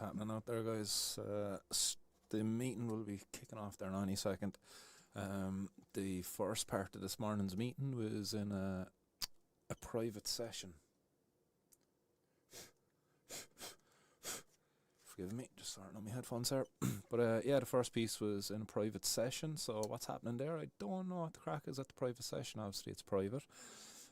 happening out there, guys? The meeting will be kicking off there in any second. The first part of this morning's meeting was in a private session. Forgive me, just sorting out my headphones there. But yeah, the first piece was in a private session. So what's happening there? I don't know what the crack is at the private session. Obviously, it's private.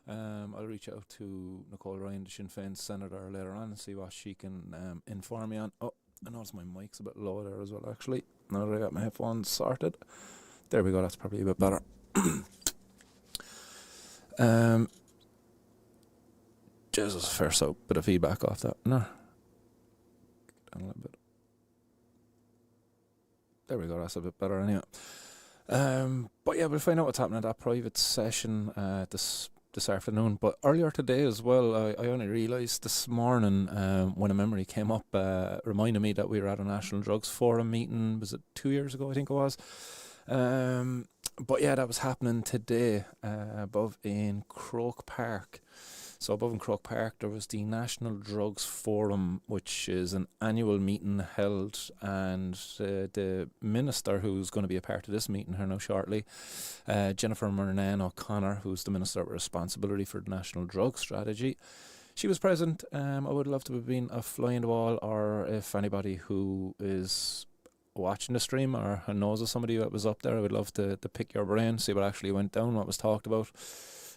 I'll reach out to Nicole Ryan, the Sinn Féin senator, later on and see what she can inform me on. Oh, I noticed my mic's a bit low there as well, actually. Now that I got my headphones sorted. There we go, that's probably a bit better. Jesus, fair so bit of feedback off that. No. Down a little bit. There we go, that's a bit better anyway. But yeah, we'll find out what's happening at that private session this afternoon. But earlier today as well, I only realised this morning when a memory came up, reminding me that we were at a National Drugs Forum meeting. Was it 2 years ago, I think it was? But yeah, that was happening today above in Croke Park. So above in Croke Park, there was the National Drugs Forum, which is an annual meeting held, and the minister who's going to be a part of this meeting here now shortly, Jennifer Murnane O'Connor, who's the minister with responsibility for the National Drug Strategy, she was present. I would love to have been a fly in the wall, or if anybody who is watching the stream or knows of somebody that was up there, I would love to pick your brain, see what actually went down, what was talked about.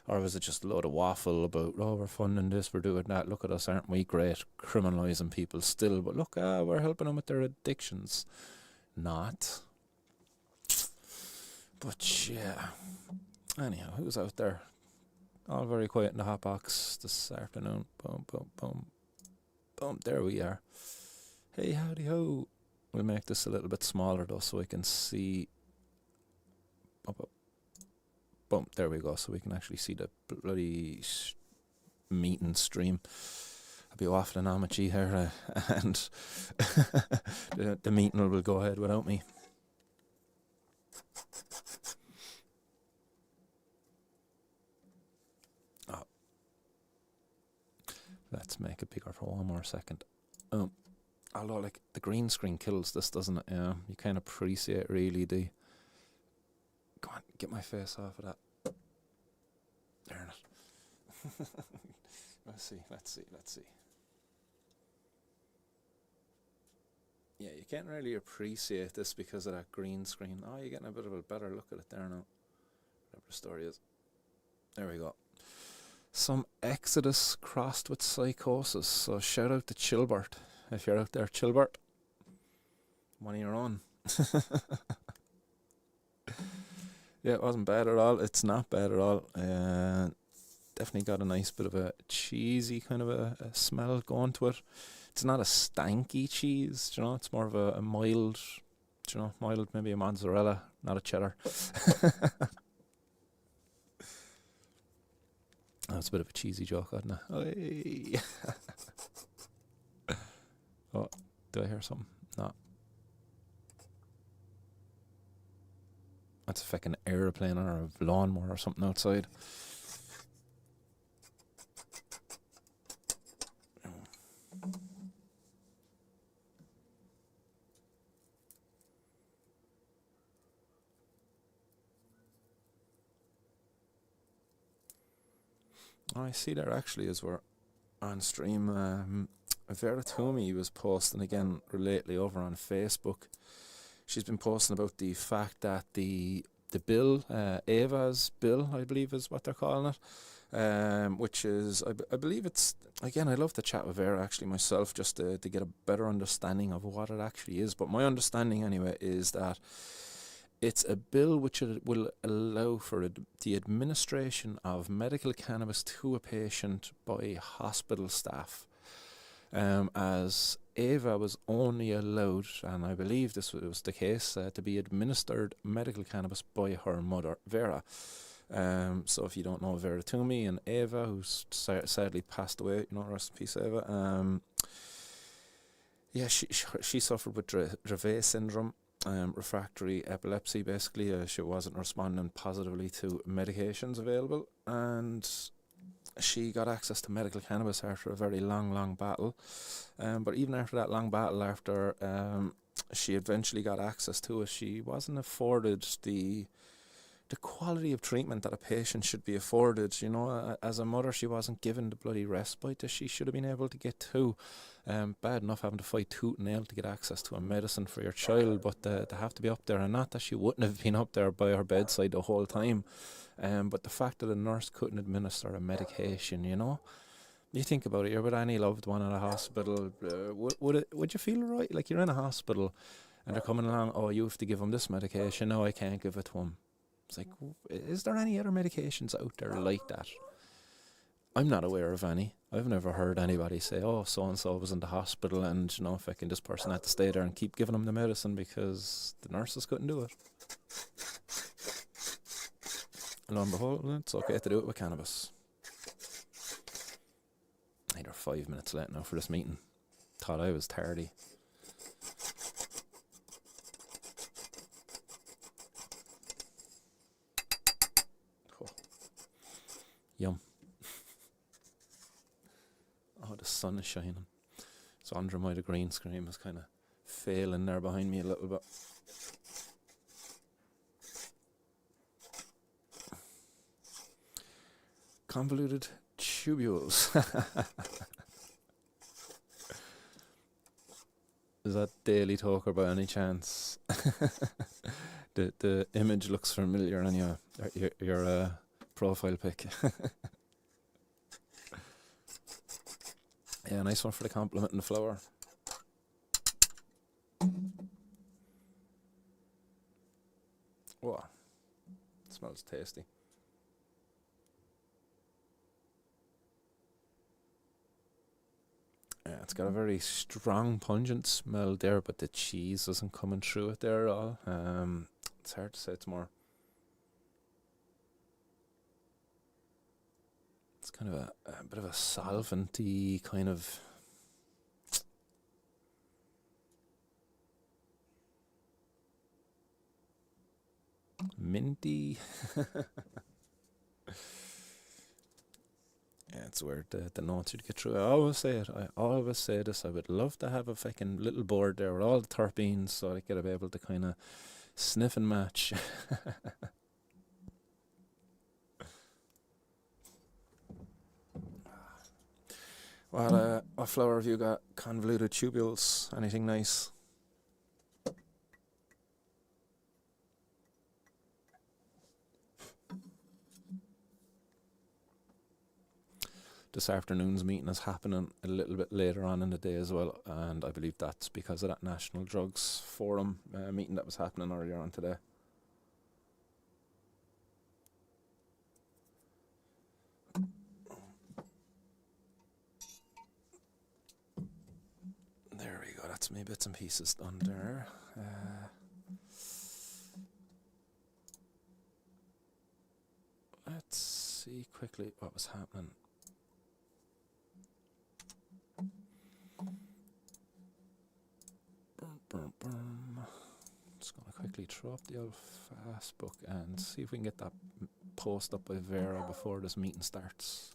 Or was it just a load of waffle about, oh, we're funding this, we're doing that, look at us, aren't we great, criminalising people still, but look, we're helping them with their addictions. Not. But yeah. Anyhow, who's out there? All very quiet in the hot box this afternoon. Boom, boom, boom. Boom, there we are. Hey, howdy ho. We'll make this a little bit smaller though so I can see. Boom, there we go, so we can actually see the bloody meeting stream. I'll be waffling on with you here, and the meeting will go ahead without me. Oh. Let's make it bigger for one more second. Although, like, the green screen kills this, doesn't it? Yeah, you can't appreciate really the... Go on, get my face off of that. There it. Let's see. Yeah, you can't really appreciate this because of that green screen. Oh, you're getting a bit of a better look at it there now. Whatever the story is. There we go. Some Exodus crossed with psychosis. So shout out to Chilbert. If you're out there, Chilbert. One of your own. Yeah, it wasn't bad at all. It's not bad at all. Definitely got a nice bit of a cheesy kind of a smell going to it. It's not a stanky cheese, you know. It's more of a mild, you know, mild, maybe a mozzarella, not a cheddar. That's a bit of a cheesy joke, isn't it? Oh, do I hear something? No. That's a fucking aeroplane or a lawnmower or something outside. Oh, I see there actually as we're on stream. Vera Toomey was posting again lately over on Facebook. She's been posting about the fact that the bill, Ava's bill, I believe is what they're calling it, which is, I believe it's, again, I'd love to chat with Vera actually myself just to get a better understanding of what it actually is. But my understanding anyway is that it's a bill which will allow for the administration of medical cannabis to a patient by hospital staff. As Ava was only allowed, and I believe this was the case, to be administered medical cannabis by her mother, Vera. So if you don't know Vera Toomey and Ava, who's sadly passed away, you know, rest in peace, Ava. Yeah, she suffered with Dravet syndrome, refractory epilepsy, basically. She wasn't responding positively to medications available, and she got access to medical cannabis after a very long battle. But even after that long battle, after she eventually got access to it, she wasn't afforded the quality of treatment that a patient should be afforded. You know, as a mother, she wasn't given the bloody respite that she should have been able to get to. Bad enough having to fight tooth and nail to get access to a medicine for your child, but to have to be up there, and not that she wouldn't have been up there by her bedside the whole time, but the fact that a nurse couldn't administer a medication, you know. You think about it, you're with any loved one at a hospital, would you feel right? Like, you're in a hospital and they're coming along, oh, you have to give him this medication, no, I can't give it to him. It's like, is there any other medications out there like that? I'm not aware of any. I've never heard anybody say, oh, so-and-so was in the hospital and, you know, fucking this person had to stay there and keep giving them the medicine because the nurses couldn't do it. And lo and behold, it's okay to do it with cannabis. They're 5 minutes late now for this meeting. Thought I was tardy. Oh. Yum. Oh, the sun is shining. So under my the green screen is kind of failing there behind me a little bit. Convoluted tubules. Is that Daily Talker by any chance? The image looks familiar on your profile pic. Yeah, nice one for the compliment in the flower. Wow, smells tasty. Yeah, it's got a very strong, pungent smell there, but the cheese isn't coming through it there at all. It's hard to say it's more. It's kind of a bit of a solvent-y kind of. Minty. Yeah, it's weird, the notes you'd get through. I always say it. I always say this. I would love to have a fucking little board there with all the terpenes so I could be able to kind of sniff and match. Well, what flower have you got? Convoluted tubules? Anything nice? This afternoon's meeting is happening a little bit later on in the day as well, and I believe that's because of that National Drugs Forum meeting that was happening earlier on today. There we go, that's me bits and pieces done there. Let's see quickly what was happening. Just going to quickly throw up the old Facebook and see if we can get that post up by Vera before this meeting starts.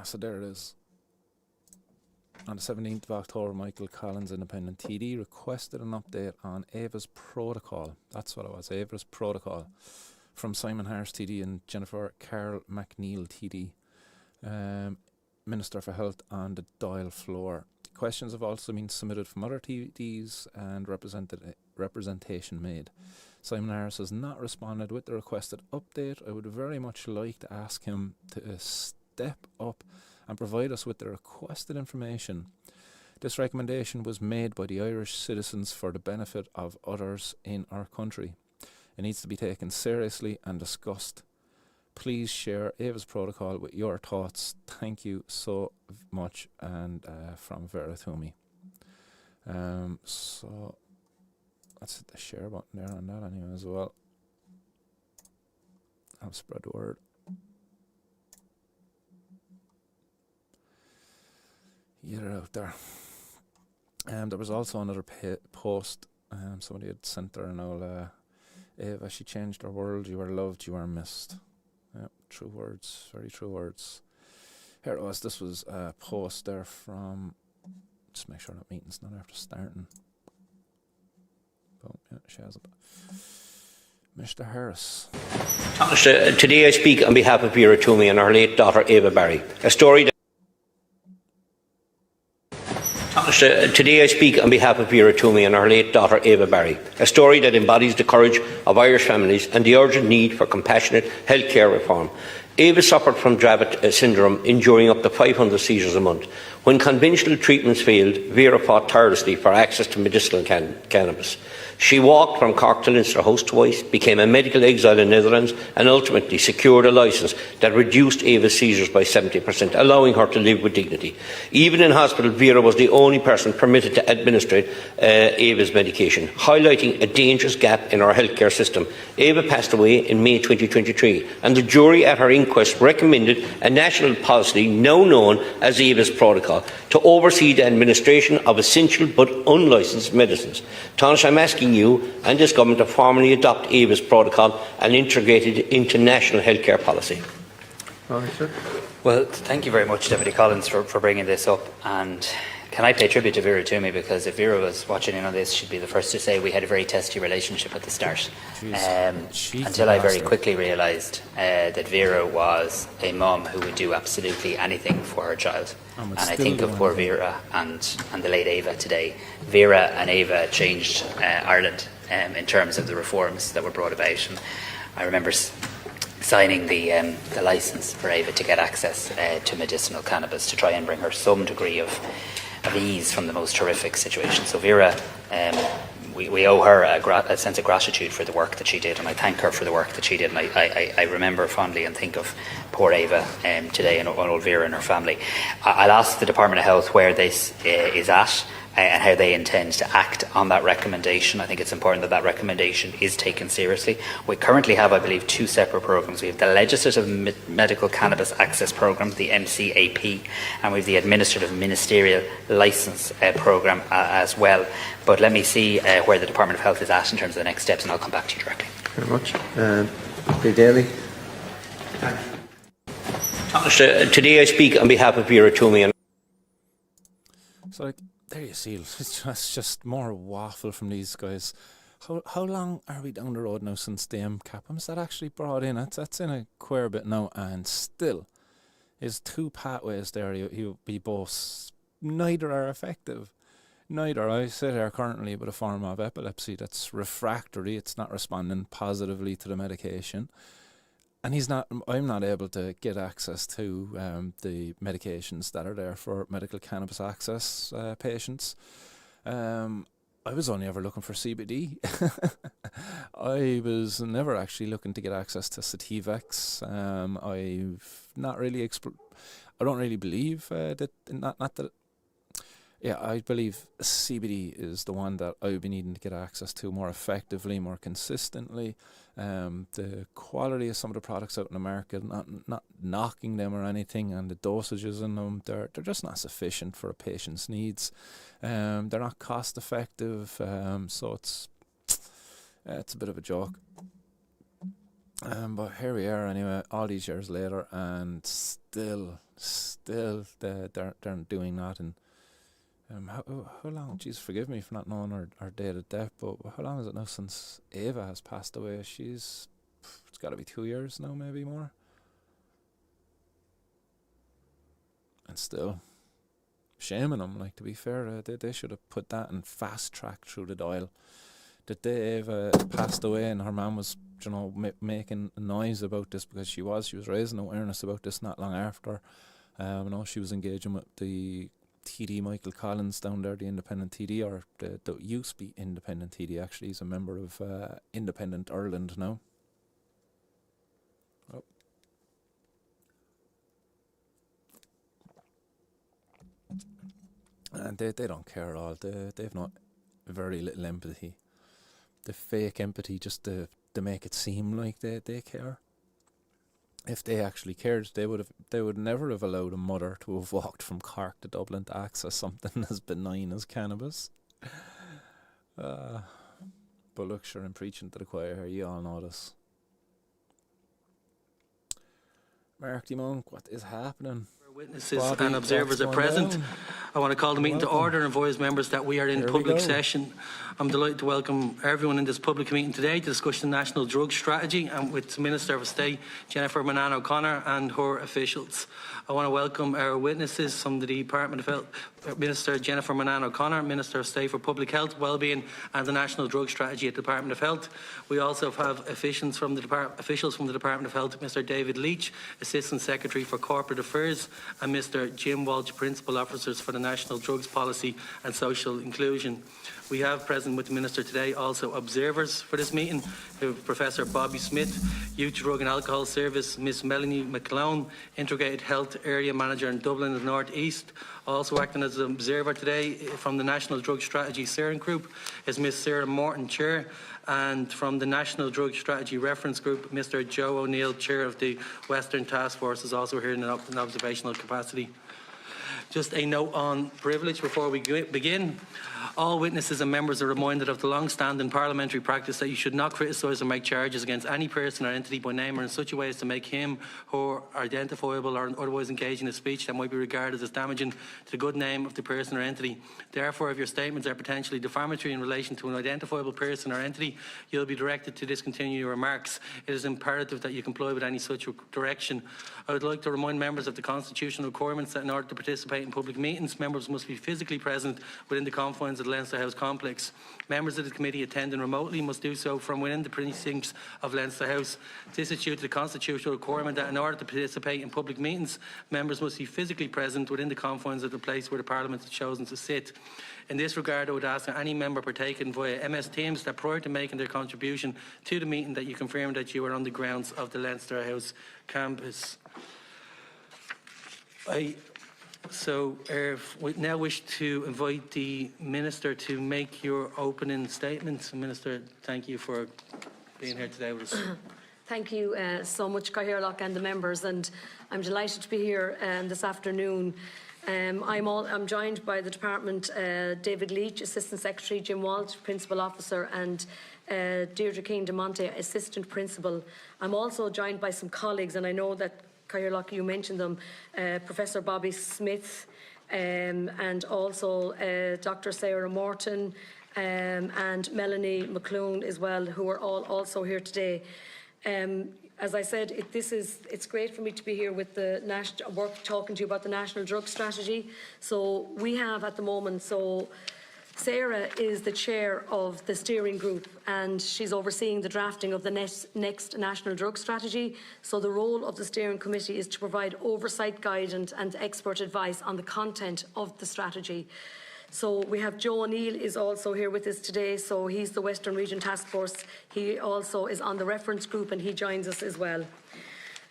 So there it is. On the 17th of October, Michael Collins, Independent TD, requested an update on Ava's protocol. That's what it was, Ava's protocol. From Simon Harris TD and Jennifer Carl McNeil TD, Minister for Health, on the Dáil floor. Questions have also been submitted from other TDs and representation made. Simon Harris has not responded with the requested update. I would very much like to ask him to step up and provide us with the requested information. This recommendation was made by the Irish citizens for the benefit of others in our country. It needs to be taken seriously and discussed. Please share Ava's protocol with your thoughts. Thank you so much. And from Vera Toomey. So let's hit the share button there on that anyway as well. I'll spread the word. get it out there. There was also another post. Somebody had sent her an old Ava, she changed her world. You are loved, you are missed. Yeah, true words, very true words. Here it was. This was a post there from. Just make sure that meeting's not after starting. Boom, yeah, she has it. Mr. Harris. Today I speak on behalf of Vera Toomey and her late daughter Ava Barry. Today I speak on behalf of Vera Toomey and her late daughter Ava Barry, a story that embodies the courage of Irish families and the urgent need for compassionate healthcare reform. Ava suffered from Dravet syndrome, enduring up to 500 seizures a month. When conventional treatments failed, Vera fought tirelessly for access to medicinal cannabis. She walked from Cork to Leinster House twice, became a medical exile in the Netherlands, and ultimately secured a licence that reduced Ava's seizures by 70%, allowing her to live with dignity. Even in hospital, Vera was the only person permitted to administer Ava's medication, highlighting a dangerous gap in our healthcare system. Ava passed away in May 2023, and the jury at her inquest recommended a national policy, now known as Ava's Protocol, to oversee the administration of essential but unlicensed medicines. Taoiseach, I'm asking you and this government to formally adopt Ava's Protocol and integrate it into national healthcare policy. Well, thank you very much, Deputy Collins, for bringing this up. And can I pay tribute to Vera Toomey, because if Vera was watching in on this, she'd be the first to say we had a very testy relationship at the start. Until I very quickly realised that Vera was a mum who would do absolutely anything for her child. And I think of poor Vera and the late Ava today. Vera and Ava changed Ireland in terms of the reforms that were brought about. And I remember signing the licence for Ava to get access to medicinal cannabis to try and bring her some degree of ease from the most horrific situation. So Vera, we owe her a sense of gratitude for the work that she did, and I thank her for the work that she did. And I remember fondly and think of poor Ava today and old Vera and her family. I'll ask the Department of Health where this is at and how they intend to act on that recommendation. I think it's important that that recommendation is taken seriously. We currently have, I believe, two separate programmes. We have the Legislative Medical Cannabis Access Programme, the MCAP, and we have the Administrative Ministerial Licence Programme as well. But let me see where the Department of Health is at in terms of the next steps, and I'll come back to you directly. Very much. Mr. Daly. Today I speak on behalf of Vera Toomey and So, there you see, it's just more waffle from these guys. How long are we down the road now since the MCAP? Was that actually brought in? That's in a queer bit now, and still is two pathways there. You be both. Neither are effective. Neither. I sit here currently with a form of epilepsy that's refractory. It's not responding positively to the medication. And I'm not able to get access to the medications that are there for medical cannabis access patients. I was only ever looking for CBD. I was never actually looking to get access to Sativex. I've not really I don't really believe that. Not that. Yeah, I believe CBD is the one that I would be needing to get access to more effectively, more consistently. The quality of some of the products out in the market, not knocking them or anything, and the dosages in them, they're just not sufficient for a patient's needs. They're not cost effective, so it's a bit of a joke. But here we are anyway, all these years later, and still they're doing that. And how long, jeez, forgive me for not knowing her date of death, but how long is it now since Ava has passed away? It's got to be 2 years now, maybe more. And still, shame on them, like, to be fair, they should have put that in fast track through the dial. The day Ava passed away and her mum was, making a noise about this, because she was raising awareness about this not long after. She was engaging with the TD Michael Collins down there, the independent TD, or the used to be independent TD, actually. He's a member of Independent Ireland now. Oh. And they don't care at all. They've not very little empathy. The fake empathy just to make it seem like they care. if they actually cared, they would never have allowed a mother to have walked from Cork to Dublin to access something as benign as cannabis. But look, sure, I'm preaching to the choir here. You all know this. Mark D. Monk, what is happening? Witnesses and observers are present. I want to call the meeting to order and advise members that we are in public session. I'm delighted to welcome everyone in this public meeting today to discuss the National Drug Strategy and with the Minister of State, Jennifer Murnane O'Connor, and her officials. I want to welcome our witnesses from the Department of Health, Minister Jennifer Murnane O'Connor, Minister of State for Public Health, Wellbeing and the National Drug Strategy at the Department of Health. We also have officials from the Department of Health, Mr. David Leach, Assistant Secretary for Corporate Affairs, and Mr. Jim Walsh, Principal Officers for the National Drugs Policy and Social Inclusion. We have present with the Minister today also observers for this meeting, Professor Bobby Smyth, Youth Drug and Alcohol Service, Miss Mellany McLoone, Integrated Health Area Manager in Dublin and the North East. Also acting as an observer today from the National Drug Strategy Steering Group is Miss Sarah Morton, Chair, and from the National Drug Strategy Reference Group, Mr. Joe O'Neill, Chair of the Western Task Force, is also here in an observational capacity. Just a note on privilege before we begin. All witnesses and members are reminded of the long-standing parliamentary practice that you should not criticise or make charges against any person or entity by name or in such a way as to make him or identifiable or otherwise engage in a speech that might be regarded as damaging to the good name of the person or entity. Therefore, if your statements are potentially defamatory in relation to an identifiable person or entity, you'll be directed to discontinue your remarks. It is imperative that you comply with any such direction. I would like to remind members of the constitutional requirements that in order to participate in public meetings, members must be physically present within the confines of the Leinster House complex. Members of the committee attending remotely must do so from within the precincts of Leinster House. This is due to the constitutional requirement that in order to participate in public meetings, members must be physically present within the confines of the place where the Parliament has chosen to sit. In this regard, I would ask that any member partaking via MS Teams that prior to making their contribution to the meeting that you confirm that you are on the grounds of the Leinster House campus. We now wish to invite the Minister to make your opening statement. Minister, thank you for being here today with us. Thank you so much, Cathaoirleach and the members, and I'm delighted to be here this afternoon. I'm joined by the Department, David Leach, Assistant Secretary, Jim Walsh, Principal Officer, and Deirdre Keane de Monte, Assistant Principal. I'm also joined by some colleagues, and I know that Cathaoirleach, you mentioned them, Professor Bobby Smyth, and also Dr. Sarah Morton, and Mellany McLoone as well, who are all also here today. As I said, it's great for me to be here with the talking to you about the National Drug Strategy. So we have at the moment, Sarah is the chair of the steering group and she's overseeing the drafting of the next National Drug Strategy. So the role of the steering committee is to provide oversight, guidance and expert advice on the content of the strategy. So we have Joe O'Neill is also here with us today. So he's the Western Region Task Force. He also is on the reference group and he joins us as well.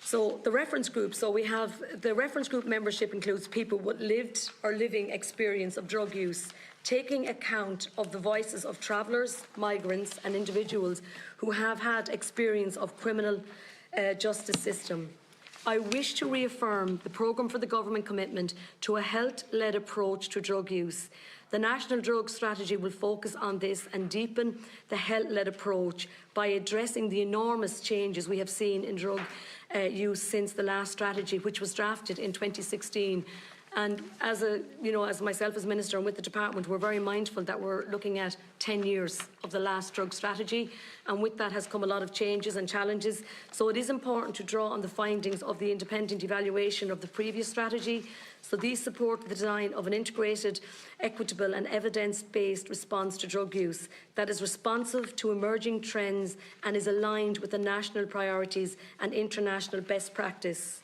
So the reference group, the reference group membership includes people with lived or living experience of drug use, taking account of the voices of travellers, migrants and individuals who have had experience of criminal justice system. I wish to reaffirm the programme for the government commitment to a health-led approach to drug use. The National Drug Strategy will focus on this and deepen the health-led approach by addressing the enormous changes we have seen in drug use since the last strategy, which was drafted in 2016. And as myself as Minister and with the Department, we're very mindful that we're looking at 10 years of the last drug strategy, and with that has come a lot of changes and challenges. So it is important to draw on the findings of the independent evaluation of the previous strategy. So these support the design of an integrated, equitable and evidence-based response to drug use that is responsive to emerging trends and is aligned with the national priorities and international best practice.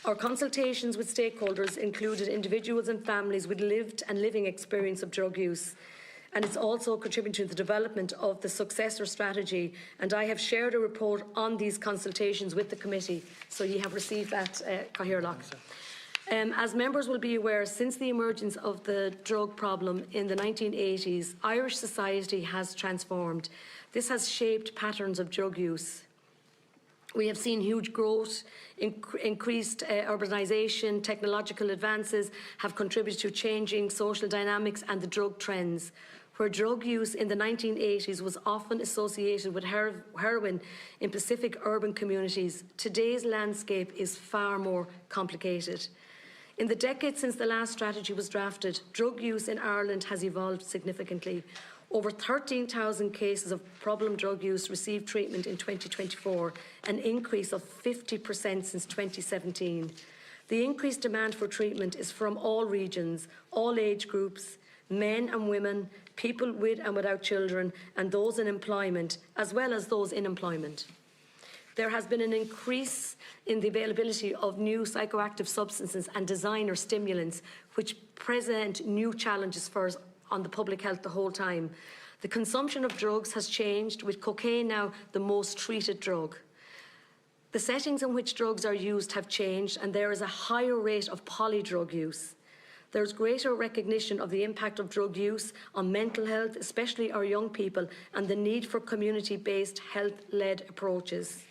Our consultations with stakeholders included individuals and families with lived and living experience of drug use. And it's also contributing to the development of the successor strategy. And I have shared a report on these consultations with the committee. So you have received that, Cathaoirleach. As members will be aware, since the emergence of the drug problem in the 1980s, Irish society has transformed. This has shaped patterns of drug use. We have seen huge growth, increased urbanisation, technological advances have contributed to changing social dynamics and the drug trends. Where drug use in the 1980s was often associated with heroin in Pacific urban communities, today's landscape is far more complicated. In the decade since the last strategy was drafted, drug use in Ireland has evolved significantly. Over 13,000 cases of problem drug use received treatment in 2024, an increase of 50% since 2017. The increased demand for treatment is from all regions, all age groups, men and women, people with and without children, and those in employment, as well as those in employment. There has been an increase in the availability of new psychoactive substances and designer stimulants, which present new challenges for us on the public health the whole time. The consumption of drugs has changed, with cocaine now the most treated drug. The settings in which drugs are used have changed, and there is a higher rate of polydrug use. There is greater recognition of the impact of drug use on mental health, especially our young people, and the need for community-based health-led approaches.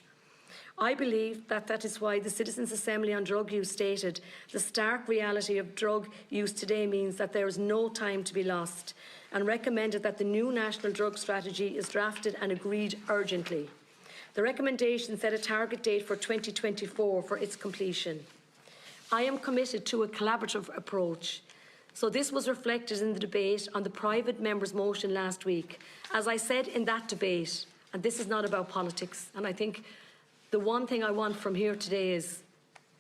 I believe that is why the Citizens' Assembly on Drug Use stated, the stark reality of drug use today means that there is no time to be lost, and recommended that the new National Drug Strategy is drafted and agreed urgently. The recommendation set a target date for 2024 for its completion. I am committed to a collaborative approach. So this was reflected in the debate on the private member's motion last week. As I said in that debate, and this is not about politics, and I think the one thing I want from here today is,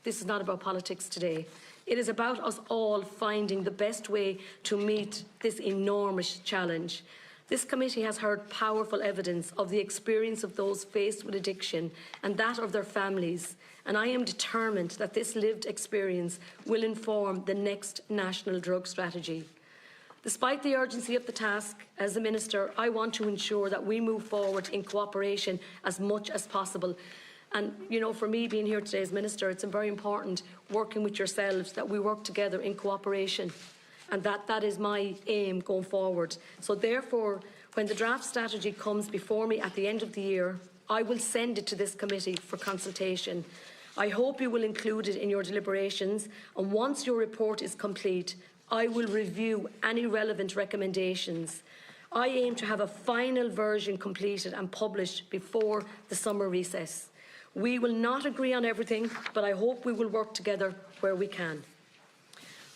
this is not about politics today. It is about us all finding the best way to meet this enormous challenge. This committee has heard powerful evidence of the experience of those faced with addiction and that of their families, and I am determined that this lived experience will inform the next national drug strategy. Despite the urgency of the task, as a Minister, I want to ensure that we move forward in cooperation as much as possible. And, you know, for me being here today as Minister, it's very important working with yourselves that we work together in cooperation. And that is my aim going forward. So therefore, when the draft strategy comes before me at the end of the year, I will send it to this committee for consultation. I hope you will include it in your deliberations, and once your report is complete, I will review any relevant recommendations. I aim to have a final version completed and published before the summer recess. We will not agree on everything, but I hope we will work together where we can.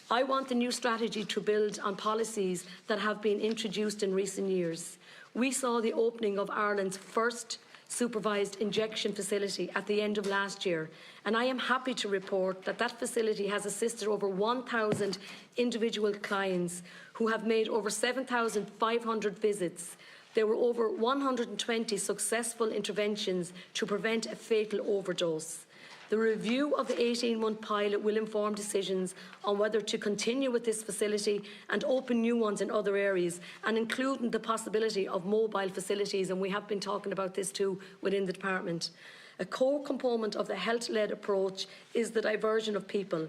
I want the new strategy to build on policies that have been introduced in recent years. We saw the opening of Ireland's first supervised injection facility at the end of last year, and I am happy to report that that facility has assisted over 1,000 individual clients who have made over 7,500 visits. There were over 120 successful interventions to prevent a fatal overdose. The review of the 18-month pilot will inform decisions on whether to continue with this facility and open new ones in other areas, and including the possibility of mobile facilities, and we have been talking about this too within the department. A core component of the health-led approach is the diversion of people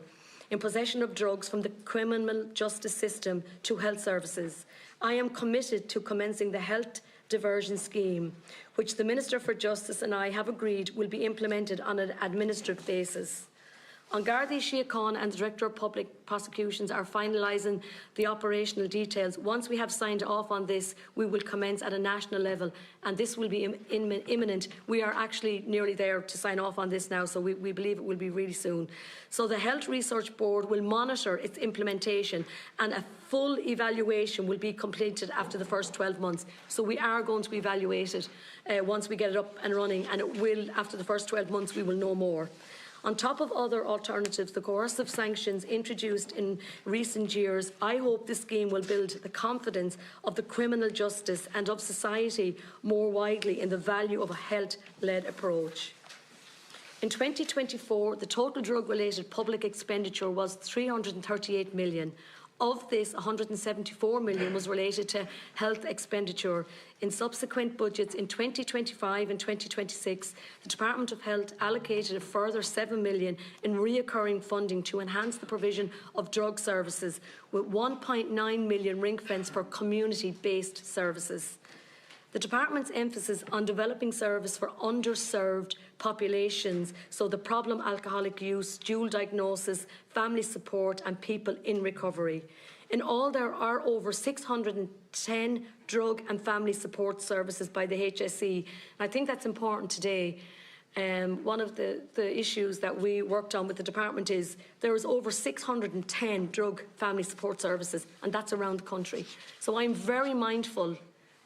in possession of drugs from the criminal justice system to health services. I am committed to commencing the health diversion scheme, which the Minister for Justice and I have agreed will be implemented on an administrative basis. An Gardaí Síochána and the Director of Public Prosecutions are finalising the operational details. Once we have signed off on this, we will commence at a national level, and this will be imminent. We are actually nearly there to sign off on this now, so we believe it will be really soon. So the Health Research Board will monitor its implementation, and a full evaluation will be completed after the first 12 months. So we are going to be evaluated once we get it up and running, and it will, after the first 12 months, we will know more. On top of other alternatives, the coercive sanctions introduced in recent years, I hope this scheme will build the confidence of the criminal justice and of society more widely in the value of a health-led approach. In 2024, the total drug-related public expenditure was €338 million. Of this, €174 million was related to health expenditure. In subsequent budgets in 2025 and 2026, the Department of Health allocated a further €7 million in reoccurring funding to enhance the provision of drug services, with €1.9 million ring-fenced for community-based services. The Department's emphasis on developing service for underserved populations, so the problem alcoholic use, dual diagnosis, family support and people in recovery. In all, there are over 610 drug and family support services by the HSE. And I think that's important today. One of the issues that we worked on with the department is there is over 610 drug family support services, and that's around the country. So I'm very mindful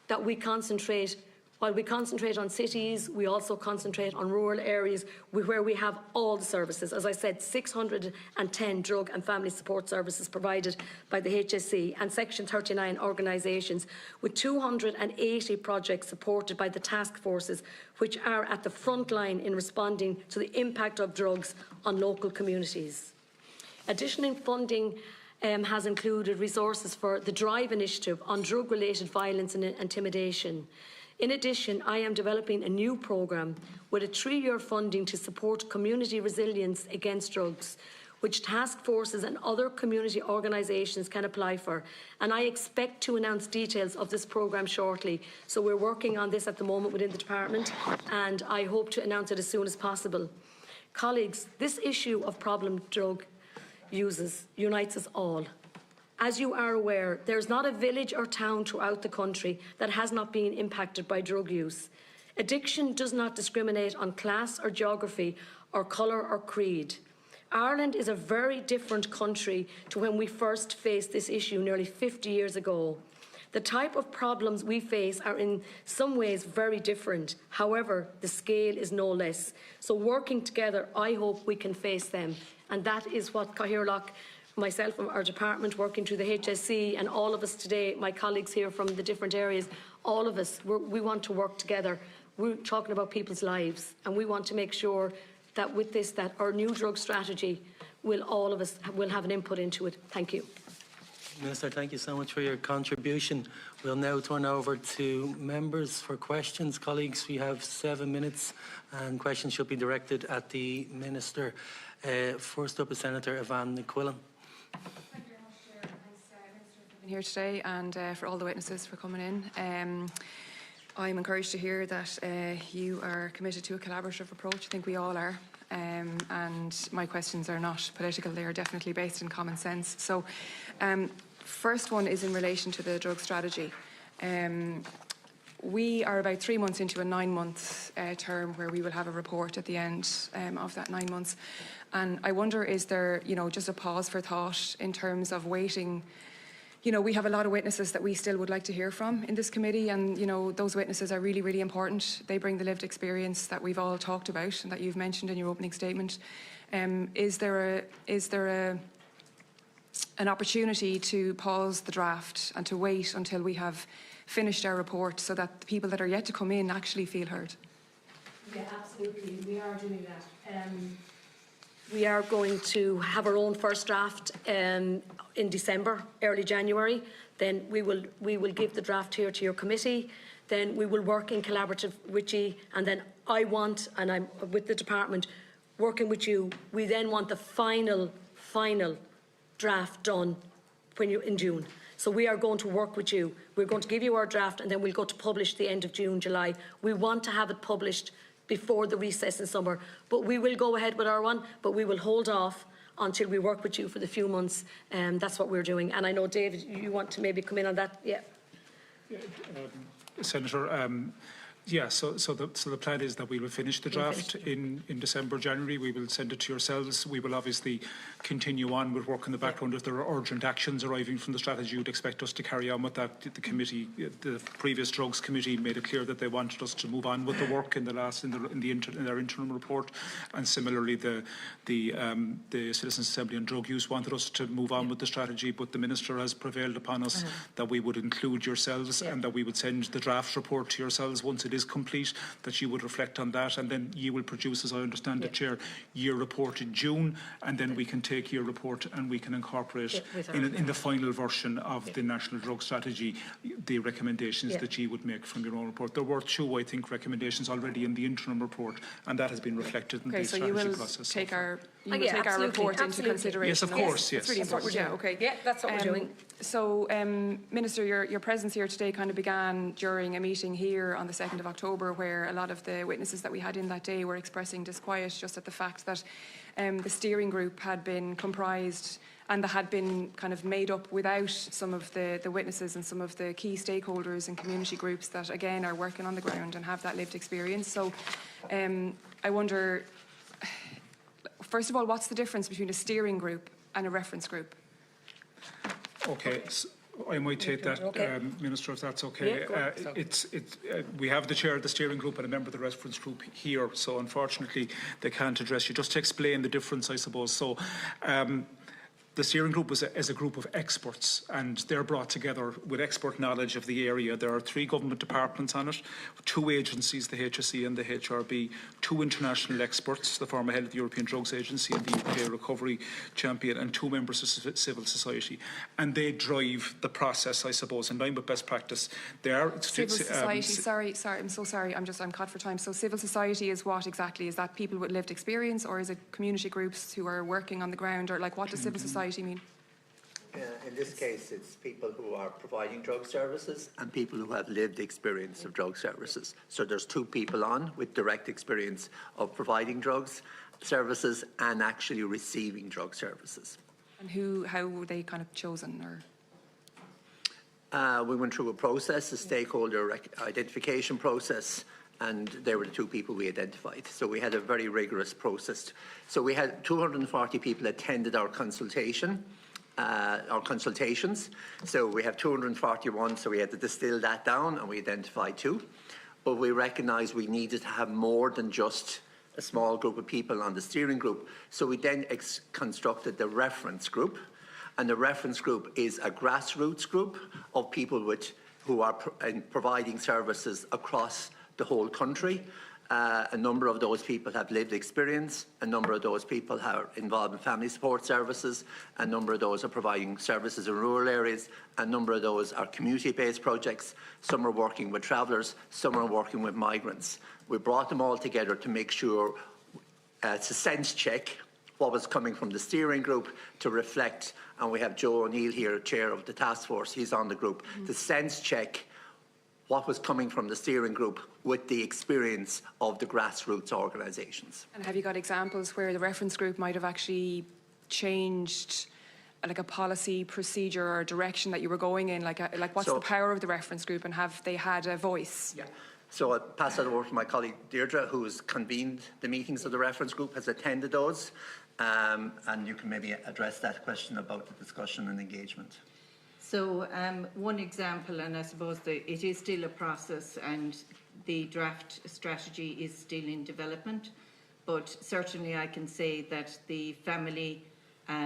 that we concentrate. While we concentrate on cities, we also concentrate on rural areas where we have all the services. As I said, 610 drug and family support services provided by the HSE and Section 39 organisations, with 280 projects supported by the task forces, which are at the front line in responding to the impact of drugs on local communities. Additional funding has included resources for the DRIVE initiative on drug-related violence and intimidation. In addition, I am developing a new programme with a 3-year funding to support community resilience against drugs, which task forces and other community organisations can apply for. And I expect to announce details of this programme shortly. So we're working on this at the moment within the department, and I hope to announce it as soon as possible. Colleagues, this issue of problem drug users unites us all. As you are aware, there is not a village or town throughout the country that has not been impacted by drug use. Addiction does not discriminate on class or geography or colour or creed. Ireland is a very different country to when we first faced this issue nearly 50 years ago. The type of problems we face are in some ways very different. However, the scale is no less. So working together, I hope we can face them. And that is what Cathaoirleach, myself and our department working through the HSE and all of us today, my colleagues here from the different areas, all of us, we want to work together. We're talking about people's lives, and we want to make sure that with this, that our new drug strategy all of us will have an input into it. Thank you. Minister, thank you so much for your contribution. We'll now turn over to members for questions. Colleagues, we have 7 minutes and questions should be directed at the Minister. First up is Senator Evan McQuillan. Thank you very much, Chair. Thanks, Minister, for being here today, and for all the witnesses for coming in. I'm encouraged to hear that you are committed to a collaborative approach. I think we all are. And my questions are not political, they are definitely based in common sense. So, first one is in relation to the drug strategy. We are about 3 months into a 9-month term where we will have a report at the end of that 9 months. And I wonder, is there, just a pause for thought in terms of waiting? We have a lot of witnesses that we still would like to hear from in this committee, and, those witnesses are really, really important. They bring the lived experience that we've all talked about and that you've mentioned in your opening statement. Is there an opportunity to pause the draft and to wait until we have finished our report so that the people that are yet to come in actually feel heard? Yeah, absolutely. We are doing that. We are going to have our own first draft in December, early January. Then we will give the draft here to your committee. Then we will work in collaborative with you. And then and I'm with the department, working with you. We then want the final draft done in June. So we are going to work with you. We're going to give you our draft, and then we'll go to publish the end of June, July. We want to have it published before the recess in summer. But we will go ahead with our one, but we will hold off until we work with you for the few months. That's what we're doing. And I know, David, you want to maybe come in on that? Yeah. Senator, so the plan is that we will finish the draft in December, January. We will send it to yourselves. We will obviously continue on with work in the background. If there are urgent actions arriving from the strategy, you'd expect us to carry on with that. The committee, the previous drugs committee, made it clear that they wanted us to move on with the work in their interim report, and similarly the Citizens Assembly on Drug Use wanted us to move on with the strategy, but the Minister has prevailed upon us that we would include yourselves and that we would send the draft report to yourselves once it is complete, that you would reflect on that, and then you will produce, as I understand it, Chair, your report in June, and then we can take your report and we can incorporate in the final version of the National Drug Strategy the recommendations that you would make from your own report. There were 2, I think, recommendations already in the interim report, and that has been reflected in the strategy process. Take our report into consideration. Yes, of course. Yes, it's really important. That's what we're doing. So, Minister, your presence here today kind of began during a meeting here on the 2nd of of October, where a lot of the witnesses that we had in that day were expressing disquiet just at the fact that the steering group had been comprised and that had been kind of made up without some of the witnesses and some of the key stakeholders and community groups that, again, are working on the ground and have that lived experience. So I wonder, first of all, what's the difference between a steering group and a reference group? Okay. I might take that, Minister, if that's okay. Yeah, we have the chair of the steering group and a member of the reference group here, so unfortunately they can't address you. Just to explain the difference, I suppose. So, the steering group is a group of experts, and they're brought together with expert knowledge of the area. There are 3 government departments on it, 2 agencies, the HSE and the HRB, 2 international experts, the former head of the European Drugs Agency and the UK Recovery Champion, and 2 members of civil society. And they drive the process, I suppose, in line with best practice. Civil society, sorry, I'm so sorry, I'm caught for time. So civil society is what exactly? Is that people with lived experience, or is it community groups who are working on the ground, or like what does civil society mean? In this case, it's people who are providing drug services and people who have lived experience of drug services. So there's 2 people on with direct experience of providing drugs services and actually receiving drug services. And how were they kind of chosen? Or we went through a process, a stakeholder identification process, and they were the 2 people we identified. So we had a very rigorous process. So we had 240 people attended our consultation, our consultations. So we have 241, so we had to distill that down, and we identified 2. But we recognised we needed to have more than just a small group of people on the steering group. So we then constructed the reference group, and the reference group is a grassroots group of people who are providing services across the whole country. A number of those people have lived experience, a number of those people are involved in family support services, a number of those are providing services in rural areas, a number of those are community-based projects, some are working with travellers, some are working with migrants. We brought them all together to make sure to sense check what was coming from the steering group to reflect, and we have Joe O'Neill here, chair of the task force, he's on the group, to sense check what was coming from the steering group with the experience of the grassroots organisations. And have you got examples where the reference group might have actually changed like a policy, procedure or direction that you were going in? Like what's the power of the reference group, and have they had a voice? Yeah. So I'll pass that over to my colleague Deirdre, who has convened the meetings of the reference group, has attended those, and you can maybe address that question about the discussion and engagement. So one example, and I suppose it is still a process and the draft strategy is still in development, but certainly I can say that the family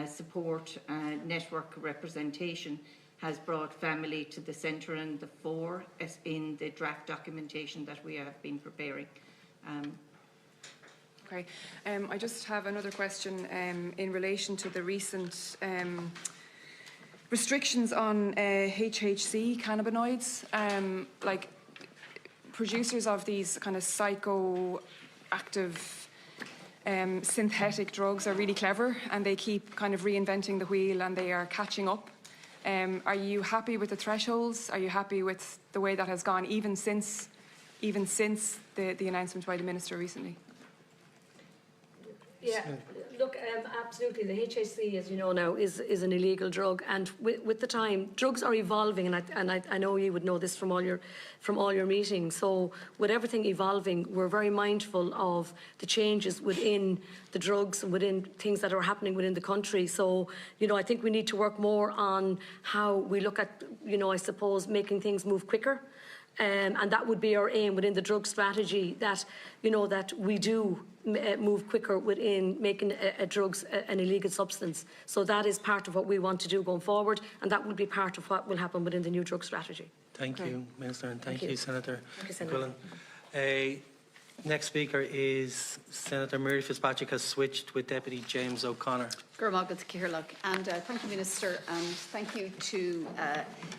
support network representation has brought family to the centre and the fore in the draft documentation that we have been preparing. Okay, I just have another question in relation to the recent restrictions on HHC cannabinoids. Like producers of these kind of psychoactive synthetic drugs are really clever, and they keep kind of reinventing the wheel, and they are catching up. Are you happy with the thresholds? Are you happy with the way that has gone, even since the announcement by the Minister recently? Yeah, look, absolutely. The HHC, as you know now, is an illegal drug, and with the time, drugs are evolving, and I know you would know this from all your meetings. So with everything evolving, we're very mindful of the changes within the drugs and within things that are happening within the country. So I think we need to work more on how we look at I suppose making things move quicker. And that would be our aim within the drug strategy, that that we do move quicker within making drugs an illegal substance. So that is part of what we want to do going forward, and that will be part of what will happen within the new drug strategy. Thank you, Minister, and thank you, Senator Senator. McLoone. Next speaker is Senator Mary Fitzpatrick, has switched with Deputy James O'Connor. And thank you, Minister, and thank you to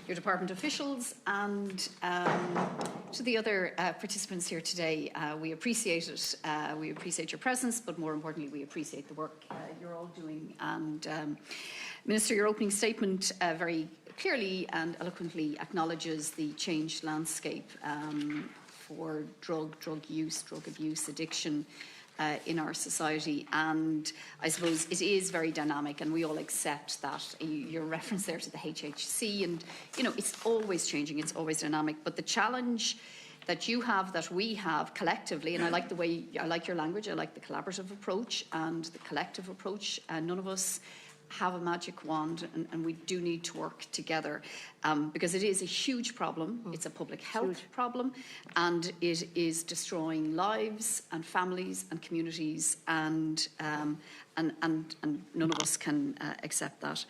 your department officials and to the other participants here today. We appreciate it. We appreciate your presence, but more importantly, we appreciate the work you're all doing. And Minister, your opening statement very clearly and eloquently acknowledges the changed landscape for drug use, drug abuse, addiction in our society. And I suppose it is very dynamic, and we all accept that. Your reference there to the HHC, and it's always changing, it's always dynamic. But the challenge that you have, that we have collectively, and I like your language, I like the collaborative approach and the collective approach, and none of us have a magic wand, and we do need to work together, because it is a huge problem. It's a public health problem, and it is destroying lives and families and communities, and none of us can accept that.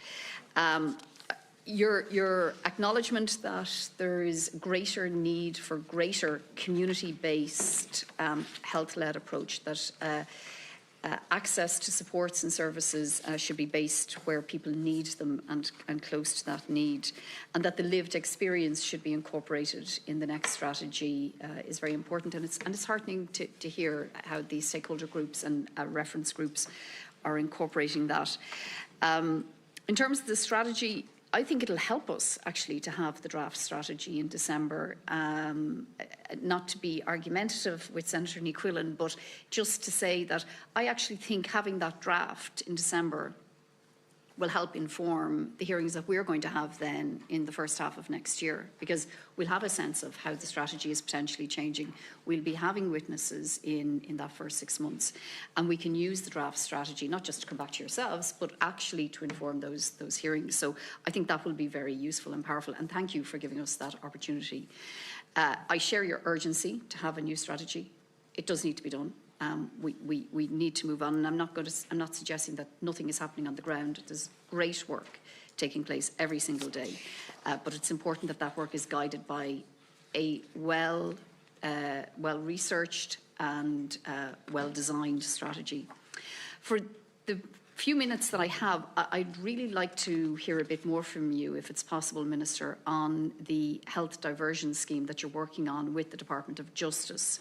Your acknowledgement that there is greater need for greater community-based health-led approach, that access to supports and services should be based where people need them and close to that need, and that the lived experience should be incorporated in the next strategy is very important. And it's heartening to hear how these stakeholder groups and reference groups are incorporating that. In terms of the strategy, I think it'll help us actually to have the draft strategy in December, not to be argumentative with Senator Quillen, but just to say that I actually think having that draft in December will help inform the hearings that we're going to have then in the first half of next year, because we'll have a sense of how the strategy is potentially changing. We'll be having witnesses in that first 6 months, and we can use the draft strategy not just to come back to yourselves, but actually to inform those hearings. So I think that will be very useful and powerful, and thank you for giving us that opportunity. I share your urgency to have a new strategy. It does need to be done. We need to move on, and I'm not suggesting that nothing is happening on the ground. There's great work taking place every single day, but it's important that that work is guided by a well-researched and well-designed strategy. For the few minutes that I have, I'd really like to hear a bit more from you, if it's possible, Minister, on the health diversion scheme that you're working on with the Department of Justice.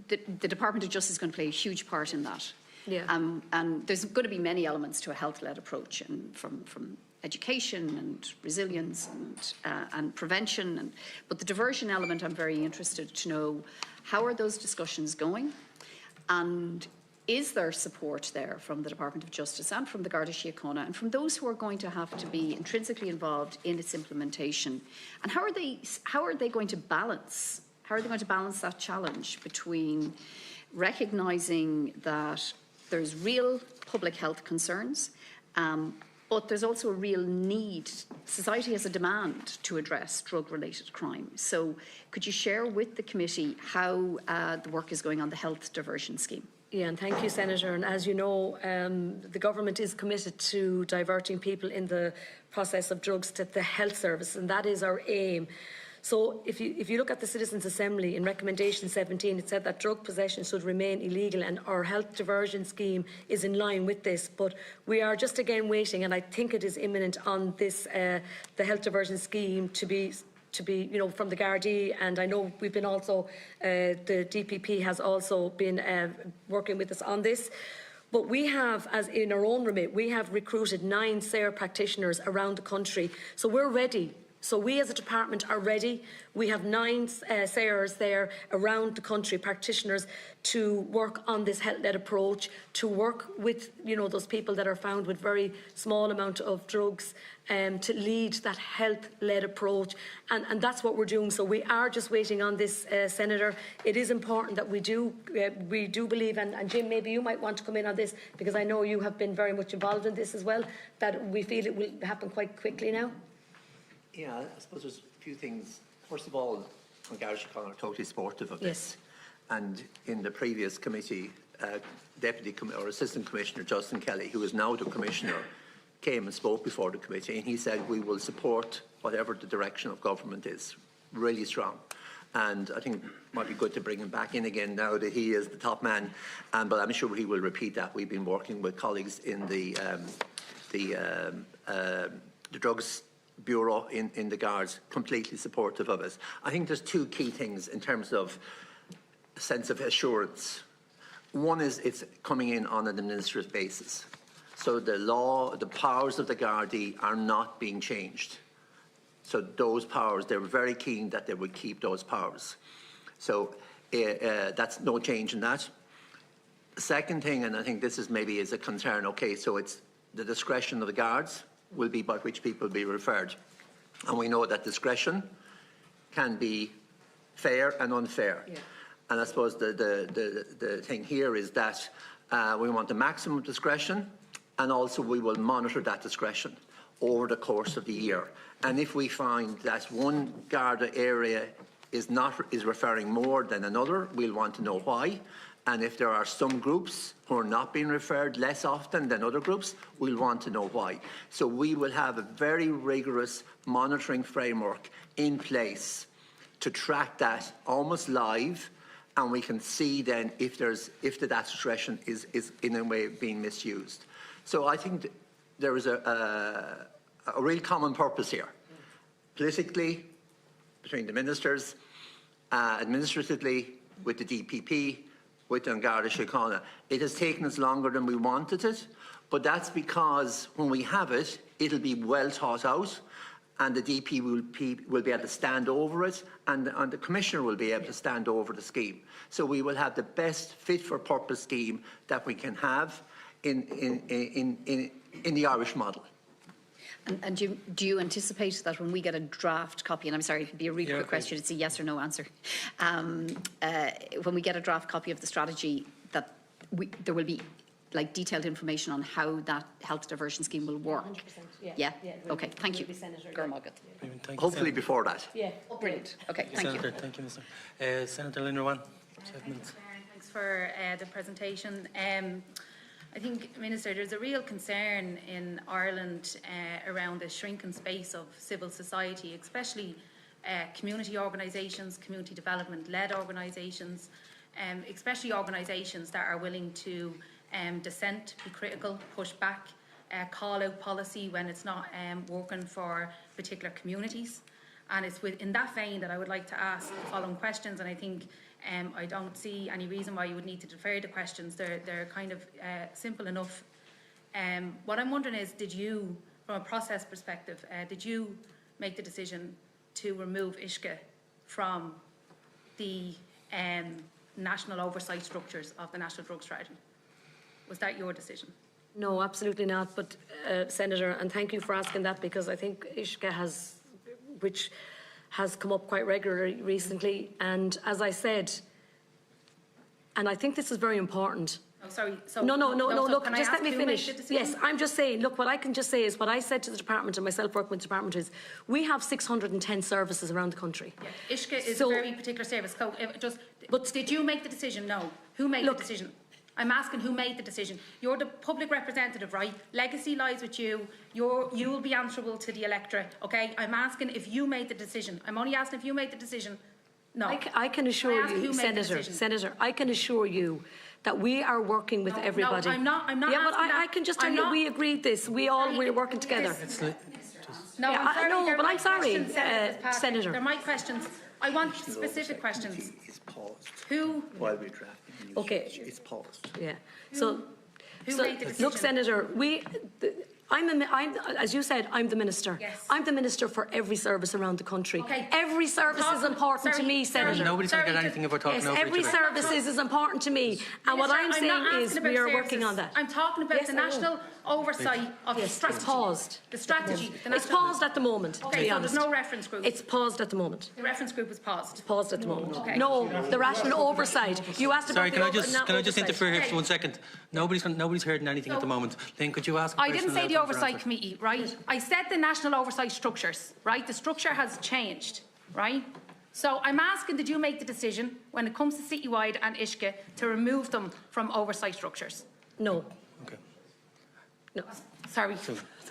The Department of Justice is going to play a huge part in that. Yeah. And there's going to be many elements to a health-led approach, and from education and resilience and prevention. But the diversion element, I'm very interested to know, how are those discussions going? And is there support there from the Department of Justice and from the Garda Síochána and from those who are going to have to be intrinsically involved in its implementation? And how are they going to balance? How are they going to balance that challenge between recognising that there's real public health concerns, but there's also a real need? Society has a demand to address drug-related crime. So could you share with the committee how the work is going on the health diversion scheme? Yeah, and thank you, Senator. And as you know, the government is committed to diverting people in the process of drugs to the health service, and that is our aim. So if you look at the Citizens' Assembly in Recommendation 17, it said that drug possession should remain illegal, and our health diversion scheme is in line with this. But we are just again waiting, and I think it is imminent on this, the health diversion scheme to be from the Gardaí, and I know we've been also, the DPP has also been working with us on this. But we have, as in our own remit, we have recruited 9 SARE practitioners around the country. So we're ready. So we as a department are ready. We have 9 SAREs there around the country, practitioners, to work on this health-led approach, to work with those people that are found with very small amount of drugs, to lead that health-led approach, and that's what we're doing. So we are just waiting on this, Senator. It is important that we do believe, and Jim, maybe you might want to come in on this, because I know you have been very much involved in this as well, that we feel it will happen quite quickly now. Yeah, I suppose there's a few things. First of all, Garda Síochána are totally supportive of this. And in the previous committee, Assistant Commissioner Justin Kelly, who is now the Commissioner, came and spoke before the committee, and he said we will support whatever the direction of government is, really strong. And I think it might be good to bring him back in again now that he is the top man, but I'm sure he will repeat that. We've been working with colleagues in the drugs Bureau in the Guards, completely supportive of us. I think there's 2 key things in terms of a sense of assurance. One is it's coming in on an administrative basis. So the law, the powers of the Gardaí are not being changed. So those powers, they were very keen that they would keep those powers. So that's no change in that. Second thing, and I think this is maybe is a concern, okay, so it's the discretion of the guards will be by which people will be referred. And we know that discretion can be fair and unfair. Yeah. And I suppose the thing here is that we want the maximum discretion, and also we will monitor that discretion over the course of the year. And if we find that one Garda area is referring more than another, we'll want to know why. And if there are some groups who are not being referred less often than other groups, we'll want to know why. So we will have a very rigorous monitoring framework in place to track that almost live, and we can see then if that discretion is in a way being misused. So I think there is a real common purpose here, politically, between the ministers, administratively, with the DPP, with the Garda Síochána. It has taken us longer than we wanted it, but that's because when we have it, it'll be well thought out, and the DP will be able to stand over it, and the Commissioner will be able to stand over the scheme. So we will have the best fit-for-purpose scheme that we can have in the Irish model. And do you anticipate that when we get a draft copy, and I'm sorry, it'd be a really quick question, it's a yes or no answer, when we get a draft copy of the strategy, that there will be like detailed information on how that health diversion scheme will work? 100%, yeah. Okay, thank you. Hopefully before that. Yeah, brilliant. Okay, thank you. Thank you, Mr. Senator Linderwan. Thanks for the presentation. I think, Minister, there's a real concern in Ireland around the shrinking space of civil society, especially community organisations, community development-led organisations, especially organisations that are willing to dissent, be critical, push back, call out policy when it's not working for particular communities. And it's within that vein that I would like to ask the following questions, and I think I don't see any reason why you would need to defer the questions. They're kind of simple enough. What I'm wondering is, did you, from a process perspective, did you make the decision to remove ISCA from the national oversight structures of the National Drug Strategy? Was that your decision? No, absolutely not. But, Senator, and thank you for asking that, because I think ISCA which has come up quite regularly recently, and as I said, and I think this is very important. Oh, sorry. So, no, look, can just I let me finish. Yes, I'm just saying, look, what I can just say is what I said to the department, and myself working with the department, is we have 610 services around the country. Yeah. ISCA is a very particular service. But did you make the decision? No. Who made the decision? I'm asking who made the decision. You're the public representative, right? Legacy lies with you. You will be answerable to the electorate, okay? I'm asking if you made the decision. I'm only asking if you made the decision. No. I can assure you, Senator, I can assure you that we are working with everybody. No, I'm not yeah, but I can just tell you, we agreed this. We're working together. No, I'm sorry. No, but I'm sorry, Senator. They're my questions. I want specific questions. Is paused. Who? While we draft. Okay. It's paused. Yeah. Who made the decision? Look, Senator, as you said, I'm the minister. Yes. I'm the minister for every service around the country. Okay. Every service is important to me, Senator. Nobody's going to get anything if we're talking over each other. Every service is important to me. And what I'm saying is we are working on that. I'm talking about the national oversight of the strategy. It's paused. The strategy. It's paused at the moment, okay, so there's no reference group. It's paused at the moment. The reference group is paused. It's paused at the moment. Okay. No, the rational oversight. You asked about can I just interfere here for 1 second? Nobody's heard anything at the moment. Lynn, could you ask? I didn't say the oversight committee, right? I said the national oversight structures, right? The structure has changed, right? So I'm asking, did you make the decision when it comes to citywide and ISCA to remove them from oversight structures? No. Okay. No. Sorry,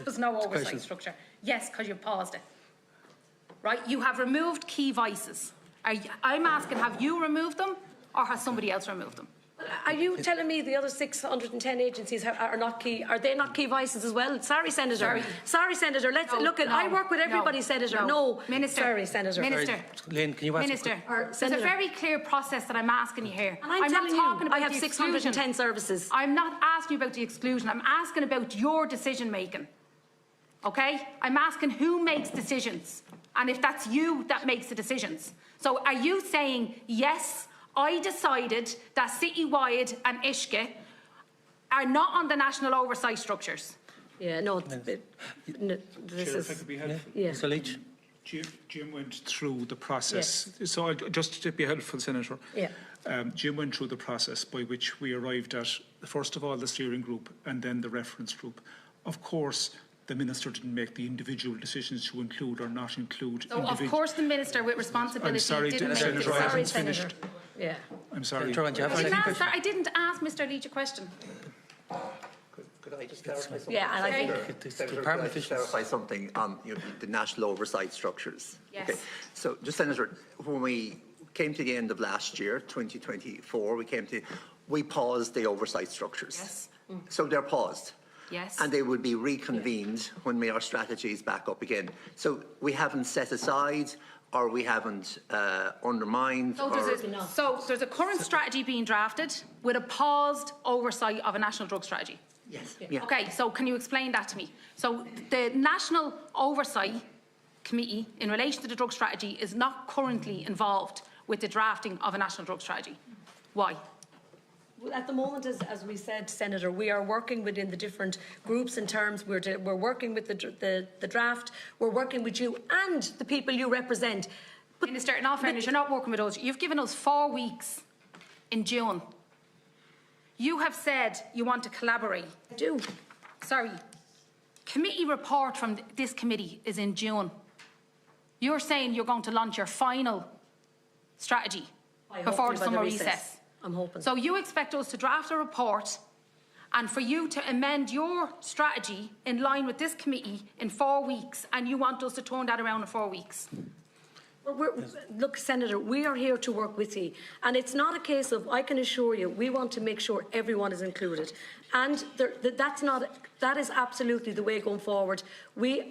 there's no oversight structure. Yes, because you paused it. Right? You have removed key vices. I'm asking, have you removed them or has somebody else removed them? Are you telling me the other 610 agencies are not key? Are they not key vices as well? Sorry, Senator. Sorry, Senator. Let's look at. I work with everybody, Senator. No, Minister. Sorry, Senator. Minister. Lynn, can you ask? Minister. There's a very clear process that I'm asking you here. And I'm telling not talking you, about I have 610 services. I'm not asking you about the exclusion. I'm asking about your decision making. Okay? I'm asking who makes decisions. and if that's you that makes the decisions. So are you saying, yes, I decided that Citywide and Uisce are not on the national oversight structures? Yeah, no, Chair, if I could be helpful. yeah. Mr. Leach. Jim went through the process. So just to be helpful, Senator, Jim went through the process by which we arrived at, first of all, the steering group and then the reference group. Of course, the Minister didn't make the individual decisions to include or not include. So, of course, the Minister with responsibility didn't make the decision. I haven't finished. Yeah. I'm sorry. I didn't ask Mr. Leach a question. Could I just clarify something? Yeah, and I think Senator, could I just clarify something on the national oversight structures? Yes. Okay. So, just Senator, when we came to the end of last year, 2024, we paused the oversight structures. Yes. So they're paused. Yes. And they will be reconvened when our strategy is back up again. So we haven't set aside or we haven't undermined. So there's a current strategy being drafted with a paused oversight of a national drug strategy. Yes. Yeah. Okay, so can you explain that to me? So the National Oversight Committee in relation to the drug strategy is not currently involved with the drafting of a national drug strategy. Why? Well, at the moment, as we said, Senator, we are working within the different groups in terms, we're working with the draft, we're working with you and the people you represent. But Minister, in all fairness, you're not working with us. You've given us 4 weeks in June. You have said you want to collaborate. I do. Sorry. Committee report from this committee is in June. You're saying you're going to launch your final strategy before the summer recess. I'm hoping. So you expect us to draft a report and for you to amend your strategy in line with this committee in 4 weeks, and you want us to turn that around in 4 weeks? Look, Senator, we are here to work with you. And it's not a case of, I can assure you, we want to make sure everyone is included. And that is absolutely the way going forward.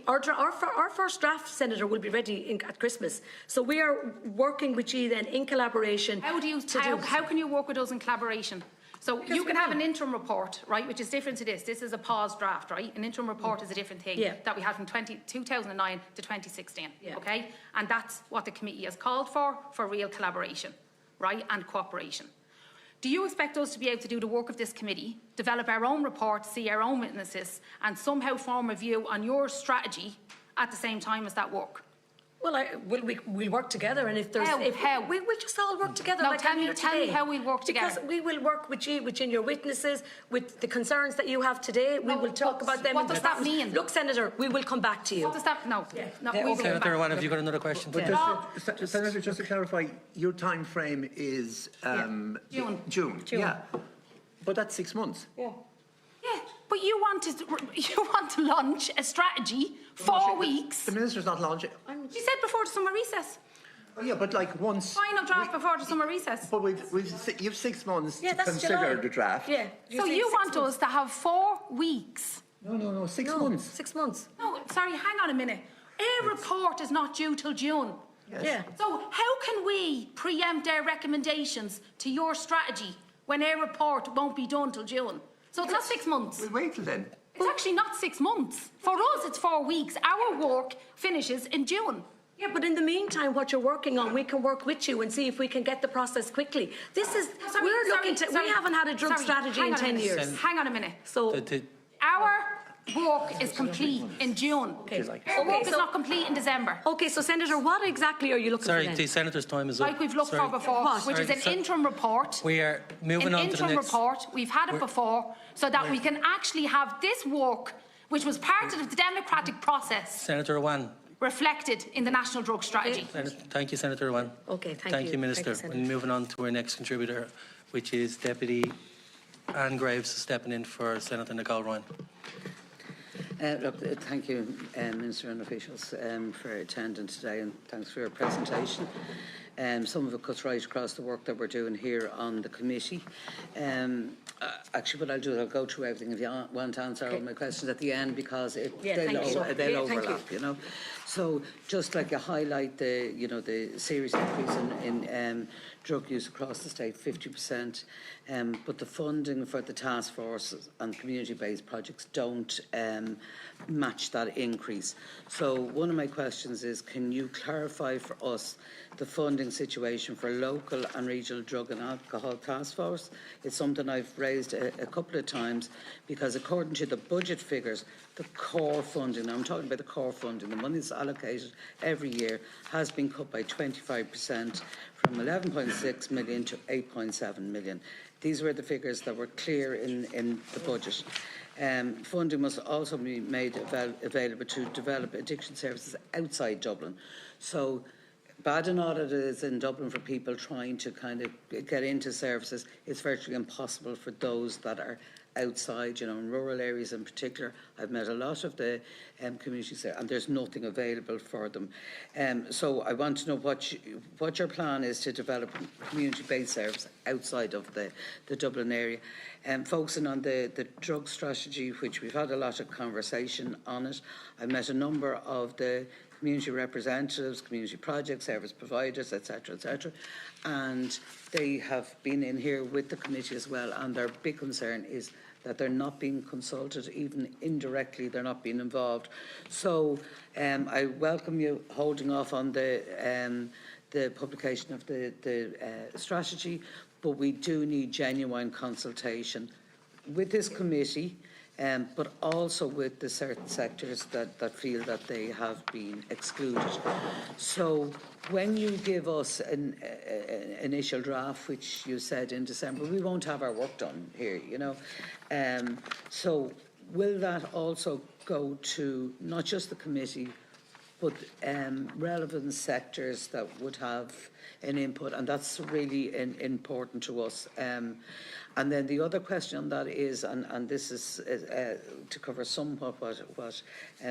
Our first draft, Senator, will be ready at Christmas. So we are working with you then in collaboration. How can you work with us in collaboration? So because you can have an interim report, right, which is different to this. This is a paused draft, right? An interim report is a different thing that we had from 2009 to 2016, okay? And that's what the committee has called for real collaboration, right, and cooperation. Do you expect us to be able to do the work of this committee, develop our own report, see our own witnesses, and somehow form a view on your strategy at the same time as that work? Well, we'll work together, and if there's... How? We'll just all work together. No, like tell me how we'll work together. Because we will work with you, within your witnesses, with the concerns that you have today. We will talk about them. What does that mean? Look, Senator, we will come back to you. What does that... No. Senator Owen, have you got another question? But Senator, just to clarify, your time frame is June. Yeah. But that's 6 months. Yeah, but you want to launch a strategy 4 weeks. The Minister's not launching. She said before the summer recess. Oh, yeah, but like once... Final draft before the summer recess. But you've 6 months to consider the draft. Yeah. So you want us to have 4 weeks? No, 6 months. 6 months. No, sorry, hang on a minute. A report is not due till June. Yes. Yeah. So how can we preempt our recommendations to your strategy when our report won't be done till June? So it's not 6 months. We'll wait till then. It's actually not 6 months. For us, it's 4 weeks. Our work finishes in June. Yeah, but in the meantime, what you're working on, we can work with you and see if we can get the process quickly. This is... we haven't had a drug strategy in 10 years. Hang on a minute. So... Our work is complete in June. Our work is not complete in December. Okay, so Senator, what exactly are you looking for then? Sorry, the Senator's time is up. Like we've looked for before, which is an interim report. We are moving on to the next... An interim report, we've had it before, so that we can actually have this work, which was part of the democratic process, Senator Owen. reflected in the National Drug Strategy. Thank you, Senator Owen. Okay, thank you. Thank you, Minister. Thank you, We're moving on to our next contributor, which is Deputy Anne Graves stepping in for Senator Nicole Ryan. Thank you, Minister and officials, for attending today, and thanks for your presentation. Some of it cuts right across the work that we're doing here on the committee. Actually, what I'll do, I'll go through everything if you want to answer all my questions at the end, because they'll overlap, you know. So just like you highlight the, you know, the serious increase in drug use across the state, 50%, but the funding for the task forces and community-based projects don't match that increase. So one of my questions is, can you clarify for us the funding situation for local and regional drug and alcohol task force? It's something I've raised a couple of times, because according to the budget figures, the core funding, now I'm talking about the core funding, the money that's allocated every year has been cut by 25%, from 11.6 million to 8.7 million. These were the figures that were clear in the budget. Funding must also be made available to develop addiction services outside Dublin. So bad and odd it is in Dublin for people trying to kind of get into services, it's virtually impossible for those that are outside, you know, in rural areas in particular. I've met a lot of the communities there, and there's nothing available for them. So I want to know what your plan is to develop community-based service outside of the Dublin area. Focusing on the drug strategy, which we've had a lot of conversation on it. I've met a number of the community representatives, community project service providers, etc., and they have been in here with the committee as well, and their big concern is that they're not being consulted, even indirectly they're not being involved. So I welcome you holding off on the publication of the strategy, but we do need genuine consultation with this committee, but also with the certain sectors that feel that they have been excluded. So when you give us an initial draft, which you said in December, we won't have our work done here, you know. So will that also go to not just the committee, but relevant sectors that would have an input, and that's really important to us. And then the other question on that is, and this is to cover somewhat what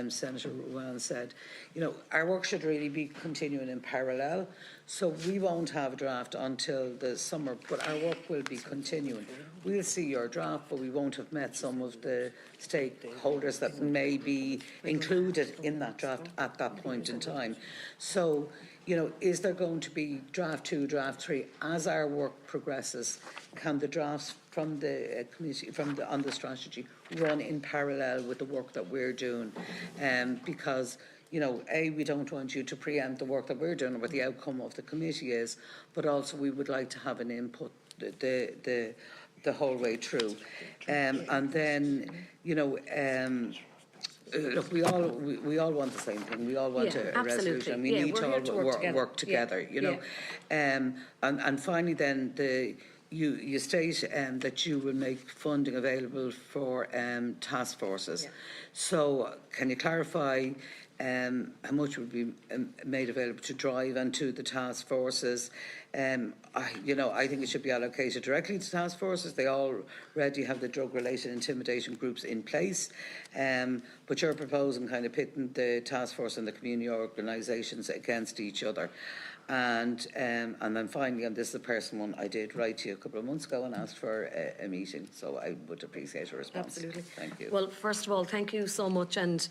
Senator Ruan said, you know, our work should really be continuing in parallel. So we won't have a draft until the summer, but our work will be continuing. We'll see your draft, but we won't have met some of the stakeholders that may be included in that draft at that point in time. So, you know, is there going to be draft 2, draft 3 as our work progresses? Can the drafts from the committee, on the strategy, run in parallel with the work that we're doing? Because, you know, we don't want you to preempt the work that we're doing or what the outcome of the committee is, but also we would like to have an input the whole way through. And then, you know, look, we all want the same thing. We all want a resolution, and we need to all work together. You know, and finally, then you state that you will make funding available for task forces. Yeah. So, can you clarify how much would be made available to drive and to the task forces? You know, I think it should be allocated directly to task forces. They already have the drug-related intimidation groups in place, but you're proposing kind of pitting the task force and the community organisations against each other. And then finally, and this is the personal one, I did write to you a couple of months ago and asked for a meeting, so I would appreciate a response. Absolutely. Thank you. Well, first of all, thank you so much, and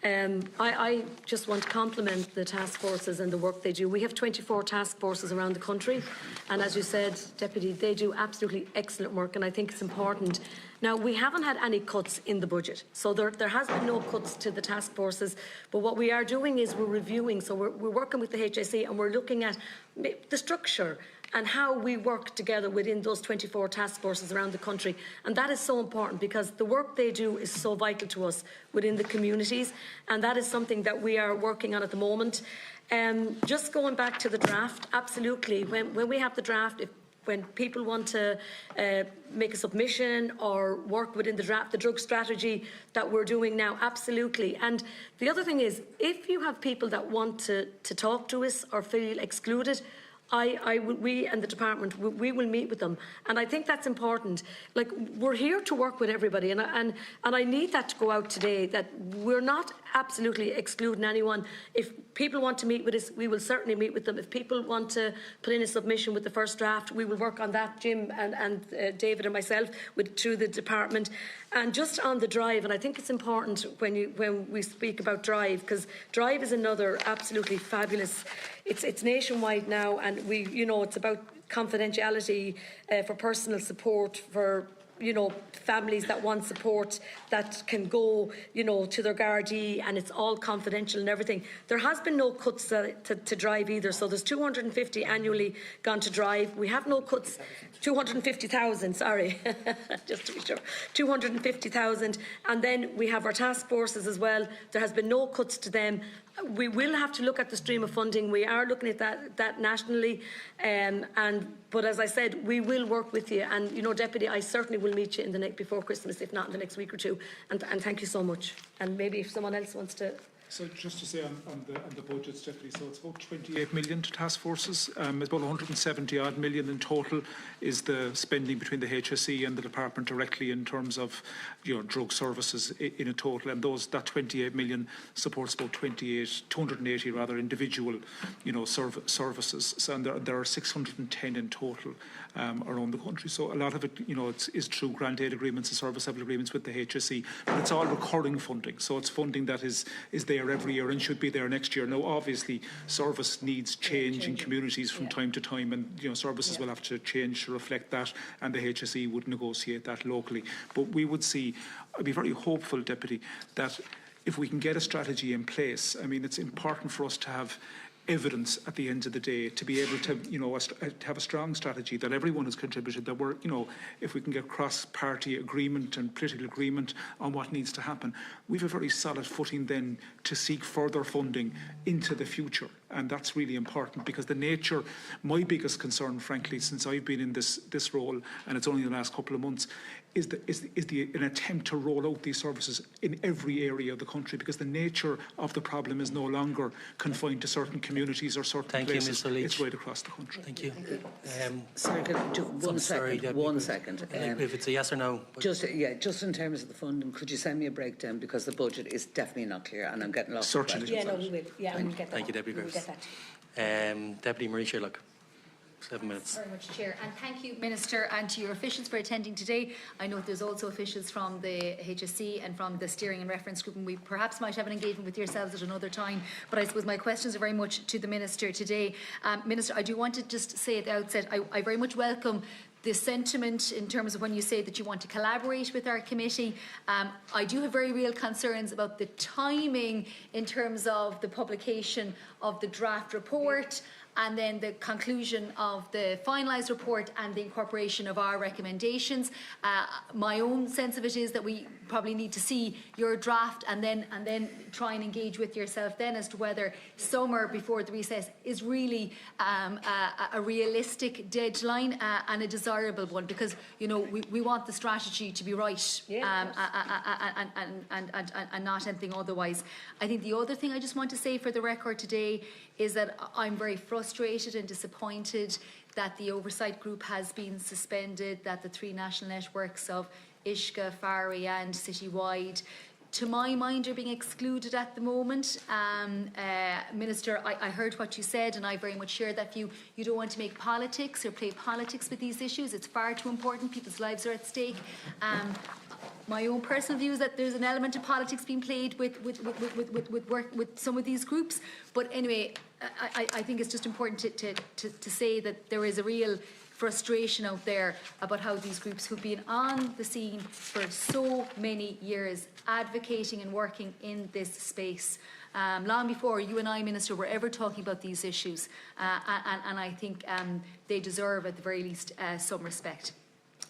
I just want to compliment the task forces and the work they do. We have 24 task forces around the country, and as you said, Deputy, they do absolutely excellent work, and I think it's important. Now, we haven't had any cuts in the budget, so there has been no cuts to the task forces, but what we are doing is we're reviewing, so we're working with the HSE and we're looking at the structure and how we work together within those 24 task forces around the country. And that is so important because the work they do is so vital to us within the communities, and that is something that we are working on at the moment. Just going back to the draft, absolutely, when we have the draft, when people want to make a submission or work within the draft, the drug strategy that we're doing now, absolutely. And the other thing is, if you have people that want to talk to us or feel excluded, we and the department, we will meet with them, and I think that's important. Like, we're here to work with everybody, and I need that to go out today, that we're not absolutely excluding anyone. If people want to meet with us, we will certainly meet with them. If people want to put in a submission with the first draft, we will work on that, Jim and David and myself, through the department. And just on the drive, and I think it's important when we speak about drive, because drive is another absolutely fabulous. It's nationwide now, and it's about confidentiality for personal support for families that want support, that can go, to their Gardaí, and it's all confidential and everything. There has been no cuts to drive either, so there's 250 annually gone to drive. We have no cuts, 250,000, sorry, just to be sure, 250,000. And then we have our task forces as well. There has been no cuts to them. We will have to look at the stream of funding. We are looking at that nationally, but as I said, we will work with you. And Deputy, I certainly will meet you before Christmas, if not in the next week or two. And thank you so much. And maybe if someone else wants to. So just to say on the budgets, Deputy, so it's about 28 million to task forces. It's about 170 odd million in total is the spending between the HSE and the department directly in terms of drug services in a total, and that 28 million supports about 280 rather individual services. So, and there are 610 in total around the country. So a lot of it is through grant aid agreements and service level agreements with the HSE, but it's all recurring funding. So it's funding that is there every year and should be there next year. Now, obviously, service needs change in communities from time to time, and services will have to change to reflect that, and the HSE would negotiate that locally. But we would see, I'd be very hopeful, Deputy, that if we can get a strategy in place, I mean, it's important for us to have evidence at the end of the day, to be able to, to have a strong strategy that everyone has contributed, that we're, if we can get cross-party agreement and political agreement on what needs to happen, we have a very solid footing then to seek further funding into the future. And that's really important, because my biggest concern, frankly, since I've been in this role, and it's only the last couple of months, is an attempt to roll out these services in every area of the country, because the nature of the problem is no longer confined to certain communities or certain places. Thank you, Mr. Leach. It's right across the country. Thank you. Sorry, one second. If it's a yes or no. Just in terms of the funding, could you send me a breakdown, because the budget is definitely not clear and I'm getting lost. Certainly. Yeah, no, we will. Yeah, we'll get that. Thank you, Deputy We'll get that. Deputy Marie Sherlock. 7 minutes. Very much, Chair, and thank you, Minister, and to your officials for attending today. I know there's also officials from the HSE and from the steering and reference group, and we perhaps might have an engagement with yourselves at another time. But I suppose my questions are very much to the Minister today. Minister, I do want to just say at the outset, I very much welcome the sentiment in terms of when you say that you want to collaborate with our committee. I do have very real concerns about the timing in terms of the publication of the draft report, and then the conclusion of the finalised report and the incorporation of our recommendations. My own sense of it is that we probably need to see your draft and then try and engage with yourself then as to whether summer before the recess is really a realistic deadline and a desirable one, because we want the strategy to be right, and not anything otherwise. I think the other thing I just want to say for the record today is that I'm very frustrated and disappointed that the oversight group has been suspended, that the 3 national networks of Ishka, Fari and Citywide, to my mind, are being excluded at the moment. Minister, I heard what you said, and I very much share that view. You don't want to make politics or play politics with these issues. It's far too important. People's lives are at stake. My own personal view is that there's an element of politics being played with some of these groups. But anyway, I think it's just important to say that there is a real frustration out there about how these groups who've been on the scene for so many years, advocating and working in this space, long before you and I, Minister, were ever talking about these issues, and I think they deserve, at the very least, some respect.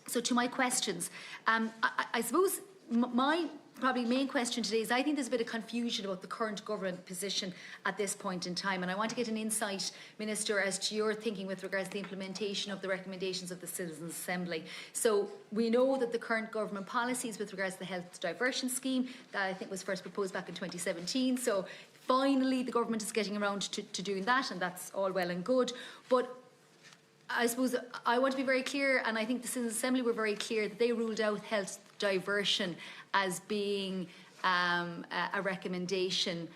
So to my questions, I suppose my probably main question today is, I think there's a bit of confusion about the current government position at this point in time, and I want to get an insight, Minister, as to your thinking with regards to the implementation of the recommendations of the Citizens' Assembly. So we know that the current government policies with regards to the health diversion scheme, that I think was first proposed back in 2017, so finally the government is getting around to doing that, and that's all well and good. But I suppose I want to be very clear, and I think the Citizens' Assembly were very clear, that they ruled out health diversion as being a recommendation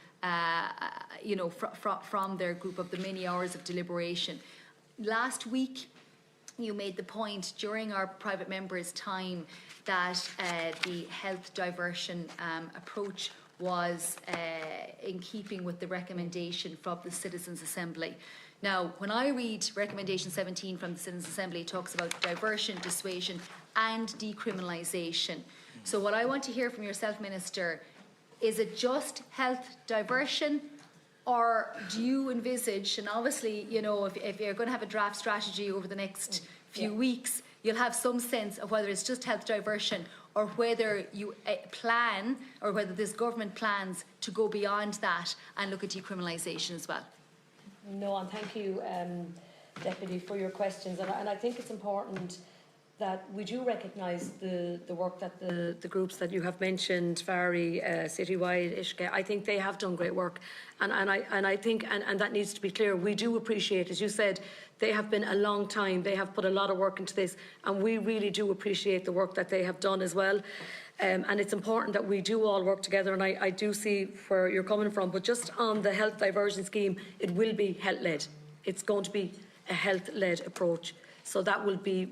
from their group of the many hours of deliberation. Last week, you made the point during our private members' time that the health diversion approach was in keeping with the recommendation from the Citizens' Assembly. Now, when I read recommendation 17 from the Citizens' Assembly, it talks about diversion, dissuasion and decriminalisation. So what I want to hear from yourself, Minister, is it just health diversion, or do you envisage, and obviously, if you're going to have a draft strategy over the next few weeks, you'll have some sense of whether it's just health diversion or whether you plan, or whether this government plans to go beyond that and look at decriminalisation as well. No, and thank you, Deputy, for your questions. And I think it's important that we do recognise the work that the groups that you have mentioned, Fari, Citywide, Ishke, I think they have done great work. And I think, and that needs to be clear, we do appreciate, as you said, they have been a long time, they have put a lot of work into this, and we really do appreciate the work that they have done as well. And it's important that we do all work together, and I do see where you're coming from, but just on the health diversion scheme, it will be health-led. It's going to be a health-led approach. So that will be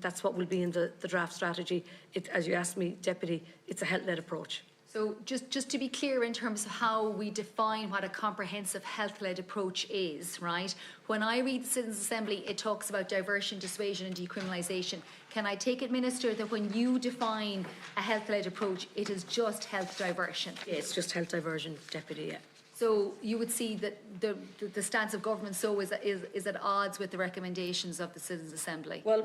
that's what will be in the draft strategy. As you asked me, Deputy, it's a health-led approach. So just to be clear in terms of how we define what a comprehensive health-led approach is, right? When I read the Citizens' Assembly, it talks about diversion, dissuasion and decriminalisation. Can I take it, Minister, that when you define a health-led approach, it is just health diversion? Yeah, it's just health diversion, Deputy, yeah. So you would see that the stance of government is at odds with the recommendations of the Citizens' Assembly. Well,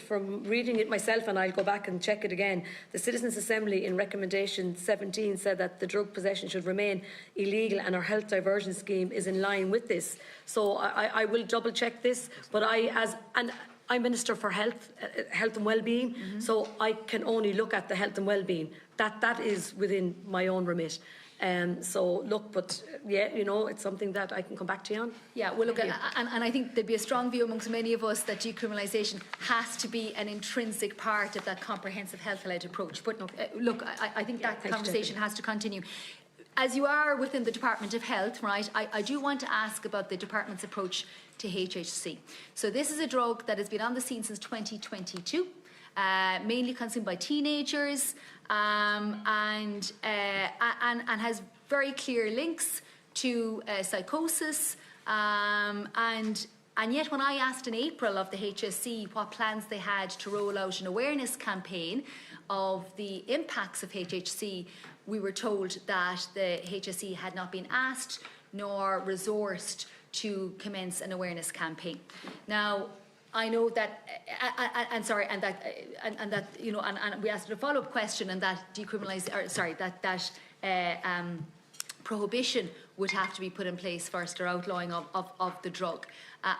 from reading it myself, and I'll go back and check it again, the Citizens' Assembly in recommendation 17 said that the drug possession should remain illegal, and our health diversion scheme is in line with this. So I will double check this, but I'm Minister for Health and Wellbeing, so I can only look at the health and wellbeing. That is within my own remit. So look, but it's something that I can come back to you on. Yeah, well, look, and I think there'd be a strong view amongst many of us that decriminalisation has to be an intrinsic part of that comprehensive health-led approach. But look, I think that conversation has to continue. As you are within the Department of Health, right, I do want to ask about the Department's approach to HHC. So this is a drug that has been on the scene since 2022. Mainly consumed by teenagers, and has very clear links to psychosis. And yet, when I asked in April of the HSC what plans they had to roll out an awareness campaign of the impacts of HHC, we were told that the HSC had not been asked nor resourced to commence an awareness campaign. Now, I know that, and we asked a follow-up question, and that prohibition would have to be put in place first, or outlawing of the drug,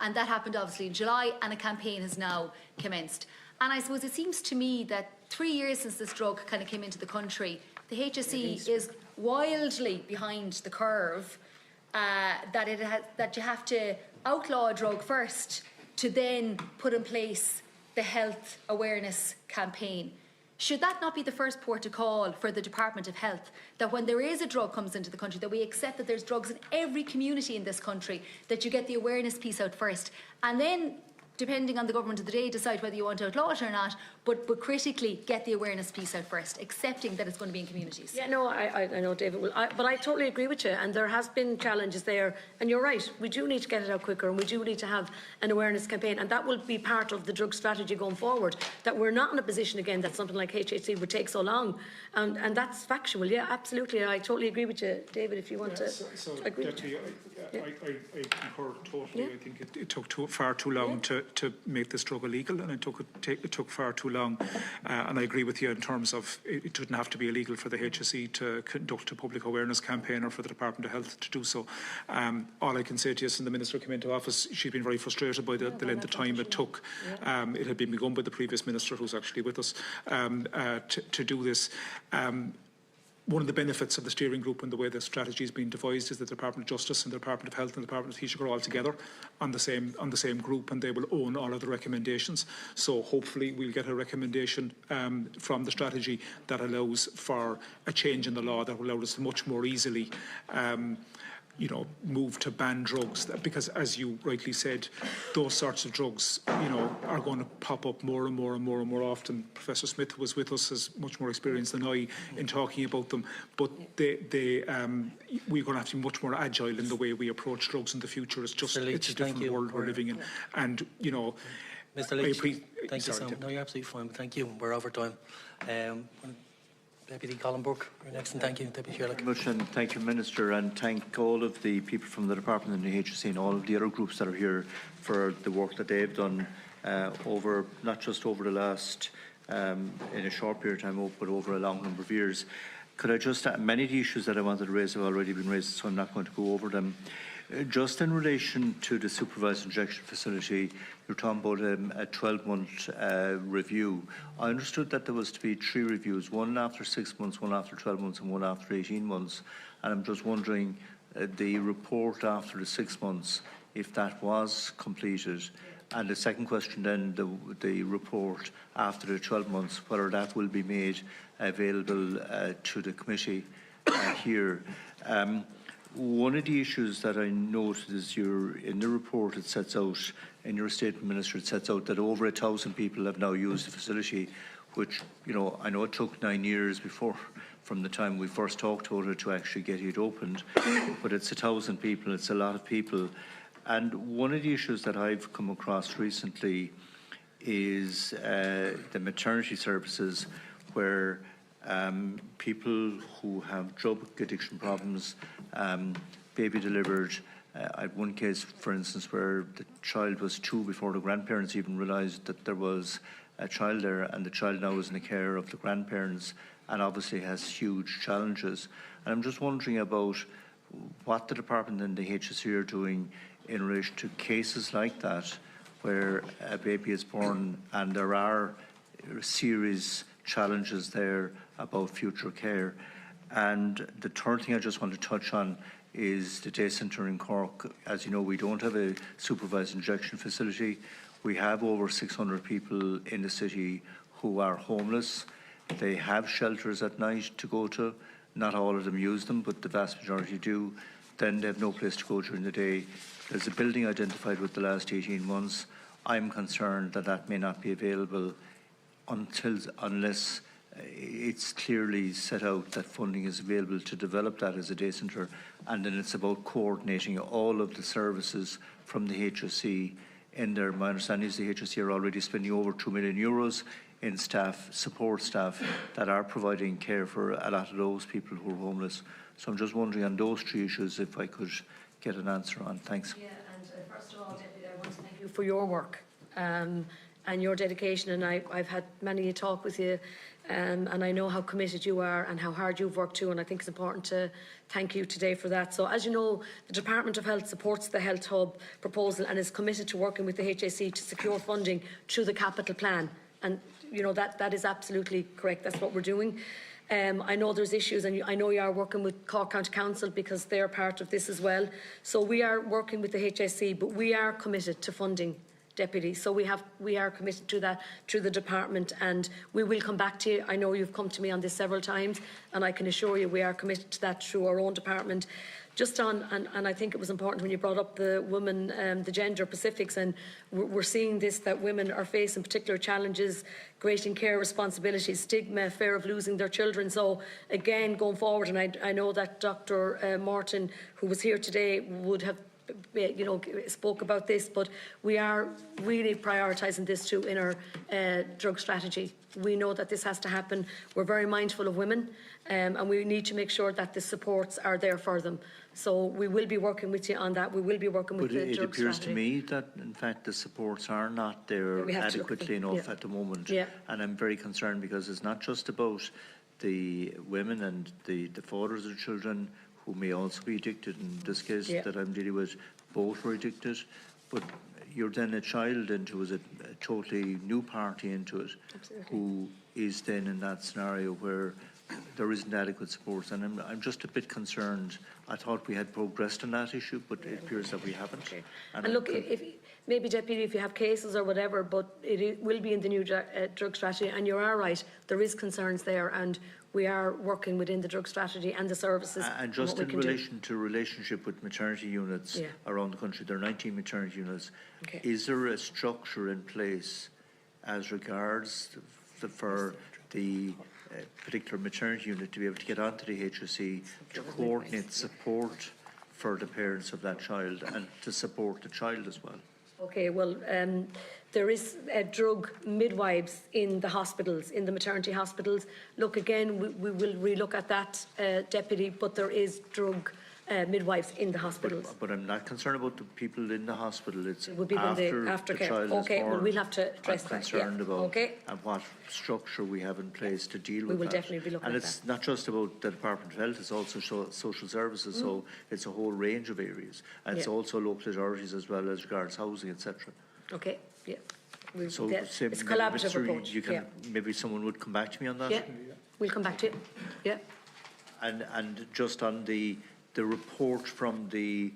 and that happened obviously in July, and a campaign has now commenced. And I suppose it seems to me that 3 years since this drug kind of came into the country, the HSE is wildly behind the curve. That you have to outlaw a drug first, to then put in place the health awareness campaign. Should that not be the first port of call for the Department of Health, that when there is a drug comes into the country, that we accept that there's drugs in every community in this country, that you get the awareness piece out first, and then, depending on the government of the day, decide whether you want to outlaw it or not, but critically get the awareness piece out first, accepting that it's going to be in communities. Yeah, no, I know, David, but I totally agree with you, and there has been challenges there, and you're right, we do need to get it out quicker, and we do need to have an awareness campaign, and that will be part of the drug strategy going forward, that we're not in a position again that something like HHC would take so long, and that's factual. Yeah, absolutely, I totally agree with you, David, if you want to agree with you. I concur totally. I think it took far too long to make this drug illegal, and it took far too long. And I agree with you in terms of it didn't have to be illegal for the HSE to conduct a public awareness campaign, or for the Department of Health to do so. All I can say to you, since the Minister came into office, she'd been very frustrated by the length of time it took. It had been begun by the previous Minister, who's actually with us, to do this. one of the benefits of the steering group and the way the strategy is being devised is that the Department of Justice and the Department of Health and the Department of Taoiseach are all together on the same group, and they will own all of the recommendations. So hopefully we'll get a recommendation from the strategy that allows for a change in the law that will allow us to much more easily move to ban drugs, because as you rightly said, those sorts of drugs, are going to pop up more and more and more and more often. Professor Smyth was with us, has much more experience than I in talking about them, but we're going to have to be much more agile in the way we approach drugs in the future. It's just, it's a different world we're living in. And, Mr. Leach, thank you so much. No, you're absolutely fine, but thank you. We're over time. Deputy Colin Burke, you're next, and thank you, Deputy Chair. Much, and thank you, Minister, and thank all of the people from the Department and the HSE and all of the other groups that are here for the work that they've done over, not just over the last, in a short period of time, but over a long number of years. Could I just, many of the issues that I wanted to raise have already been raised, so I'm not going to go over them. Just in relation to the supervised injection facility, you're talking about a 12-month review. I understood that there was to be 3 reviews, one after 6 months, one after 12 months, and one after 18 months. And I'm just wondering, the report after the 6 months, if that was completed. And the second question then, the report after the 12 months, whether that will be made available to the committee here. One of the issues that I noted is in the report it sets out, in your statement, Minister, it sets out that over 1,000 people have now used the facility, which, I know it took 9 years from the time we first talked about it to actually get it opened, but it's 1,000 people, it's a lot of people. And one of the issues that I've come across recently is the maternity services, where people who have drug addiction problems, baby delivered. I had one case, for instance, where the child was 2 before the grandparents even realised that there was a child there, and the child now is in the care of the grandparents and obviously has huge challenges. And I'm just wondering about what the Department and the HSE are doing in relation to cases like that, where a baby is born and there are serious challenges there about future care. And the third thing I just want to touch on is the day centre in Cork. As you know, we don't have a supervised injection facility. We have over 600 people in the city who are homeless. They have shelters at night to go to. Not all of them use them, but the vast majority do. Then they have no place to go during the day. There's a building identified with the last 18 months. I'm concerned that that may not be available unless it's clearly set out that funding is available to develop that as a day centre, and then it's about coordinating all of the services from the HSE in there. My understanding is the HSE are already spending over €2 million in support staff that are providing care for a lot of those people who are homeless. So I'm just wondering on those 3 issues if I could get an answer on. Thanks. Yeah, and first of all, Deputy, I want to thank you for your work and your dedication, and I've had many a talk with you, and I know how committed you are and how hard you've worked too, and I think it's important to thank you today for that. So as you know, the Department of Health supports the Health Hub proposal and is committed to working with the HSE to secure funding through the capital plan, and that is absolutely correct. That's what we're doing. I know there's issues, and I know you are working with Cork County Council because they're part of this as well. So we are working with the HSE, but we are committed to funding, Deputy. So we are committed to that through the department, and we will come back to you. I know you've come to me on this several times, and I can assure you we are committed to that through our own department. Just on, and I think it was important when you brought up the women, the gender Pacifics, and we're seeing this, that women are facing particular challenges, creating care responsibilities, stigma, fear of losing their children. So again, going forward, and I know that Dr. Morton, who was here today, would have spoke about this, but we are really prioritising this too in our drug strategy. We know that this has to happen. We're very mindful of women, and we need to make sure that the supports are there for them. So we will be working with you on that. We will be working with the drug strategy. But it appears to me that, in fact, the supports are not there adequately enough at the moment. Yeah. And I'm very concerned because it's not just about the women and the fathers of children who may also be addicted. In this case that I'm dealing with, both were addicted, but you're then a child into a totally new party into it. Absolutely. Who is then in that scenario where there isn't adequate support, and I'm just a bit concerned. I thought we had progressed on that issue, but it appears that we haven't. Okay. And look, maybe, Deputy, if you have cases or whatever, but it will be in the new drug strategy, and you are right, there is concerns there, and we are working within the drug strategy and the services. And just in relation to relationship with maternity units around the country, there are 19 maternity units. Okay. Is there a structure in place as regards for the particular maternity unit to be able to get onto the HSE to coordinate support for the parents of that child and to support the child as well? Okay, well, there is drug midwives in the hospitals, in the maternity hospitals. Look, again, we will relook at that, Deputy, but there is drug midwives in the hospitals. But I'm not concerned about the people in the hospital. It would be after the aftercare. child Okay, is born. well, we'll have to address I'm that. concerned about okay. and what structure we have in place to deal with that. We will definitely be looking and at it's that. not just about the Department of Health, it's also social services, so it's a whole range of areas. And it's also local authorities as well as regards housing, etc. Okay, yeah. So it's a collaborative approach. You can, maybe someone would come back to me on that? Yeah, we'll come back to it. Yeah. And just on the report from the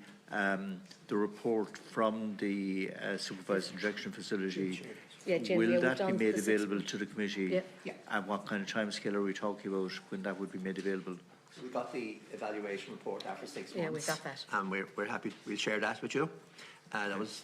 supervised injection facility, will that be made available to the committee? Yeah. And what kind of timescale are we talking about when that would be made available? So we got the evaluation report after 6 months. Yeah, we got that. And we're happy we'll share that with you. That was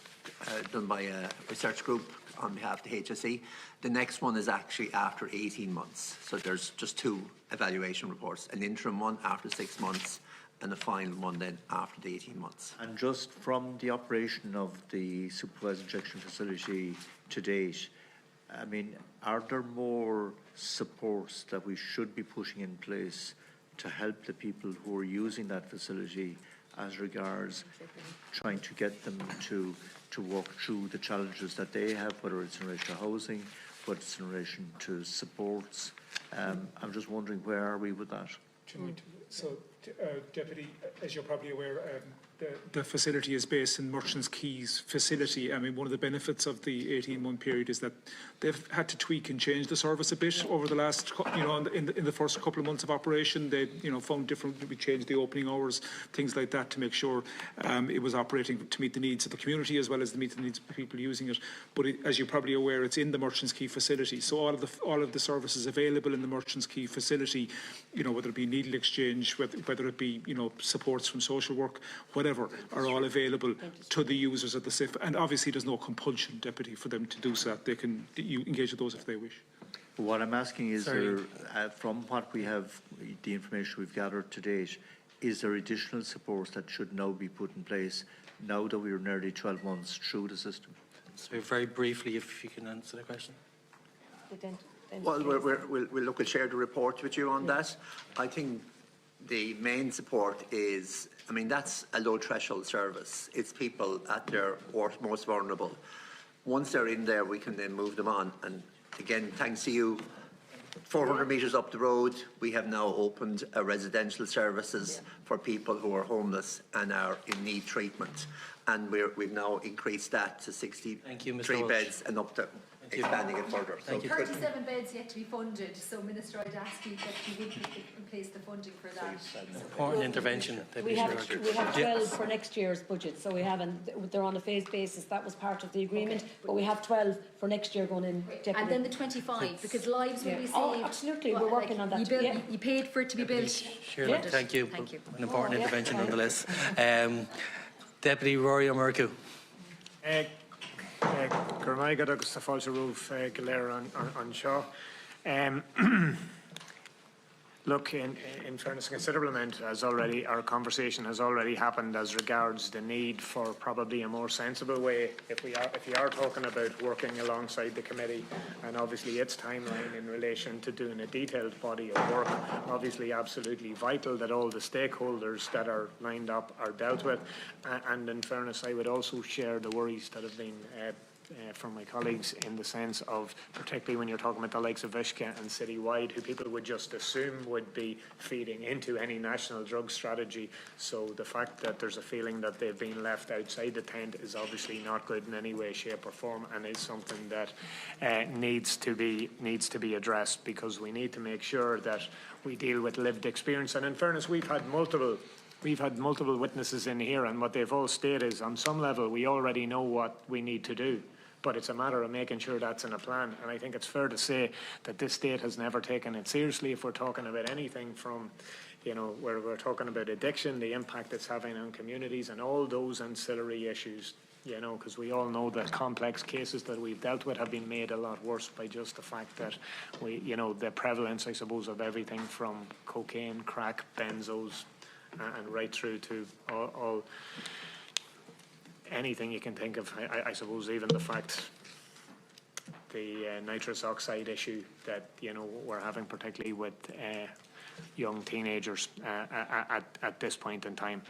done by a research group on behalf of the HSE. The next one is actually after 18 months. So there's just 2 evaluation reports, an interim one after 6 months and a final one then after the 18 months. And just from the operation of the supervised injection facility to date, I mean, are there more supports that we should be putting in place to help the people who are using that facility as regards trying to get them to work through the challenges that they have, whether it's in relation to housing, whether it's in relation to supports? I'm just wondering, where are we with that? So, Deputy, as you're probably aware, the facility is based in Merchants Quays facility. I mean, one of the benefits of the 18-month period is that they've had to tweak and change the service a bit over the last, in the first couple of months of operation. They, found different. We changed the opening hours, things like that, to make sure it was operating to meet the needs of the community as well as to meet the needs of the people using it. But as you're probably aware, it's in the Merchants Quay facility, so all of the services available in the Merchants Quay facility, whether it be needle exchange, whether it be supports from social work, whatever, are all available to the users of the SIF. And obviously there's no compulsion, Deputy, for them to do so. They can engage with those if they wish. What I'm asking is, from what we have, the information we've gathered to date, is there additional supports that should now be put in place now that we're nearly 12 months through the system? So very briefly, if you can answer the question. Well, we'll look at share the report with you on that. I think the main support is, that's a low threshold service. It's people at their most vulnerable. Once they're in there, we can then move them on. And again, thanks to you, 400 metres up the road, we have now opened a residential services for people who are homeless and are in need treatment. And we've now increased that to 63 beds and up to expanding it further. So 37 beds yet to be funded, so Minister, I'd ask you that you would in place the funding for that. Important intervention. We have 12 for next year's budget, so we haven't. They're on a phased basis. That was part of the agreement, but we have 12 for next year going in. Deputy. And then the 25, because lives will be saved. Oh, absolutely, we're working on that. You paid for it to be built. Sure, thank you. An important intervention nonetheless. Deputy Rory O'Murcu. Gurmaigad agus the Falter Roof Galera on Shaw. Look, in fairness, a considerable amount our conversation has already happened as regards the need for probably a more sensible way, if you are talking about working alongside the committee and obviously its timeline in relation to doing a detailed body of work, obviously absolutely vital that all the stakeholders that are lined up are dealt with. And in fairness, I would also share the worries that have been from my colleagues in the sense of, particularly when you're talking about the likes of Uisce and Citywide, who people would just assume would be feeding into any national drug strategy. So the fact that there's a feeling that they've been left outside the tent is obviously not good in any way, shape or form, and is something that needs to be addressed, because we need to make sure that we deal with lived experience. And in fairness, we've had multiple witnesses in here, and what they've all stated is, on some level, we already know what we need to do, but it's a matter of making sure that's in a plan. And I think it's fair to say that this state has never taken it seriously if we're talking about anything from, where we're talking about addiction, the impact it's having on communities, and all those ancillary issues. Because we all know that complex cases that we've dealt with have been made a lot worse by just the fact that the prevalence, I suppose, of everything from cocaine, crack, benzos, and right through to all anything you can think of. I suppose even the fact, the nitrous oxide issue that we're having, particularly with young teenagers at this point in time.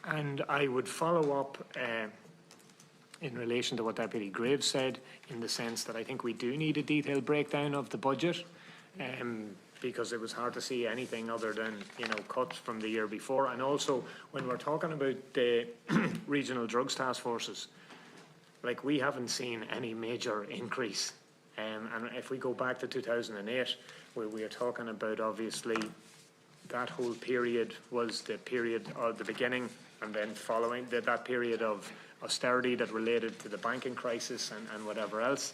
And I would follow up in relation to what Deputy Graves said, in the sense that I think we do need a detailed breakdown of the budget. Because it was hard to see anything other than cuts from the year before. And also, when we're talking about the regional drugs task forces, like, we haven't seen any major increase. And if we go back to 2008, where we are talking about, obviously, that whole period was the period of the beginning, and then following that period of austerity that related to the banking crisis and whatever else.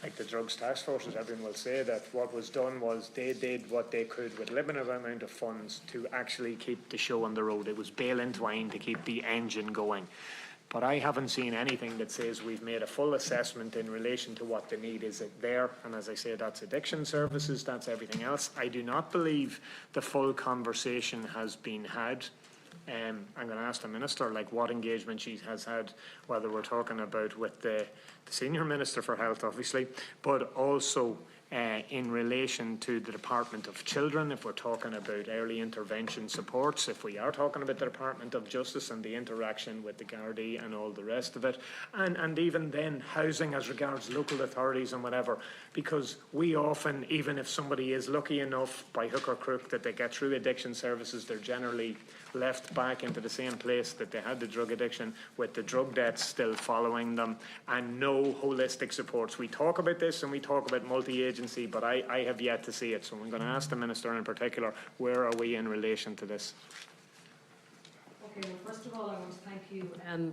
Like the drugs task forces, everyone will say that what was done was they did what they could with limited amount of funds to actually keep the show on the road. It was bail and twine to keep the engine going. But I haven't seen anything that says we've made a full assessment in relation to what the need is there. And as I say, that's addiction services, that's everything else. I do not believe the full conversation has been had. I'm going to ask the Minister, what engagement she has had, whether we're talking about with the Senior Minister for Health, obviously, but also in relation to the Department of Children, if we're talking about early intervention supports, if we are talking about the Department of Justice and the interaction with the Gardaí and all the rest of it, and even then housing as regards local authorities and whatever, because we often, even if somebody is lucky enough by hook or crook that they get through addiction services, they're generally left back into the same place that they had the drug addiction, with the drug debts still following them, and no holistic supports. We talk about this and we talk about multi-agency, but I have yet to see it. So I'm going to ask the Minister in particular, where are we in relation to this? Okay, well, first of all, I want to thank you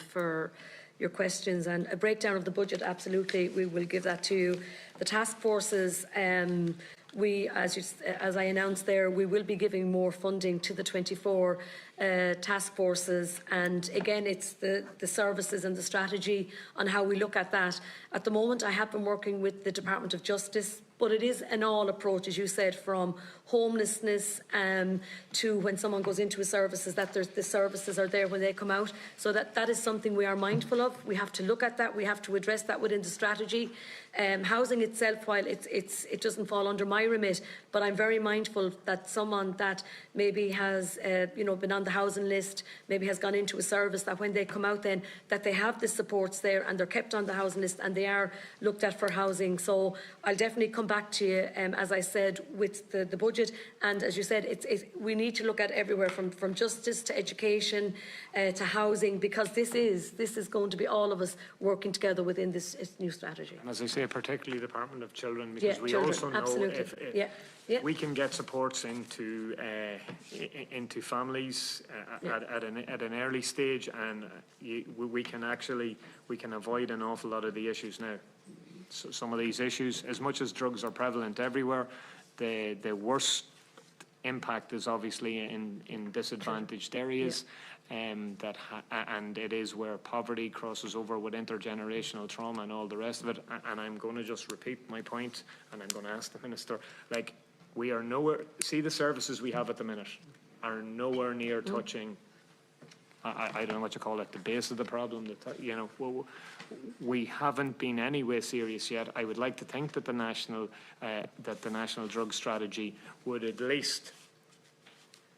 for your questions, and a breakdown of the budget. Absolutely, we will give that to you. The task forces, as I announced there, we will be giving more funding to the 24 task forces, and again, it's the services and the strategy on how we look at that. At the moment, I have been working with the Department of Justice, but it is an all approach, as you said, from homelessness to when someone goes into a services, that the services are there when they come out. So that is something we are mindful of. We have to look at that. We have to address that within the strategy. Housing itself, while it doesn't fall under my remit, but I'm very mindful that someone that maybe has been on the housing list, maybe has gone into a service, that when they come out then, that they have the supports there and they're kept on the housing list and they are looked at for housing. So I'll definitely come back to you, as I said, with the budget. And as you said, we need to look at everywhere from justice to education to housing, because this is going to be all of us working together within this new strategy. And as I say, particularly the Department of Children, because we children, also know absolutely. if we can get supports into families at an early stage, and we can avoid an awful lot of the issues now. So some of these issues, as much as drugs are prevalent everywhere, the worst impact is obviously in disadvantaged areas. And it is where poverty crosses over with intergenerational trauma and all the rest of it. And I'm going to just repeat my point, and I'm going to ask the Minister, we are nowhere, see the services we have at the minute are nowhere near touching, I don't know what you call it, the base of the problem. We haven't been anywhere serious yet. I would like to think that the national drug strategy would at least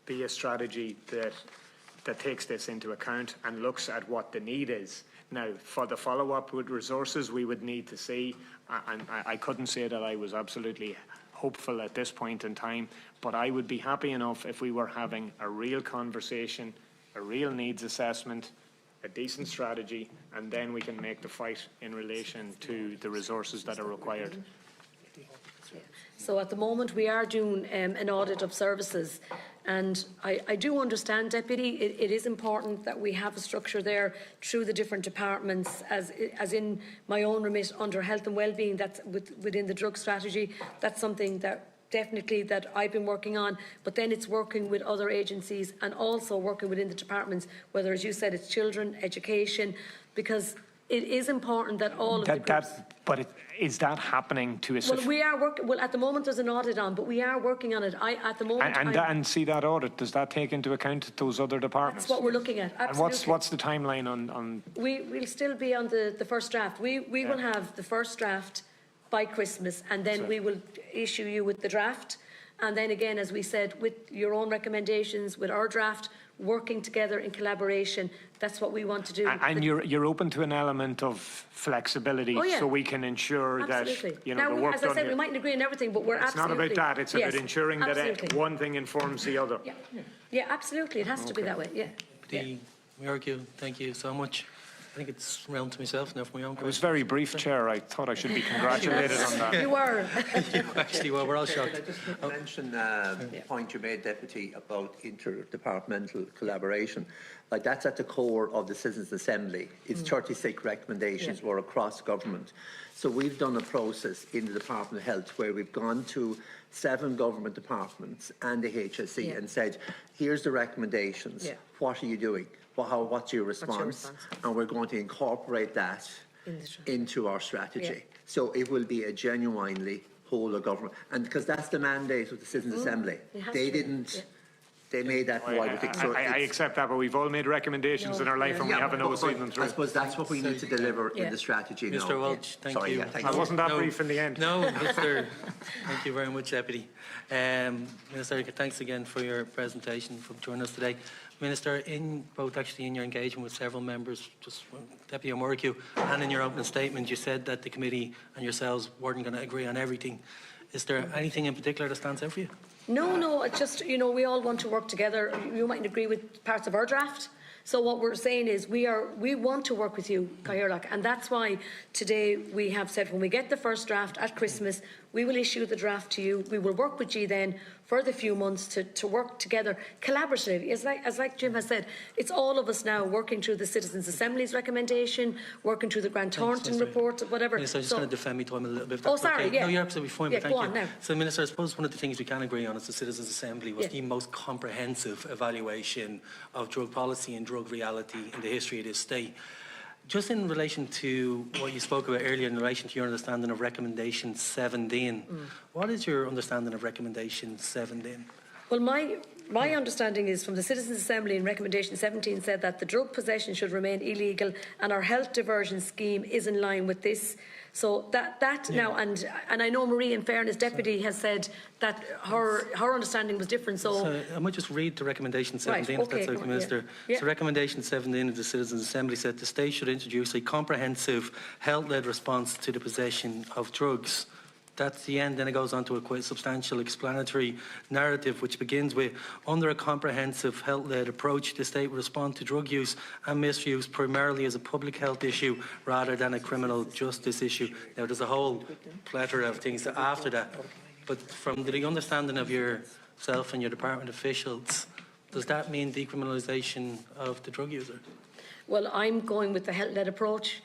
be a strategy that takes this into account and looks at what the need is. Now, for the follow-up with resources, we would need to see, and I couldn't say that I was absolutely hopeful at this point in time, but I would be happy enough if we were having a real conversation, a real needs assessment, a decent strategy, and then we can make the fight in relation to the resources that are required. So at the moment we are doing an audit of services, and I do understand, Deputy, it is important that we have a structure there through the different departments, as in my own remit under health and wellbeing, that's within the drug strategy. That's something that definitely that I've been working on, but then it's working with other agencies and also working within the departments, whether, as you said, it's children, education, because it is important that all of the groups... Is that happening to us? Well, we are working. Well, at the moment there's an audit on, but we are working on it. At the moment, and see that audit. Does that take into account those other departments? That's what we're looking at. Absolutely. And what's the timeline on? We'll still be on the first draft. We will have the first draft by Christmas, and then we will issue you with the draft. And then again, as we said, with your own recommendations, with our draft, working together in collaboration. That's what we want to do. And you're open to an element of flexibility, so we can ensure that now, the work as I done said, here. we mightn't agree on everything, but we're it's absolutely... It's not about that. It's about ensuring that one thing informs the other. Yeah, absolutely. It has to be that way. Thank you so much. I think it's round to myself now for my own question. It was very brief, Chair. I thought I should be congratulated on that. You were. You actually were. We're all shocked. I just mention the point you made, Deputy, about interdepartmental collaboration. Like, that's at the core of the Citizens' Assembly. It's 36 recommendations were across government. So we've done a process in the Department of Health where we've gone to 7 government departments and the HSE and said, here's the recommendations. What are you doing? What's your response? And we're going to incorporate that into our strategy. So it will be a genuinely whole of government. And because that's the mandate of the Citizens' Assembly. They didn't... They made that wide. I accept that, but we've all made recommendations in our life and we haven't always seen them through. I suppose that's what we need to deliver in the strategy now. Mr. Walsh, thank you. I wasn't that brief in the end. No, Mr. Thank you very much, Deputy. Minister, thanks again for your presentation, for joining us today. Minister, in your engagement with several members, just Deputy O'Murray, and in your opening statement, you said that the committee and yourselves weren't going to agree on everything. Is there anything in particular that stands out for you? No, it's just, we all want to work together. You mightn't agree with parts of our draft. So what we're saying is we want to work with you, Cathaoirleach, and that's why today we have said when we get the first draft at Christmas, we will issue the draft to you. We will work with you then for the few months to work together collaboratively. As like Jim has said, it's all of us now working through the Citizens' Assembly's recommendation, working through the Grant Thornton report, whatever. Minister, I'm just going to defend me time a little bit. Sorry, No, you're absolutely fine, but thank you. On now. So, Minister, I suppose one of the things we can agree on is the Citizens' Assembly was the most comprehensive evaluation of drug policy and drug reality in the history of this state. Just in relation to what you spoke about earlier in relation to your understanding of Recommendation 17, what is your understanding of Recommendation 17? Well, my understanding is from the Citizens' Assembly in Recommendation 17 said that the drug possession should remain illegal and our health diversion scheme is in line with this. So now, and I know Marie, in fairness, Deputy, has said that her understanding was different. So I might just read the Recommendation 17, if that's okay, Minister. So Recommendation 17 of the Citizens' Assembly said the state should introduce a comprehensive health-led response to the possession of drugs. That's the end. Then it goes on to a quite substantial explanatory narrative which begins with, under a comprehensive health-led approach, the state will respond to drug use and misuse primarily as a public health issue rather than a criminal justice issue. Now, there's a whole plethora of things after that. But from the understanding of yourself and your department officials, does that mean decriminalisation of the drug user? Well, I'm going with the health-led approach.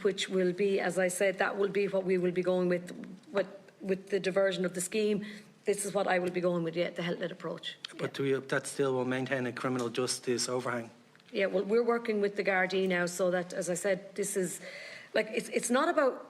Which will be, as I said, that will be what we will be going with the diversion of the scheme. This is what I will be going with, the health-led approach. But that still will maintain a criminal justice overhang? Yeah, well, we're working with the Gardaí now, so that, as I said, this is, it's not about,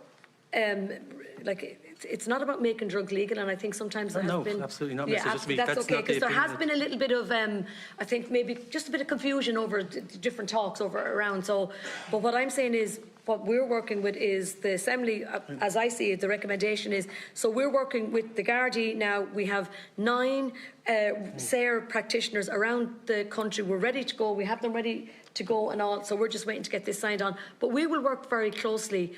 it's not about making drugs legal, and I think sometimes there has been... No, absolutely not. Yeah, that's okay, because there has been a little bit of, I think maybe just a bit of confusion over different talks around. So, but what I'm saying is, what we're working with is the Assembly, as I see it, the recommendation is, so we're working with the Gardaí now. We have 9 SARE practitioners around the country. We're ready to go. We have them ready to go and all, so we're just waiting to get this signed on. But we will work very closely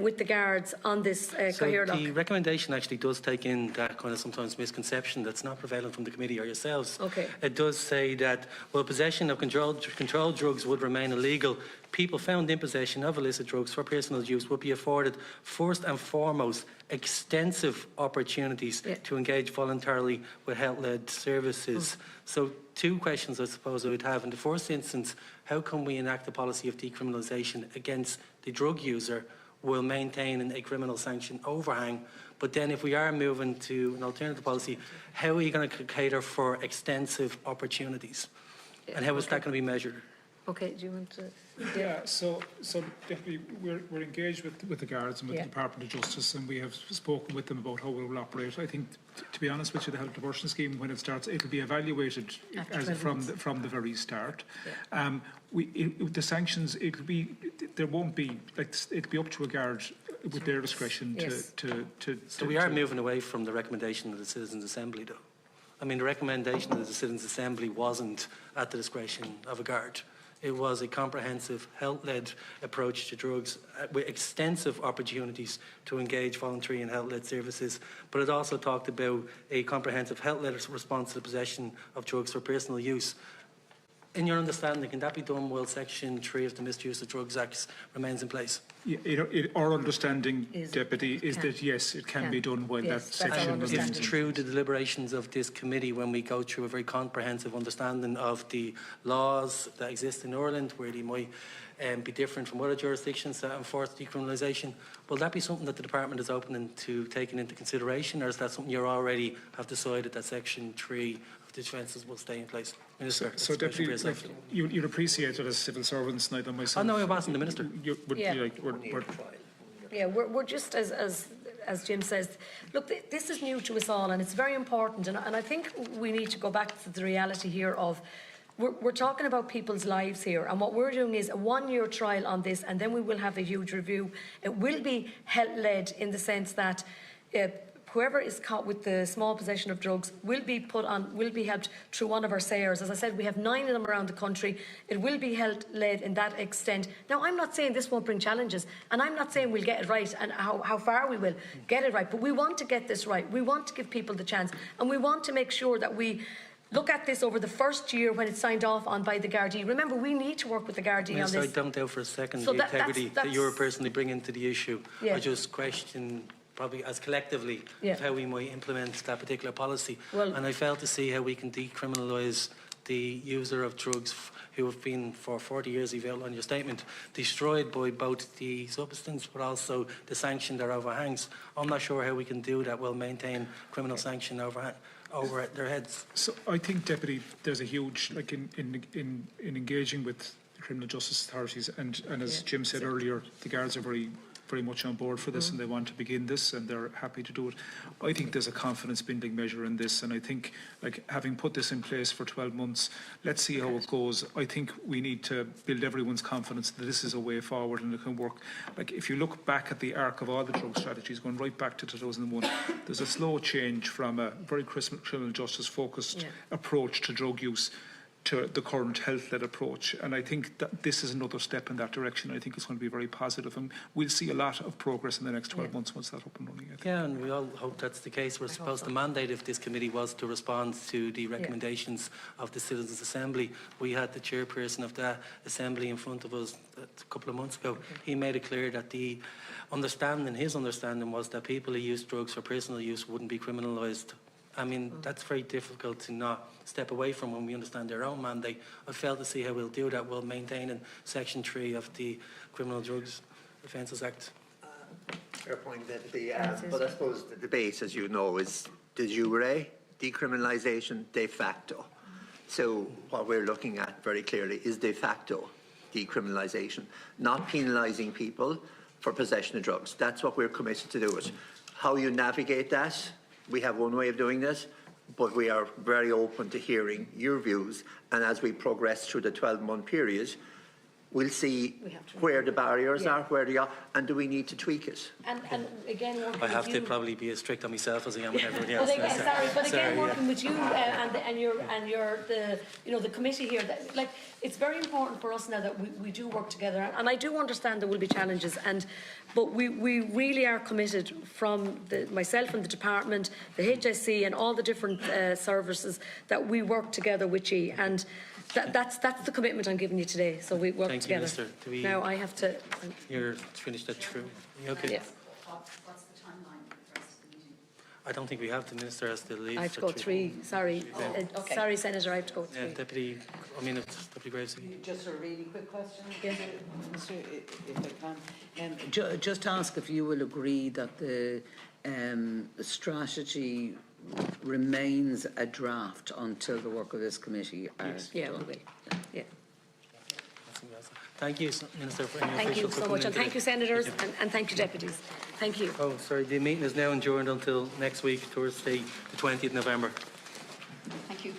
with the guards on this So the recommendation actually does take in that kind of sometimes misconception that's not prevalent from the committee or yourselves. Okay. It does say that, well, possession of controlled drugs would remain illegal. People found in possession of illicit drugs for personal use would be afforded, first and foremost, extensive opportunities to engage voluntarily with health-led services. So 2 questions I suppose I would have. In the first instance, how can we enact a policy of decriminalisation against the drug user while maintaining a criminal sanction overhang? But then if we are moving to an alternative policy, how are you going to cater for extensive opportunities? And how is that going to be measured? Okay, do you want to? Yeah, so definitely we're engaged with the guards and with the Department of Justice, and we have spoken with them about how we will operate. I think, to be honest with you, the health diversion scheme, when it starts, it'll be evaluated from the very start. Yeah. The sanctions, it'll be up to a guard with their discretion So we are moving away from the recommendation of the Citizens' Assembly, though. I mean, the recommendation of the Citizens' Assembly wasn't at the discretion of a guard. It was a comprehensive, health-led approach to drugs with extensive opportunities to engage voluntary and health-led services. But it also talked about a comprehensive health-led response to the possession of drugs for personal use. In your understanding, can that be done while Section 3 of the Misuse of Drugs Act remains in place? Yeah, our understanding, Deputy, is that yes, it can be done while that section remains in place. Through the deliberations of this committee, when we go through a very comprehensive understanding of the laws that exist in Ireland, where they might be different from other jurisdictions that enforce decriminalisation, will that be something that the Department is open to taking into consideration, or is that something you already have decided that Section 3 of the offences will stay in place? Minister, so Deputy, you'd appreciate it as civil servants, neither myself. Oh no, I wasn't the Minister. We're just as Jim says, look, this is new to us all, and it's very important, and I think we need to go back to the reality here of we're talking about people's lives here, and what we're doing is a 1-year trial on this, and then we will have a huge review. It will be health-led in the sense that whoever is caught with the small possession of drugs will be helped through one of our SAREs. As I said, we have 9 of them around the country. It will be health-led in that extent. Now, I'm not saying this won't bring challenges, and I'm not saying we'll get it right and how far we will get it right, but we want to get this right. We want to give people the chance, and we want to make sure that we look at this over the first year when it's signed off on by the Gardaí. Remember, we need to work with the Gardaí on this. I don't doubt for a second the integrity that you're personally bringing to the issue. I just question probably as collectively of how we might implement that particular policy. And I fail to see how we can decriminalise the user of drugs who have been for 40 years, you've outlined your statement, destroyed by both the substance but also the sanction that overhangs. I'm not sure how we can do that while maintain criminal sanction over their heads. So I think, Deputy, there's a huge, like in engaging with the criminal justice authorities, and as Jim said earlier, the guards are very much on board for this, and they want to begin this, and they're happy to do it. I think there's a confidence building measure in this, and I think, like, having put this in place for 12 months, let's see how it goes. I think we need to build everyone's confidence that this is a way forward and it can work. Like, if you look back at the arc of all the drug strategies going right back to 2001, there's a slow change from a very criminal justice focused approach to drug use to the current health-led approach, and I think that this is another step in that direction. I think it's going to be very positive, and we'll see a lot of progress in the next 12 months once that's up and running. Yeah, and we all hope that's the case. We're supposed to mandate if this committee was to respond to the recommendations of the Citizens' Assembly. We had the chairperson of that assembly in front of us a couple of months ago. He made it clear that his understanding was that people who use drugs for personal use wouldn't be criminalised. I mean, that's very difficult to not step away from when we understand their own mandate. I fail to see how we'll do that while maintaining Section 3 of the Criminal Drugs Offences Act. Fair point, Deputy. But I suppose the debate, as you know, is de jure, decriminalisation, de facto. So what we're looking at very clearly is de facto decriminalisation, not penalising people for possession of drugs. That's what we're committed to do it. How you navigate that, we have one way of doing this, but we are very open to hearing your views, and as we progress through the 12-month period, We'll see where the barriers are, where they are, and do we need to tweak it? And again, I have to probably be as strict on myself as I am with everybody else. But again, working with you and your the committee here, that, like, it's very important for us now that we do work together. And I do understand there will be challenges, but we really are committed from myself and the department, the HSC, and all the different services that we work together with you. And that's the commitment I'm giving you today. So we work together. Thank you, Minister. Now I have to. You're finished that through. Okay. Yeah. What's the timeline for the rest of the meeting? I don't think we have. The Minister has to leave. I have to go 3. Sorry. Okay. Sorry, Senator, I have to go 3. Yeah, Deputy Graves. Just a really quick question, Yes. Minister, if I can. Just ask if you will agree that the strategy remains a draft until the work of this committee is Yeah, done. we will. Yeah. Thank you, Minister, for any Thank you so much, and thank you, senators, and thank you, deputies. Thank you. Oh, sorry. The meeting is now adjourned until next week, Thursday, the 20th of November. Thank you.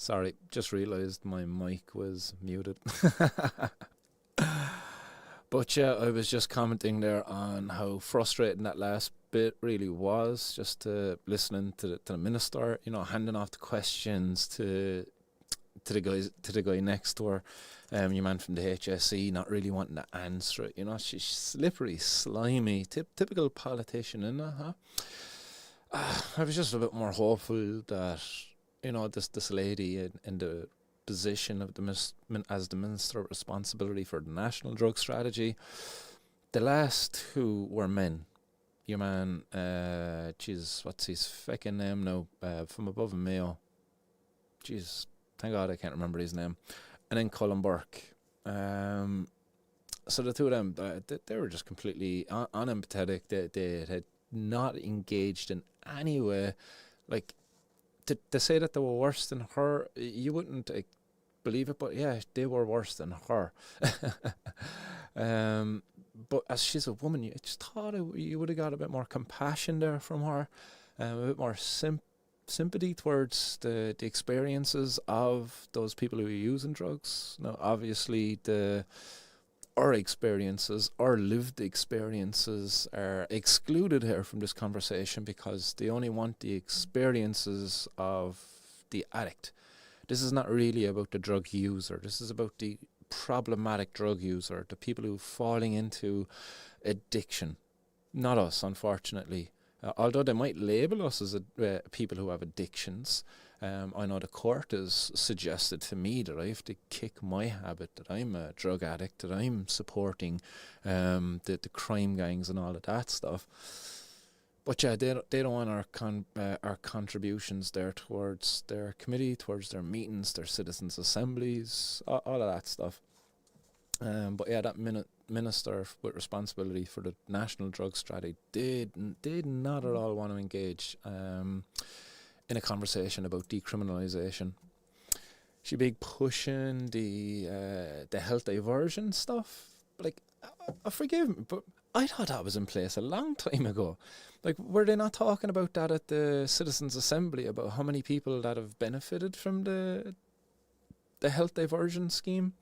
Sorry, just realised my mic was muted. But yeah, I was just commenting there on how frustrating that last bit really was, just listening to the minister, handing off the questions to the guy next to her, your man from the HSE, not really wanting to answer it. She's slippery, slimy, typical politician, innit? I was just a bit more hopeful that this lady in the position of as the Minister of Responsibility for the National Drug Strategy, the last 2 were men. Your man, what's his feckin' name now, from above in Mayo. Jeez, thank God I can't remember his name. And then Colin Burke. So the 2 of them, they were just completely unempathetic. They had not engaged in any way. Like, to say that they were worse than her, you wouldn't believe it, but yeah, they were worse than her. But as she's a woman, you just thought you would have got a bit more compassion there from her, a bit more sympathy towards the experiences of those people who are using drugs. Now, obviously, our experiences, our lived experiences are excluded here from this conversation because they only want the experiences of the addict. This is not really about the drug user. This is about the problematic drug user, the people who are falling into addiction. Not us, unfortunately. Although they might label us as people who have addictions, I know the court has suggested to me that I have to kick my habit, that I'm a drug addict, that I'm supporting the crime gangs and all of that stuff. But yeah, they don't want our contributions there towards their committee, towards their meetings, their citizens' assemblies, all of that stuff. But yeah, that minister with responsibility for the national drug strategy did not at all want to engage in a conversation about decriminalisation. She big pushing the health diversion stuff. Like, forgive me, but I thought that was in place a long time ago. Like, were they not talking about that at the Citizens' Assembly, about how many people that have benefited from the health diversion scheme?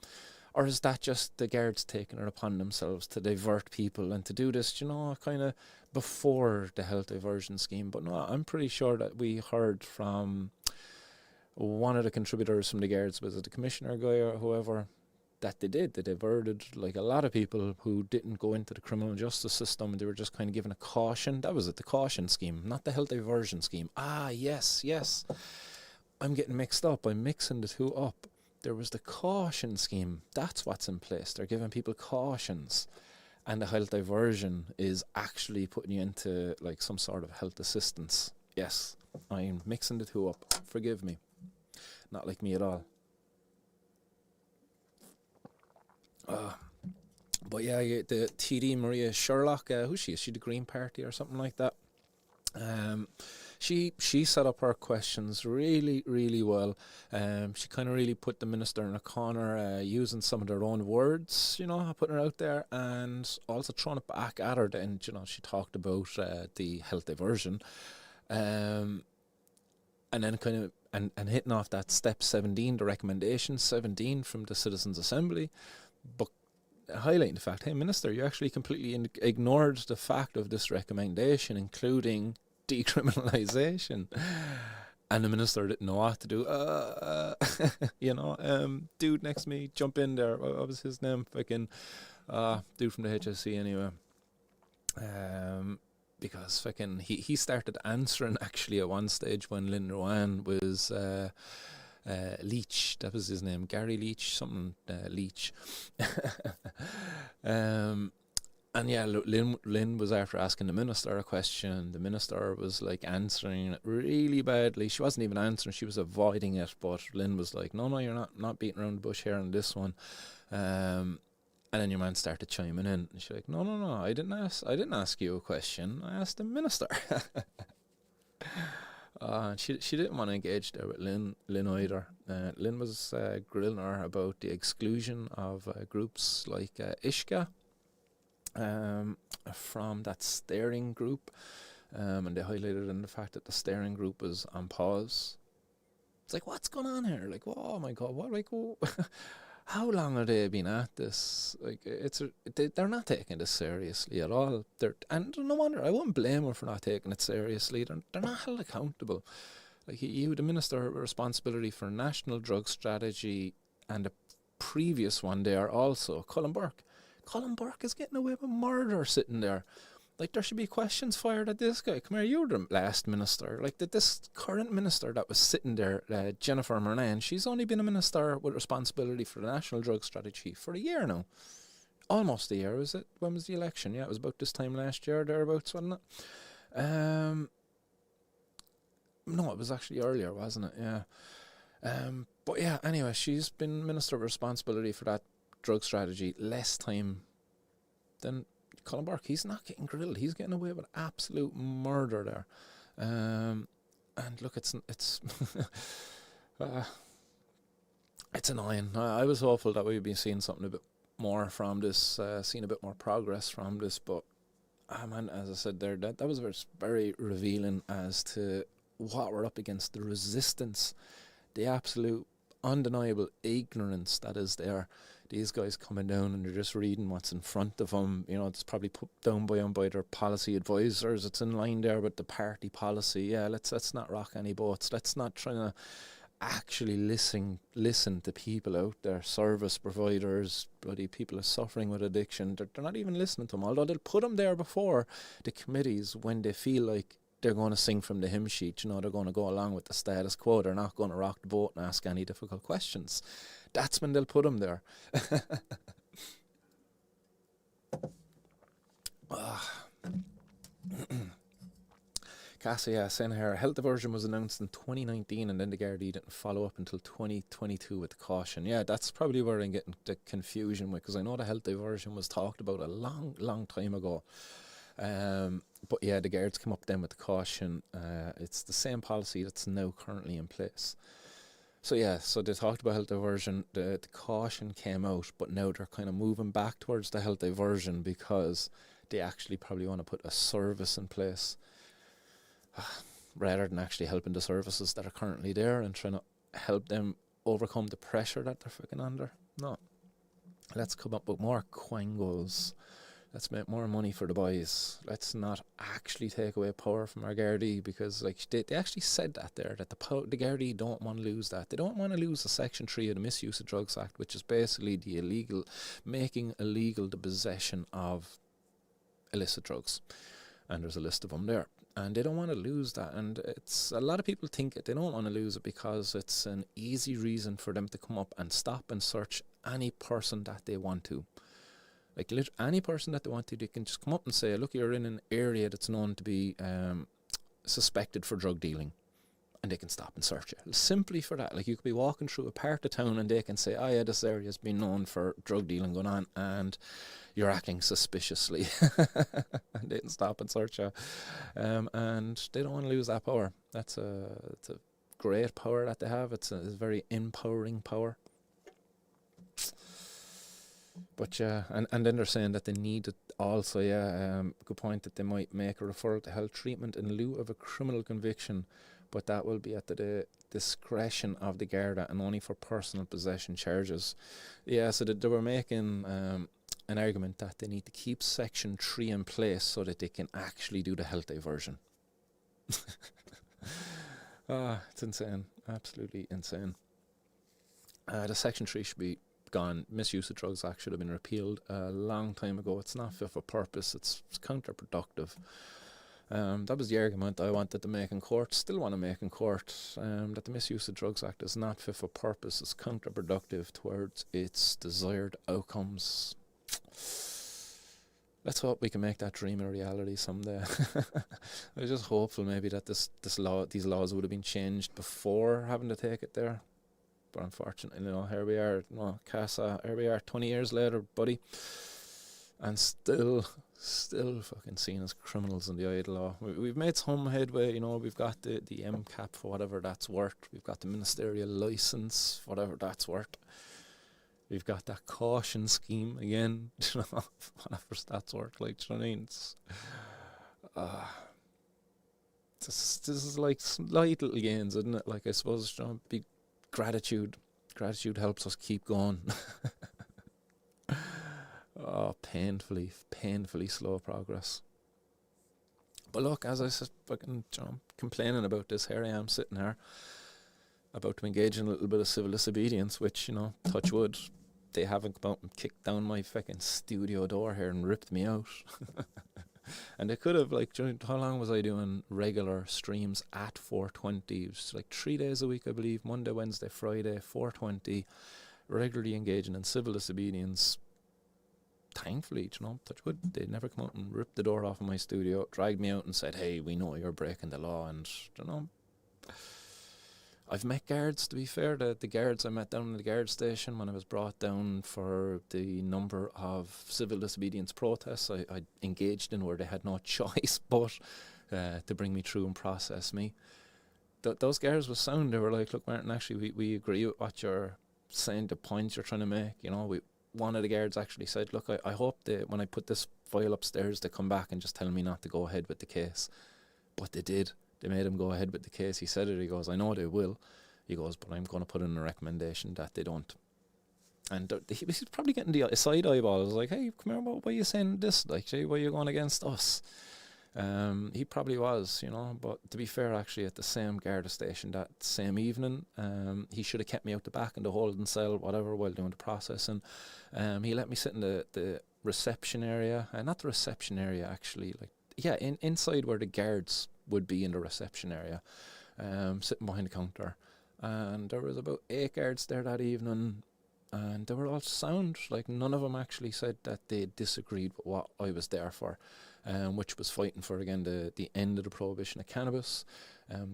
Or is that just the guards taking it upon themselves to divert people and to do this, kind of before the health diversion scheme? But no, I'm pretty sure that we heard from one of the contributors from the guards, was it the commissioner guy or whoever, that they diverted like a lot of people who didn't go into the criminal justice system, and they were just kind of given a caution. That was it, the caution scheme, not the health diversion scheme. Yes. I'm getting mixed up. I'm mixing the 2 up. There was the caution scheme. That's what's in place. They're giving people cautions. And the health diversion is actually putting you into like some sort of health assistance. Yes, I'm mixing the 2 up. Forgive me. Not like me at all. But yeah, the TD Maria Sherlock, who's she? Is she the Green Party or something like that? She set up her questions really, really well. She kind of really put the minister in a corner, using some of their own words, you know, putting her out there, and also throwing it back at her. And you know, she talked about the health diversion, and then kind of and hitting off that step 17, the recommendation 17 from the Citizens' Assembly, but highlighting the fact, hey, Minister, you actually completely ignored the fact of this recommendation, including decriminalisation. And the Minister didn't know what to do. You know, dude next to me, jump in there. What was his name? Fucking dude from the HSC anyway. Because fucking he started answering actually at one stage when Lynn Rowan was Leach, that was his name, Gary Leach, something Leach. And yeah, Lynn was after asking the Minister a question. The Minister was like answering it really badly. She wasn't even answering, she was avoiding it, but Lynn was like, no, you're not beating around the bush here on this one. And then your man started chiming in, and she's like, no, I didn't ask you a question, I asked the Minister. She didn't want to engage there with Lynn either. Lynn was grilling her about the exclusion of groups like Ishka from that steering group, and they highlighted in the fact that the steering group was on pause. It's like, what's going on here? Like, oh my God, what? Like, how long have they been at this? Like, they're not taking this seriously at all. And no wonder, I wouldn't blame them for not taking it seriously. They're not held accountable. Like, you, the Minister, have a responsibility for national drug strategy, and the previous one there also, Colin Burke. Colin Burke is getting away with murder sitting there. Like, there should be questions fired at this guy. Come here, you were the last minister. Like, this current minister that was sitting there, Jennifer Murnane, she's only been a minister with responsibility for the national drug strategy for a year now. Almost a year, was it? When was the election? Yeah, it was about this time last year, thereabouts, wasn't it? No, it was actually earlier, wasn't it? Yeah. But yeah, anyway, she's been minister with responsibility for that drug strategy less time than Colin Burke. He's not getting grilled. He's getting away with absolute murder there. And look, it's it's annoying. I was hopeful that we'd be seeing something a bit more from this, seeing a bit more progress from this. But man, as I said there, that was very revealing as to what we're up against. The resistance, the absolute undeniable ignorance that is there. These guys coming down and they're just reading what's in front of them. You know, it's probably put down by their policy advisors. It's in line there with the party policy. Yeah, let's not rock any boats. Let's not try to actually listen to people out there, service providers, bloody people are suffering with addiction. They're not even listening to them, although they'll put them there before the committees when they feel like they're going to sing from the hymn sheet. You know, they're going to go along with the status quo. They're not going to rock the boat and ask any difficult questions. That's when they'll put them there. Cassie, saying here, health diversion was announced in 2019 and then the Gardaí didn't follow up until 2022 with caution. Yeah, that's probably where I'm getting the confusion with, because I know the health diversion was talked about a long time ago. But yeah, the Guards come up then with the caution. It's the same policy that's now currently in place. So yeah, so they talked about health diversion, the caution came out, but now they're kind of moving back towards the health diversion because they actually probably want to put a service in place rather than actually helping the services that are currently there and trying to help them overcome the pressure that they're fucking under. No. Let's come up with more quangos. Let's make more money for the boys. Let's not actually take away power from our Gardaí, because like they actually said that there, that the Gardaí don't want to lose that. They don't want to lose the Section 3 of the Misuse of Drugs Act, which is basically the making illegal the possession of illicit drugs. And there's a list of them there. And they don't want to lose that. And it's a lot of people think they don't want to lose it because it's an easy reason for them to come up and stop and search any person that they want to. Like any person that they want to, they can just come up and say, look, you're in an area that's known to be suspected for drug dealing. and they can stop and search you. Simply for that. Like, you could be walking through a part of town and they can say, oh yeah, this area has been known for drug dealing going on, and you're acting suspiciously. And they can stop and search you. And they don't want to lose that power. It's a great power that they have. It's a very empowering power. But yeah, and then they're saying that they need it also, good point, that they might make a referral to health treatment in lieu of a criminal conviction, but that will be at the discretion of the Garda and only for personal possession charges. Yeah, so they were making an argument that they need to keep Section 3 in place so that they can actually do the health diversion. It's insane. Absolutely insane. The Section 3 should be gone. Misuse of Drugs Act should have been repealed a long time ago. It's not fit for purpose. It's counterproductive. That was the argument I wanted to make in court, still want to make in court, that the Misuse of Drugs Act is not fit for purpose. It's counterproductive towards its desired outcomes. Let's hope we can make that dream a reality someday. I was just hopeful maybe that these laws would have been changed before having to take it there. But unfortunately, here we are, Casa, here we are 20 years later, buddy. And still fucking seen as criminals in the eye of the law. We've made some headway, we've got the MCAP for whatever that's worth. We've got the ministerial licence, whatever that's worth. We've got that caution scheme again, whatever that's worth. Like, do you know what I mean? This is like slight little gains, isn't it? Like, I suppose, big gratitude helps us keep going. Painfully slow progress. But look, as I said, fucking complaining about this, here I am sitting here about to engage in a little bit of civil disobedience, which, touch wood, they haven't come out and kicked down my fucking studio door here and ripped me out. And they could have, how long was I doing regular streams at 4:20? It was 3 days a week, I believe, Monday, Wednesday, Friday, 4:20, regularly engaging in civil disobedience. Thankfully, touch wood, they never come out and ripped the door off of my studio, dragged me out and said, hey, we know you're breaking the law. And, I've met guards, to be fair. The guards I met down in the guard station when I was brought down for the number of civil disobedience protests I engaged in, where they had no choice but to bring me through and process me. Those guards were sound. They were like, look, Martin, actually, we agree with what you're saying, the points you're trying to make. One of the guards actually said, look, I hope that when I put this file upstairs, they come back and just tell me not to go ahead with the case. But they did. They made him go ahead with the case. He said it. He goes, I know they will. He goes, but I'm going to put in a recommendation that they don't. And he was probably getting the side eyeball. I was like, hey, come here, why are you saying this? Why are you going against us? He probably was, but to be fair, actually, at the same Garda station that same evening, he should have kept me out the back in the holding cell, whatever, while doing the processing. He let me sit in the reception area. Not the reception area, actually. Inside where the guards would be in the reception area, sitting behind the counter. And there was about 8 guards there that evening, and they were all sound. None of them actually said that they disagreed with what I was there for, which was fighting for, again, the end of the prohibition of cannabis.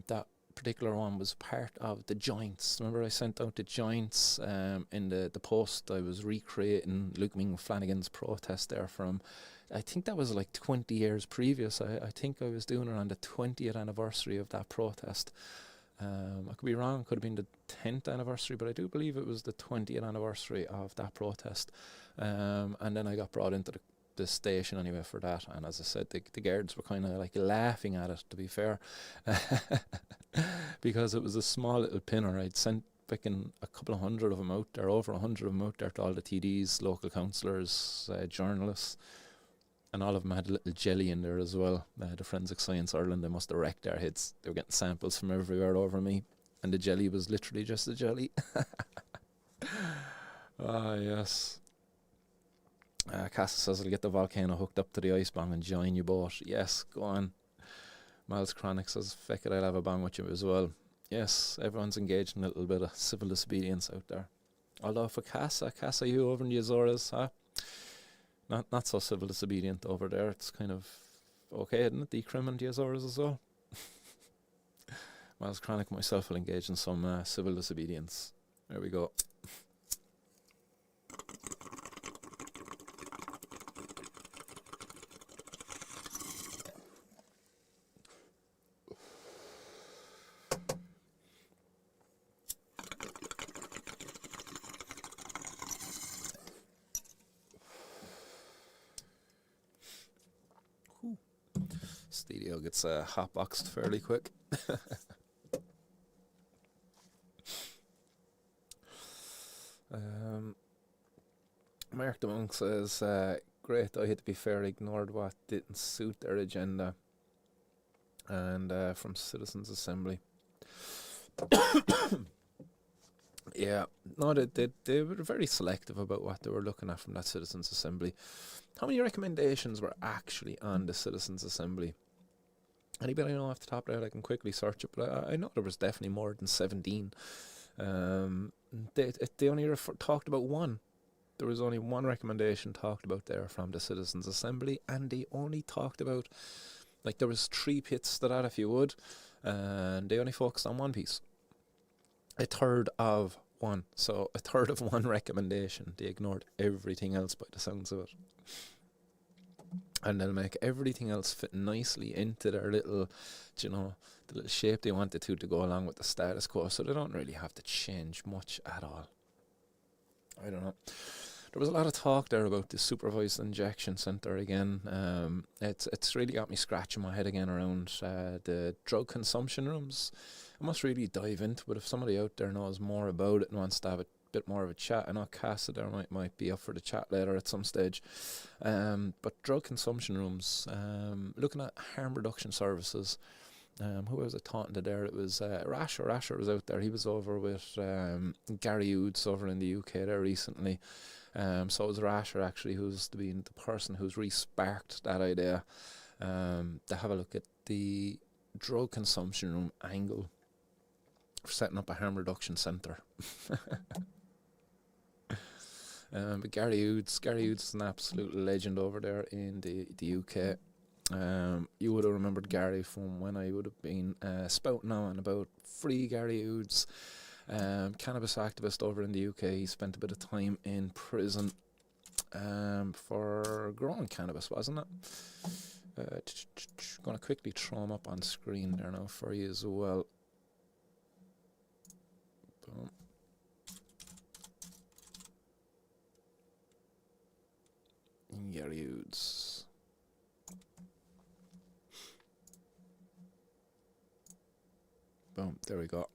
That particular one was part of the joints. Remember, I sent out the joints in the post. I was recreating Luke Flanagan's protest there from, I think that was 20 years previous. I think I was doing it on the 20th anniversary of that protest. I could be wrong, could have been the 10th anniversary, but I do believe it was the 20th anniversary of that protest. And then I got brought into the station anyway for that, and as I said, the guards were kind of laughing at it, to be fair, because it was a small little pinner. I'd sent a couple of hundred of them out there, over 100 of them out there, to all the TDs, local councillors, journalists, and all of them had a little jelly in there as well. The Forensic Science Ireland, they must have wrecked their heads. They were getting samples from everywhere over me, and the jelly was literally just a jelly. Yes. Casa says, I'll get the volcano hooked up to the ice bong and join you both. Yes, go on. Miles Chronic says, feck it, I'll have a bong with you as well. Yes, everyone's engaged in a little bit of civil disobedience out there. Although for Casa, you over in the Azores, huh? Not so civil disobedient over there. It's kind of okay, isn't it? Decrim in the Azores as well. Whilst Chronic myself will engage in some civil disobedience. There we go. Studio gets hotboxed fairly quick. Mark the Monk says, great, I had to be fair, ignored what didn't suit their agenda. And from Citizens Assembly. Yeah, no, they were very selective about what they were looking at from that Citizens Assembly. How many recommendations were actually on the Citizens Assembly? Anybody know off the top there? I can quickly search it, but I know there was definitely more than 17. They only talked about one. There was only one recommendation talked about there from the Citizens Assembly, and they only talked about, like, there was 3 pits to that, if you would, and they only focused on one piece. A third of one. So a third of one recommendation. They ignored everything else by the sounds of it. And they'll make everything else fit nicely into their little, you know, the little shape they wanted to go along with the status quo. So they don't really have to change much at all. I don't know. There was a lot of talk there about the supervised injection centre again. It's really got me scratching my head again around the drug consumption rooms. I must really dive into it. If somebody out there knows more about it and wants to have a bit more of a chat, I know Casa there might be up for the chat later at some stage. But drug consumption rooms, looking at harm reduction services. Who was it talking to there? It was Rasher. Rasher was out there. He was over with Gary Oods over in the UK there recently. So it was Rasher actually who's been the person who's re-sparked that idea to have a look at the drug consumption room angle for setting up a harm reduction centre. But Gary Oods is an absolute legend over there in the UK. You would have remembered Gary from when I would have been spouting on about free Gary Oods. Cannabis activist over in the UK. He spent a bit of time in prison for growing cannabis, wasn't it? Going to quickly throw him up on screen there now for you as well. Boom. Gary Oods. Boom, there we go.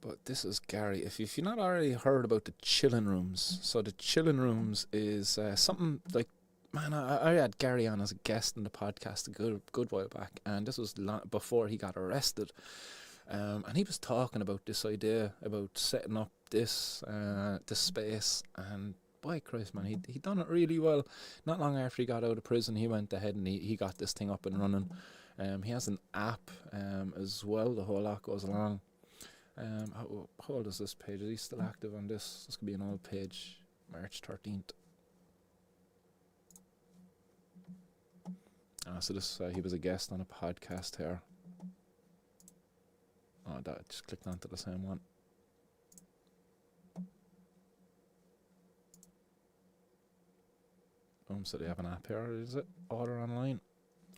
But this is Gary. If you've not already heard about the chilling rooms, so the chilling rooms is something like, man, I had Gary on as a guest in the podcast a good while back, and this was before he got arrested. And he was talking about this idea about setting up this space, and by Christ, man, he done it really well. Not long after he got out of prison, he went ahead and he got this thing up and running. He has an app as well. The whole lot goes along. How old is this page? Is he still active on this? This could be an old page, March 13th. So this he was a guest on a podcast here. Oh, that just clicked onto the same one. So they have an app here. Is it order online?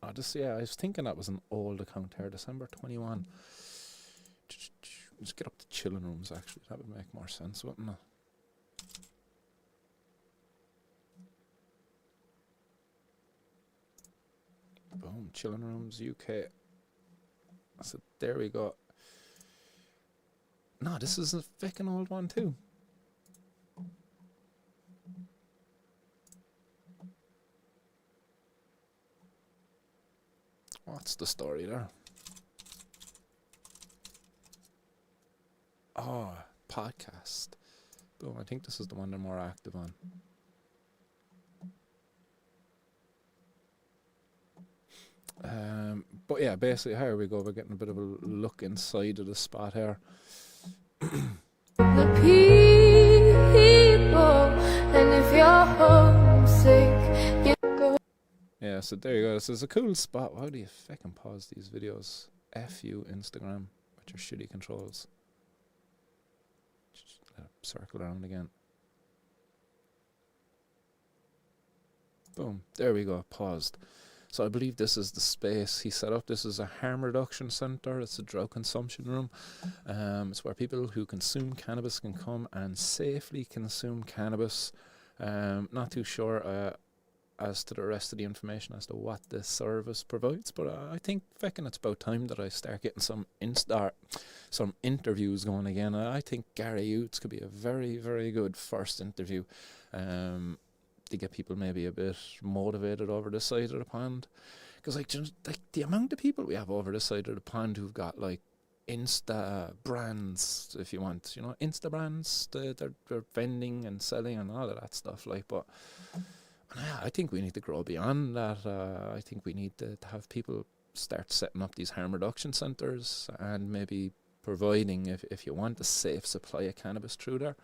Oh, I was thinking that was an old account here, December 21. Just get up to chilling rooms, actually. That would make more sense, wouldn't it? Boom, chilling rooms, UK. So there we go. No, this is a fucking old one too. What's the story there? Oh, podcast. Boom, I think this is the one they're more active on. But yeah, basically, here we go. We're getting a bit of a look inside of the spot here. The people, and if you're homesick, you go. Yeah, so there you go. This is a cool spot. How do you fucking pause these videos? F you, Instagram, with your shitty controls. Just let it circle around again. Boom. There we go. Paused. So I believe this is the space he set up. This is a harm reduction centre. It's a drug consumption room. It's where people who consume cannabis can come and safely consume cannabis. Not too sure as to the rest of the information as to what this service provides, but I think feckin' it's about time that I start getting some interviews going again. I think Gary Youths could be a very, very good first interview. To get people maybe a bit motivated over this side of the pond, because like the amount of people we have over this side of the pond who've got like Insta brands, if you want, Insta brands, they're vending and selling and all of that stuff. Like, but I think we need to grow beyond that. I think we need to have people start setting up these harm reduction centres and maybe providing, if you want, a safe supply of cannabis through there.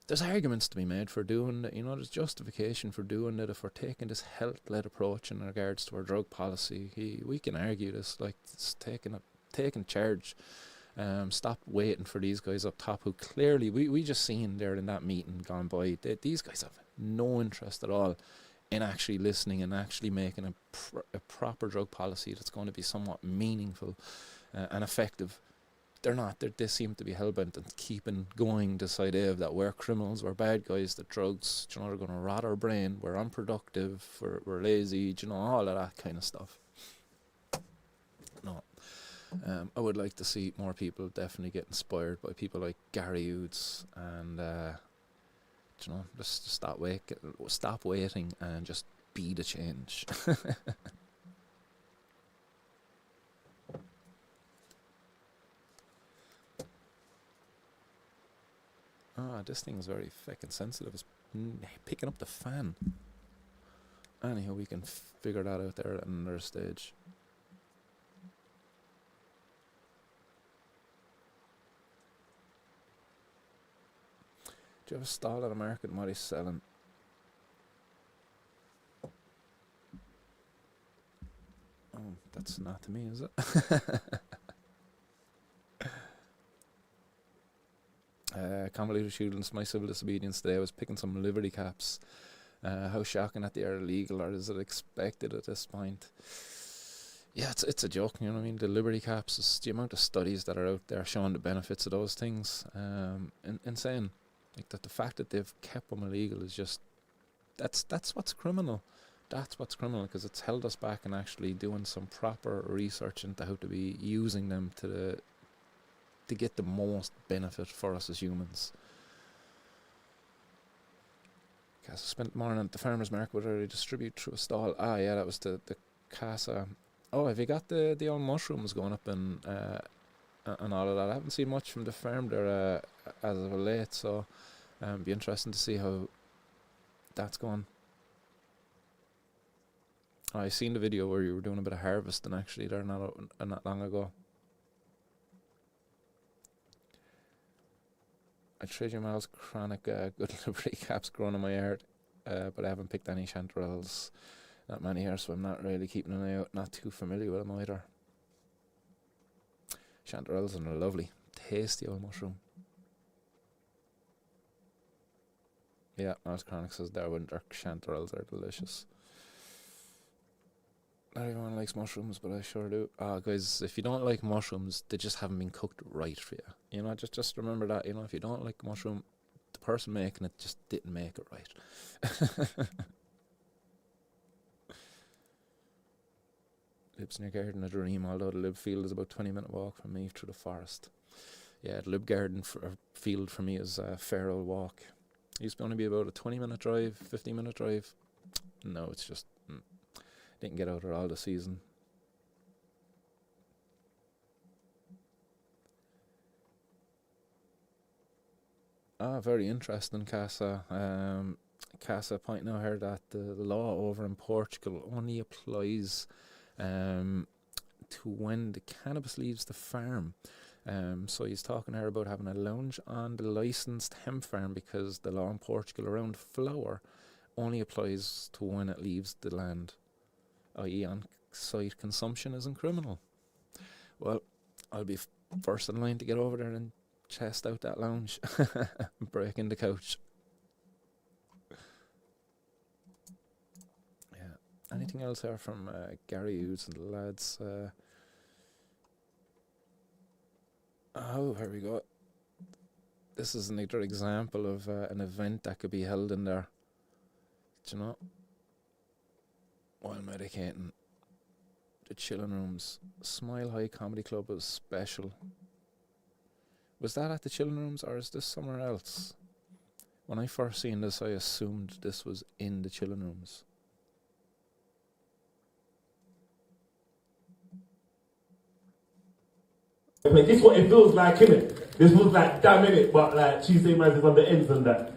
There's arguments to be made for doing it, there's justification for doing it. If we're taking this health-led approach in regards to our drug policy, we can argue this, like it's taking charge. Stop waiting for these guys up top who clearly, we just seen there in that meeting gone by, these guys have no interest at all in actually listening and actually making a proper drug policy that's going to be somewhat meaningful and effective. They're not. They seem to be hell-bent on keeping going this idea that we're criminals, we're bad guys, that drugs, are going to rot our brain, we're unproductive, we're lazy, all of that kind of stuff. No. I would like to see more people definitely get inspired by people like Gary Youths and, just stop waiting and just be the change. This thing is very fucking sensitive. It's picking up the fan. Anyhow, we can figure that out there at another stage. Do you have a stall at a market and what he's selling? Oh, that's not to me, is it? Can't believe the students, my civil disobedience today. I was picking some Liberty caps. How shocking that they are illegal, or is it expected at this point? Yeah, it's a joke, you know what I mean? The Liberty caps, is the amount of studies that are out there showing the benefits of those things. Insane. Like that, the fact that they've kept them illegal is just, that's what's criminal. That's what's criminal, because it's held us back in actually doing some proper research into how to be using them to get the most benefit for us as humans. Because I spent the morning at the farmer's market where they distribute through a stall. Yeah, that was the Casa. Oh, have you got the old mushrooms going up and all of that? I haven't seen much from the farm there as of late, so it'd be interesting to see how that's going. I seen the video where you were doing a bit of harvesting actually there not long ago. I trade you miles chronic good Liberty caps growing in my yard, but I haven't picked any chanterelles that many here, so I'm not really keeping an eye out. Not too familiar with them either. Chanterelles are a lovely, tasty old mushroom. Yeah, Miles Chronic says there winter chanterelles are delicious. Not everyone likes mushrooms, but I sure do. Guys, if you don't like mushrooms, they just haven't been cooked right for you. Just remember that. If you don't like mushroom, the person making it just didn't make it right. Lib's in your garden a dream, although the Lib field is about 20-minute walk from me through the forest. Yeah, the Lib garden field for me is a fair old walk. It used to only be about a 20-minute drive, 15-minute drive. No, it's just... didn't get out there all the season. Very interesting, Casa. Casa pointing out here that the law over in Portugal only applies to when the cannabis leaves the farm. So he's talking here about having a lounge on the licensed hemp farm, because the law in Portugal around flower only applies to when it leaves the land, i.e. on-site consumption isn't criminal. Well, I'll be first in line to get over there and chest out that lounge. Break in the couch. Yeah. Anything else here from Gary Hughes and the lads? Oh, here we go. This is another example of an event that could be held in there. Do you know? While medicating. The Chilling Rooms. Smile High Comedy Club was special. Was that at the Chilling Rooms or is this somewhere else? When I first seen this, I assumed this was in the Chilling Rooms. This is what it feels like, innit? This feels like damn innit, but like Tuesday nights is on the ends and that.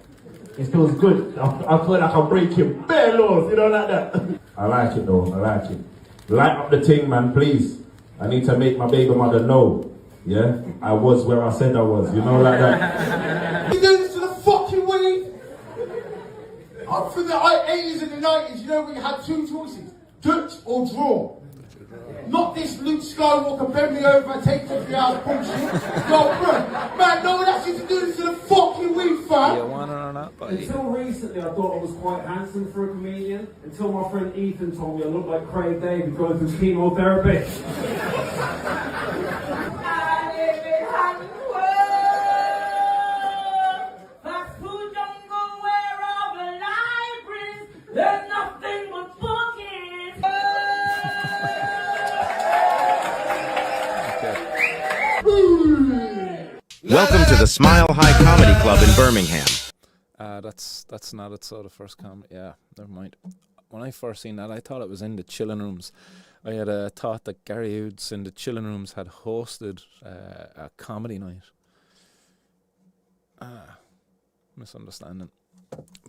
It feels good. I feel like I'm breaking bare laws, you know, like that. I like it though, I like it. Light up the thing, man, please. I need to make my baby mother know. Yeah? I was where I said I was, you know, like that. You do this to the fucking weed? Up from the 80s and the 90s, you know, we had two choices. Dutch or draw. Not this Luke Skywalker bend me over and take 50 hours bullshit. No, bro. Man, no one asked you to do this to the fucking weed, fam. You want it or not, buddy? Until recently, I thought I was quite handsome for a comedian. Until my friend Ethan told me I looked like Craig David going through chemotherapy. There's nothing but bookies. Welcome to the Smile High Comedy Club in Birmingham. That's not it. So the first comedy, yeah, never mind. When I first seen that, I thought it was in the Chilling Rooms. I had thought that Gary Hughes in the Chilling Rooms had hosted a comedy night. Misunderstanding.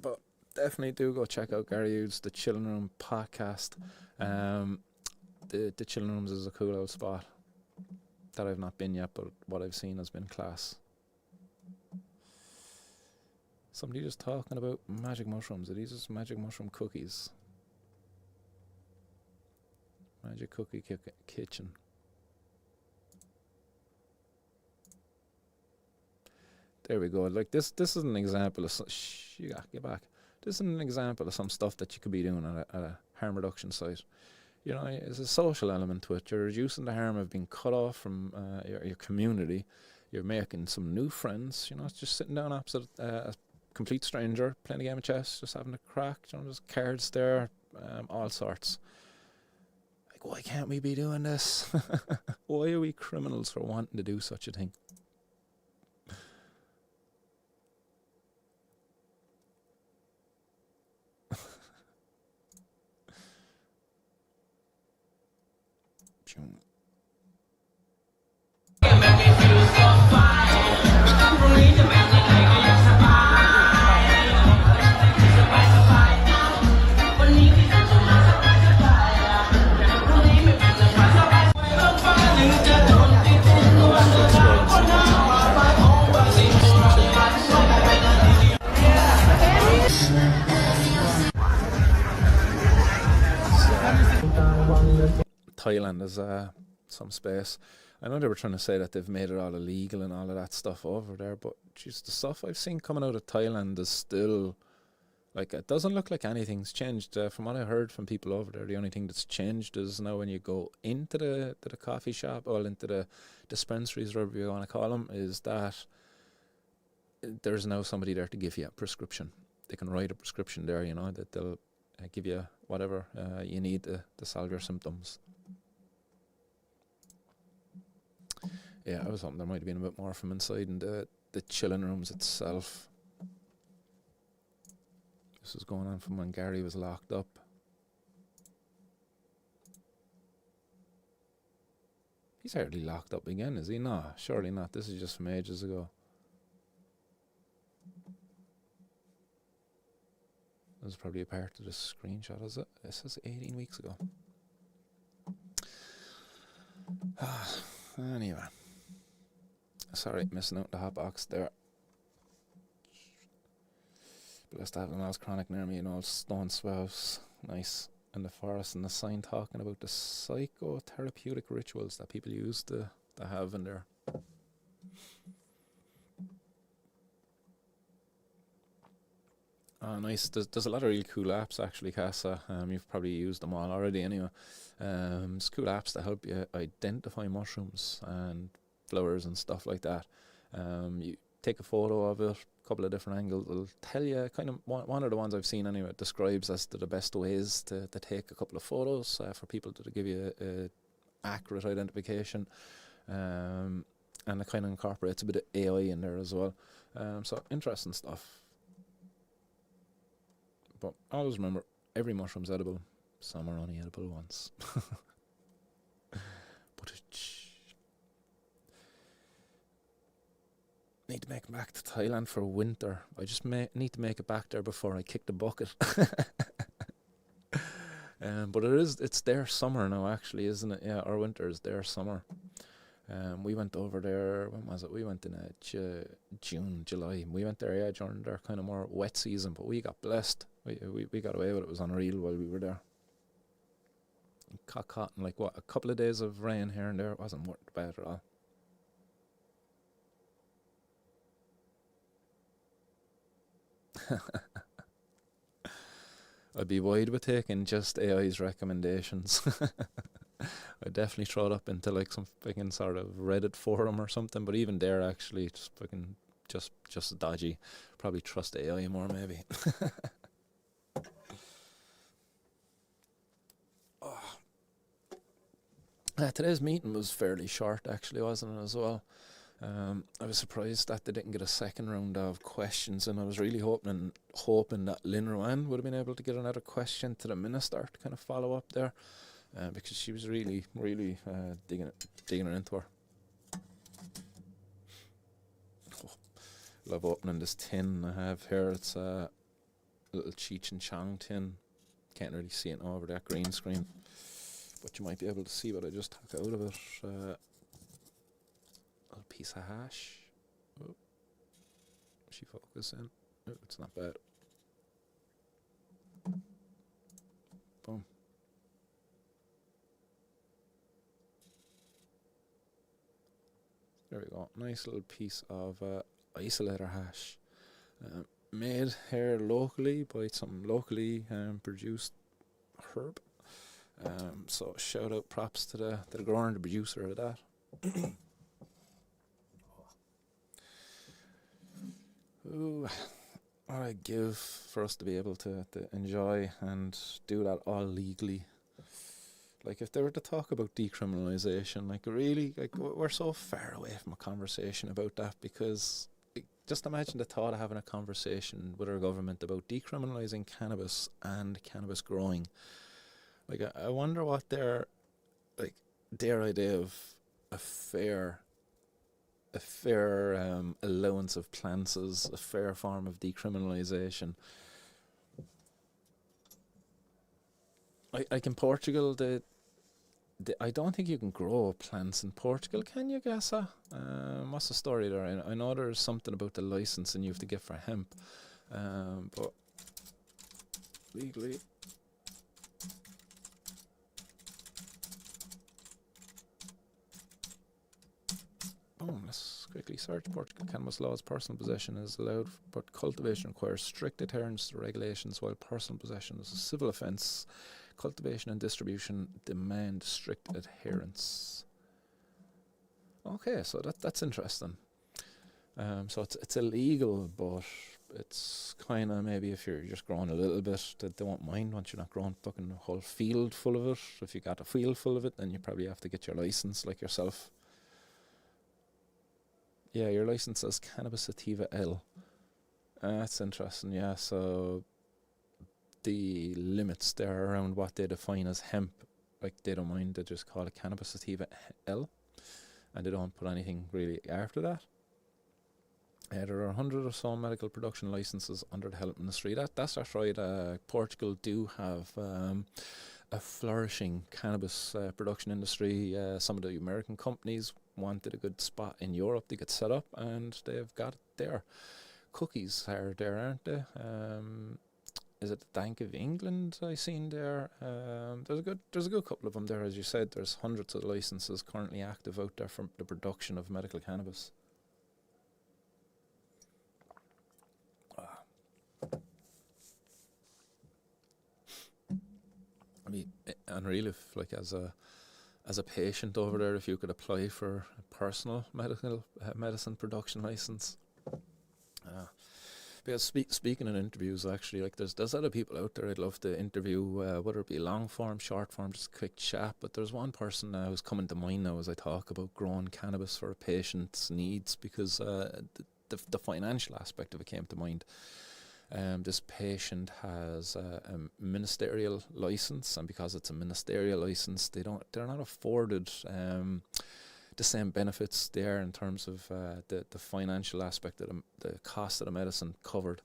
But definitely do go check out Gary Hughes, the Chilling Room podcast. The Chilling Rooms is a cool old spot that I've not been yet, but what I've seen has been class. Somebody just talking about magic mushrooms. Are these just magic mushroom cookies? Magic cookie kitchen. There we go. Like this is an example of get back. This is an example of some stuff that you could be doing at a harm reduction site. You know, there's a social element to it. You're reducing the harm of being cut off from your community. You're making some new friends. You know, it's just sitting down opposite a complete stranger, playing a game of chess, just having a crack. You know, there's cards there, all sorts. Like, why can't we be doing this? Why are we criminals for wanting to do such a thing? Thailand is some space. I know they were trying to say that they've made it all illegal and all of that stuff over there, but geez, the stuff I've seen coming out of Thailand is still, like, it doesn't look like anything's changed. From what I heard from people over there, the only thing that's changed is now when you go into the coffee shop, or into the dispensaries, whatever you want to call them, is that there's now somebody there to give you a prescription. They can write a prescription there, you know, that they'll give you whatever you need to solve your symptoms. Yeah, I was hoping there might have been a bit more from inside in the Chilling Rooms itself. This was going on from when Gary was locked up. He's hardly locked up again, is he? No, surely not. This is just from ages ago. This is probably a part of the screenshot, is it? This is 18 weeks ago. Anyway. Sorry, missing out the hot box there. Blessed to have an Al's Chronic near me and all stone swells. Nice. in the forest, and a sign talking about the psychotherapeutic rituals that people used to have in there. Oh, nice. There's a lot of really cool apps actually, Casa. You've probably used them all already anyway. It's cool apps that help you identify mushrooms and flowers and stuff like that. You take a photo of it, a couple of different angles. It'll tell you kind of one of the ones I've seen anyway. It describes as to the best ways to take a couple of photos for people to give you a accurate identification. And it kind of incorporates a bit of AI in there as well. So interesting stuff. But always remember, every mushroom's edible. Some are only edible once. But need to make it back to Thailand for winter. I just need to make it back there before I kick the bucket. But it's their summer now, actually, isn't it? Yeah, our winter is their summer. We went over there, when was it? We went in June, July. We went there, yeah, during their kind of more wet season, but we got blessed. We got away with it. It was unreal while we were there. Caught in like, a couple of days of rain here and there. It wasn't worth the bad at all. I'd be wide with taking just AI's recommendations. I'd definitely throw it up into like some fucking sort of Reddit forum or something, but even there actually just fucking just dodgy. Probably trust AI more maybe. Today's meeting was fairly short actually, wasn't it, as well? I was surprised that they didn't get a second round of questions, and I was really hoping that Lynn Rowan would have been able to get another question to the minister to kind of follow up there, because she was really digging it into her. Love opening this tin I have here. It's a little Cheech and Chong tin. Can't really see it over that green screen, but you might be able to see what I just took out of it. A piece of hash. Oh. She focusing. Oh, it's not bad. Boom. There we go. Nice little piece of isolator hash. Made here locally by some locally produced herb. So shout out, props to the grower and the producer of that. Ooh, what I'd give for us to be able to enjoy and do that all legally. Like if they were to talk about decriminalisation, like really, like we're so far away from a conversation about that, because just imagine the thought of having a conversation with our government about decriminalising cannabis and cannabis growing. Like I wonder what their idea of a fair allowance of plants is, a fair form of decriminalisation. Like in Portugal, I don't think you can grow plants in Portugal, can you, Gassa? What's the story there? I know there's something about the licensing you have to get for hemp, but legally. Boom, let's quickly search. Portugal cannabis laws. Personal possession is allowed, but cultivation requires strict adherence to regulations, while personal possession is a civil offence. Cultivation and distribution demand strict adherence. Okay, so that's interesting. So it's illegal, but it's kind of maybe if you're just growing a little bit, they won't mind once you're not growing fucking a whole field full of it. If you got a field full of it, then you probably have to get your license, like yourself. Yeah, your license says Cannabis Sativa L. That's interesting, yeah. So the limits there around what they define as hemp, like they don't mind, they just call it Cannabis Sativa L, and they don't put anything really after that. There are 100 or so medical production licenses under the Health Ministry. That's right. Portugal do have a flourishing cannabis production industry. Some of the American companies wanted a good spot in Europe to get set up, and they've got it there. Cookies are there, aren't they? is it the Bank of England I seen there? There's a good couple of them there, as you said. There's hundreds of licenses currently active out there for the production of medical cannabis. I mean, unreal if, like, as a patient over there, if you could apply for a personal medical medicine production license. Because speaking in interviews, actually, like there's other people out there I'd love to interview, whether it be long form, short form, just a quick chat. But there's one person who's coming to mind now as I talk about growing cannabis for a patient's needs, because the financial aspect of it came to mind. This patient has a ministerial license, and because it's a ministerial license, they're not afforded the same benefits there in terms of the financial aspect of the cost of the medicine covered.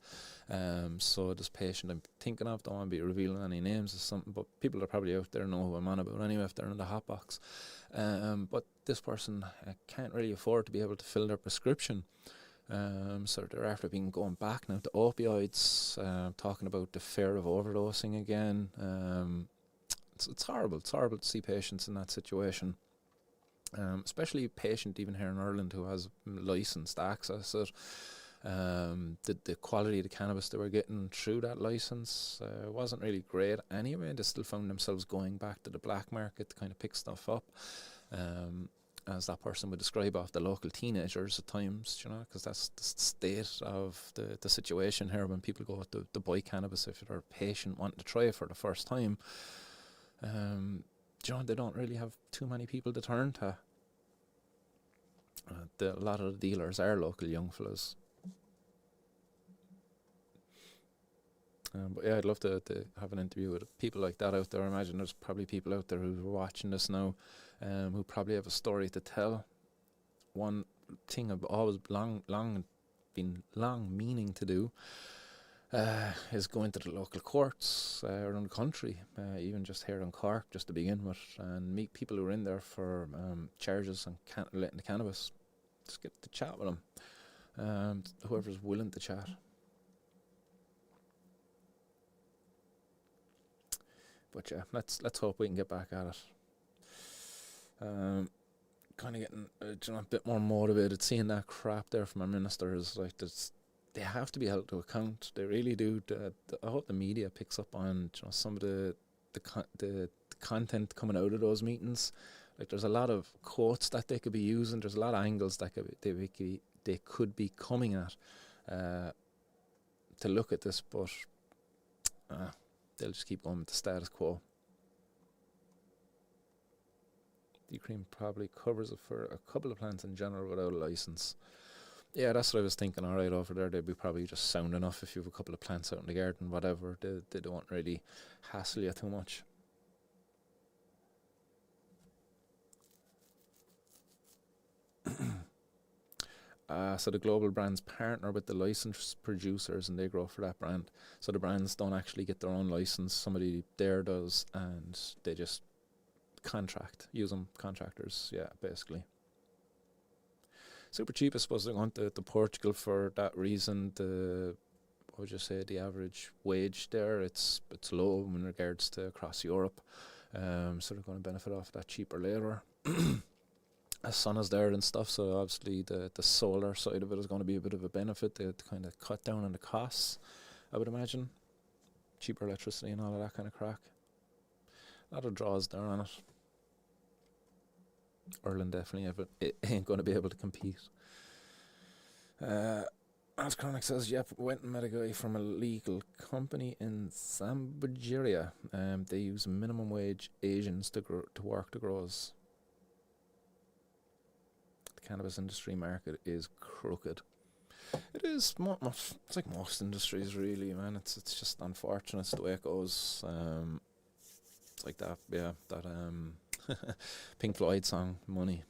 So this patient I'm thinking of, don't want to be revealing any names or something, but people that are probably out there know who I'm on about anyway if they're in the hot box. But this person can't really afford to be able to fill their prescription. So they're after being going back now to opioids, talking about the fear of overdosing again. It's horrible. It's horrible to see patients in that situation. Especially a patient even here in Ireland who has licensed access it. The quality of the cannabis they were getting through that license wasn't really great anyway. They still found themselves going back to the black market to kind of pick stuff up. As that person would describe off the local teenagers at times, you know, because that's the state of the situation here when people go to buy cannabis. If they're a patient wanting to try it for the first time, they don't really have too many people to turn to. A lot of the dealers are local young fellas. But yeah, I'd love to have an interview with people like that out there. I imagine there's probably people out there who are watching this now who probably have a story to tell. One thing I've always been meaning to do is going to the local courts around the country, even just here in Cork, just to begin with, and meet people who are in there for charges and letting the cannabis. Just get to chat with them, whoever's willing to chat. But yeah, let's hope we can get back at it. Kind of getting a bit more motivated, seeing that crap there from our ministers. Like, they have to be held to account. They really do. I hope the media picks up on some of the content coming out of those meetings. Like, there's a lot of quotes that they could be using. There's a lot of angles that they could be coming at to look at this, but they'll just keep going with the status quo. The cream probably covers it for a couple of plants in general without a license. Yeah, that's what I was thinking. All right, over there, they'd be probably just sound enough if you have a couple of plants out in the garden, whatever. They don't really hassle you too much. So the global brands partner with the licensed producers and they grow for that brand. So the brands don't actually get their own license. Somebody there does, and they just use them, contractors, yeah, basically. Super cheap, I suppose. They're going to Portugal for that reason. What would you say, the average wage there, it's low in regards to across Europe. So they're going to benefit off that cheaper labour. The sun is there and stuff, so obviously the solar side of it is going to be a bit of a benefit to kind of cut down on the costs, I would imagine. Cheaper electricity and all of that kind of crack. A lot of draws there on it. Ireland definitely ain't going to be able to compete. As Chronic says, yep, went and met a guy from a legal company in Zambujeria. They use minimum wage Asians to work the grows. The cannabis industry market is crooked. It is. It's like most industries, really, man. It's just unfortunate. It's the way it goes. It's like that, yeah, that Pink Floyd song, Money.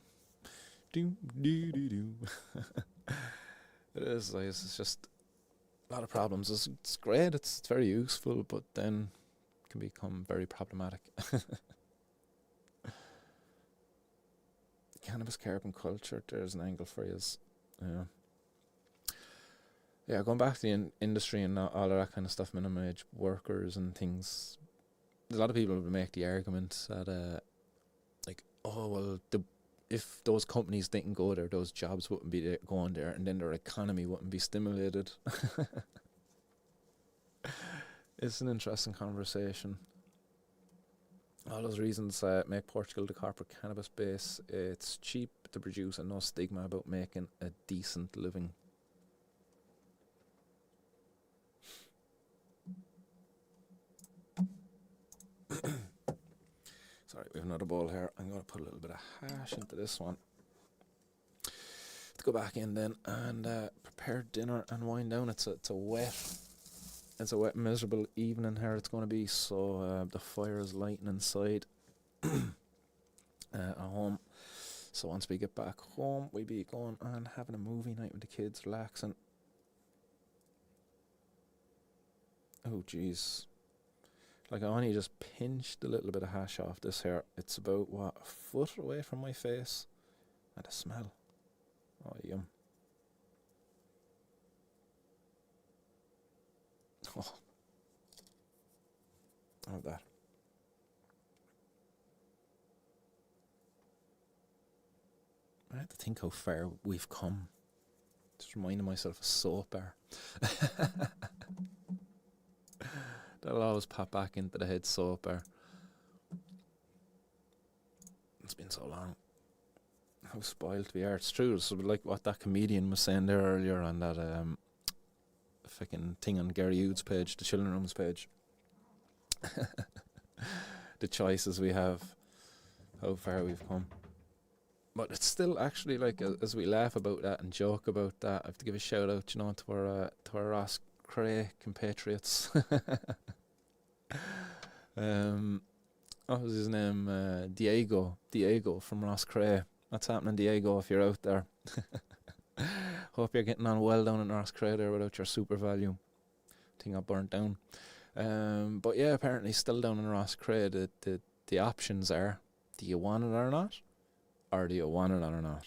Do do do do. It is. Like, it's just a lot of problems. It's great. It's very useful, but then can become very problematic. Cannabis carbon culture. There's an angle for you. Yeah. Yeah, going back to the industry and all of that kind of stuff, minimum wage workers and things, there's a lot of people who make the argument that, like, oh, well, if those companies didn't go there, those jobs wouldn't be going there, and then their economy wouldn't be stimulated. It's an interesting conversation. All those reasons make Portugal the corporate cannabis base. It's cheap to produce and no stigma about making a decent living. Sorry, we have another bowl here. I'm going to put a little bit of hash into this one. To go back in then and prepare dinner and wind down. It's a wet, miserable evening here. It's going to be, so the fire is lighting inside at home. So once we get back home, we'll be going and having a movie night with the kids, relaxing. Oh, jeez. Like, I only just pinched a little bit of hash off this hair. It's about, what, a foot away from my face? And the smell. Oh, yum. Oh. How about that? I have to think how far we've come. Just reminding myself of soap bar. That'll always pop back into the head, soap bar. It's been so long. How spoiled we are. It's true. So like what that comedian was saying there earlier on that fucking thing on Gary Hughes' page, the Children's Rooms page. The choices we have, how far we've come. But it's still actually, like, as we laugh about that and joke about that, I have to give a shout out, to our Ross Cray compatriots. What was his name? Diego from Ross Cray. What's happening, Diego, if you're out there? Hope you're getting on well down in Ross Cray there without your super value. Thing got burnt down. But yeah, apparently still down in Ross Cray, the options are, do you want it or not? Or do you want it or not?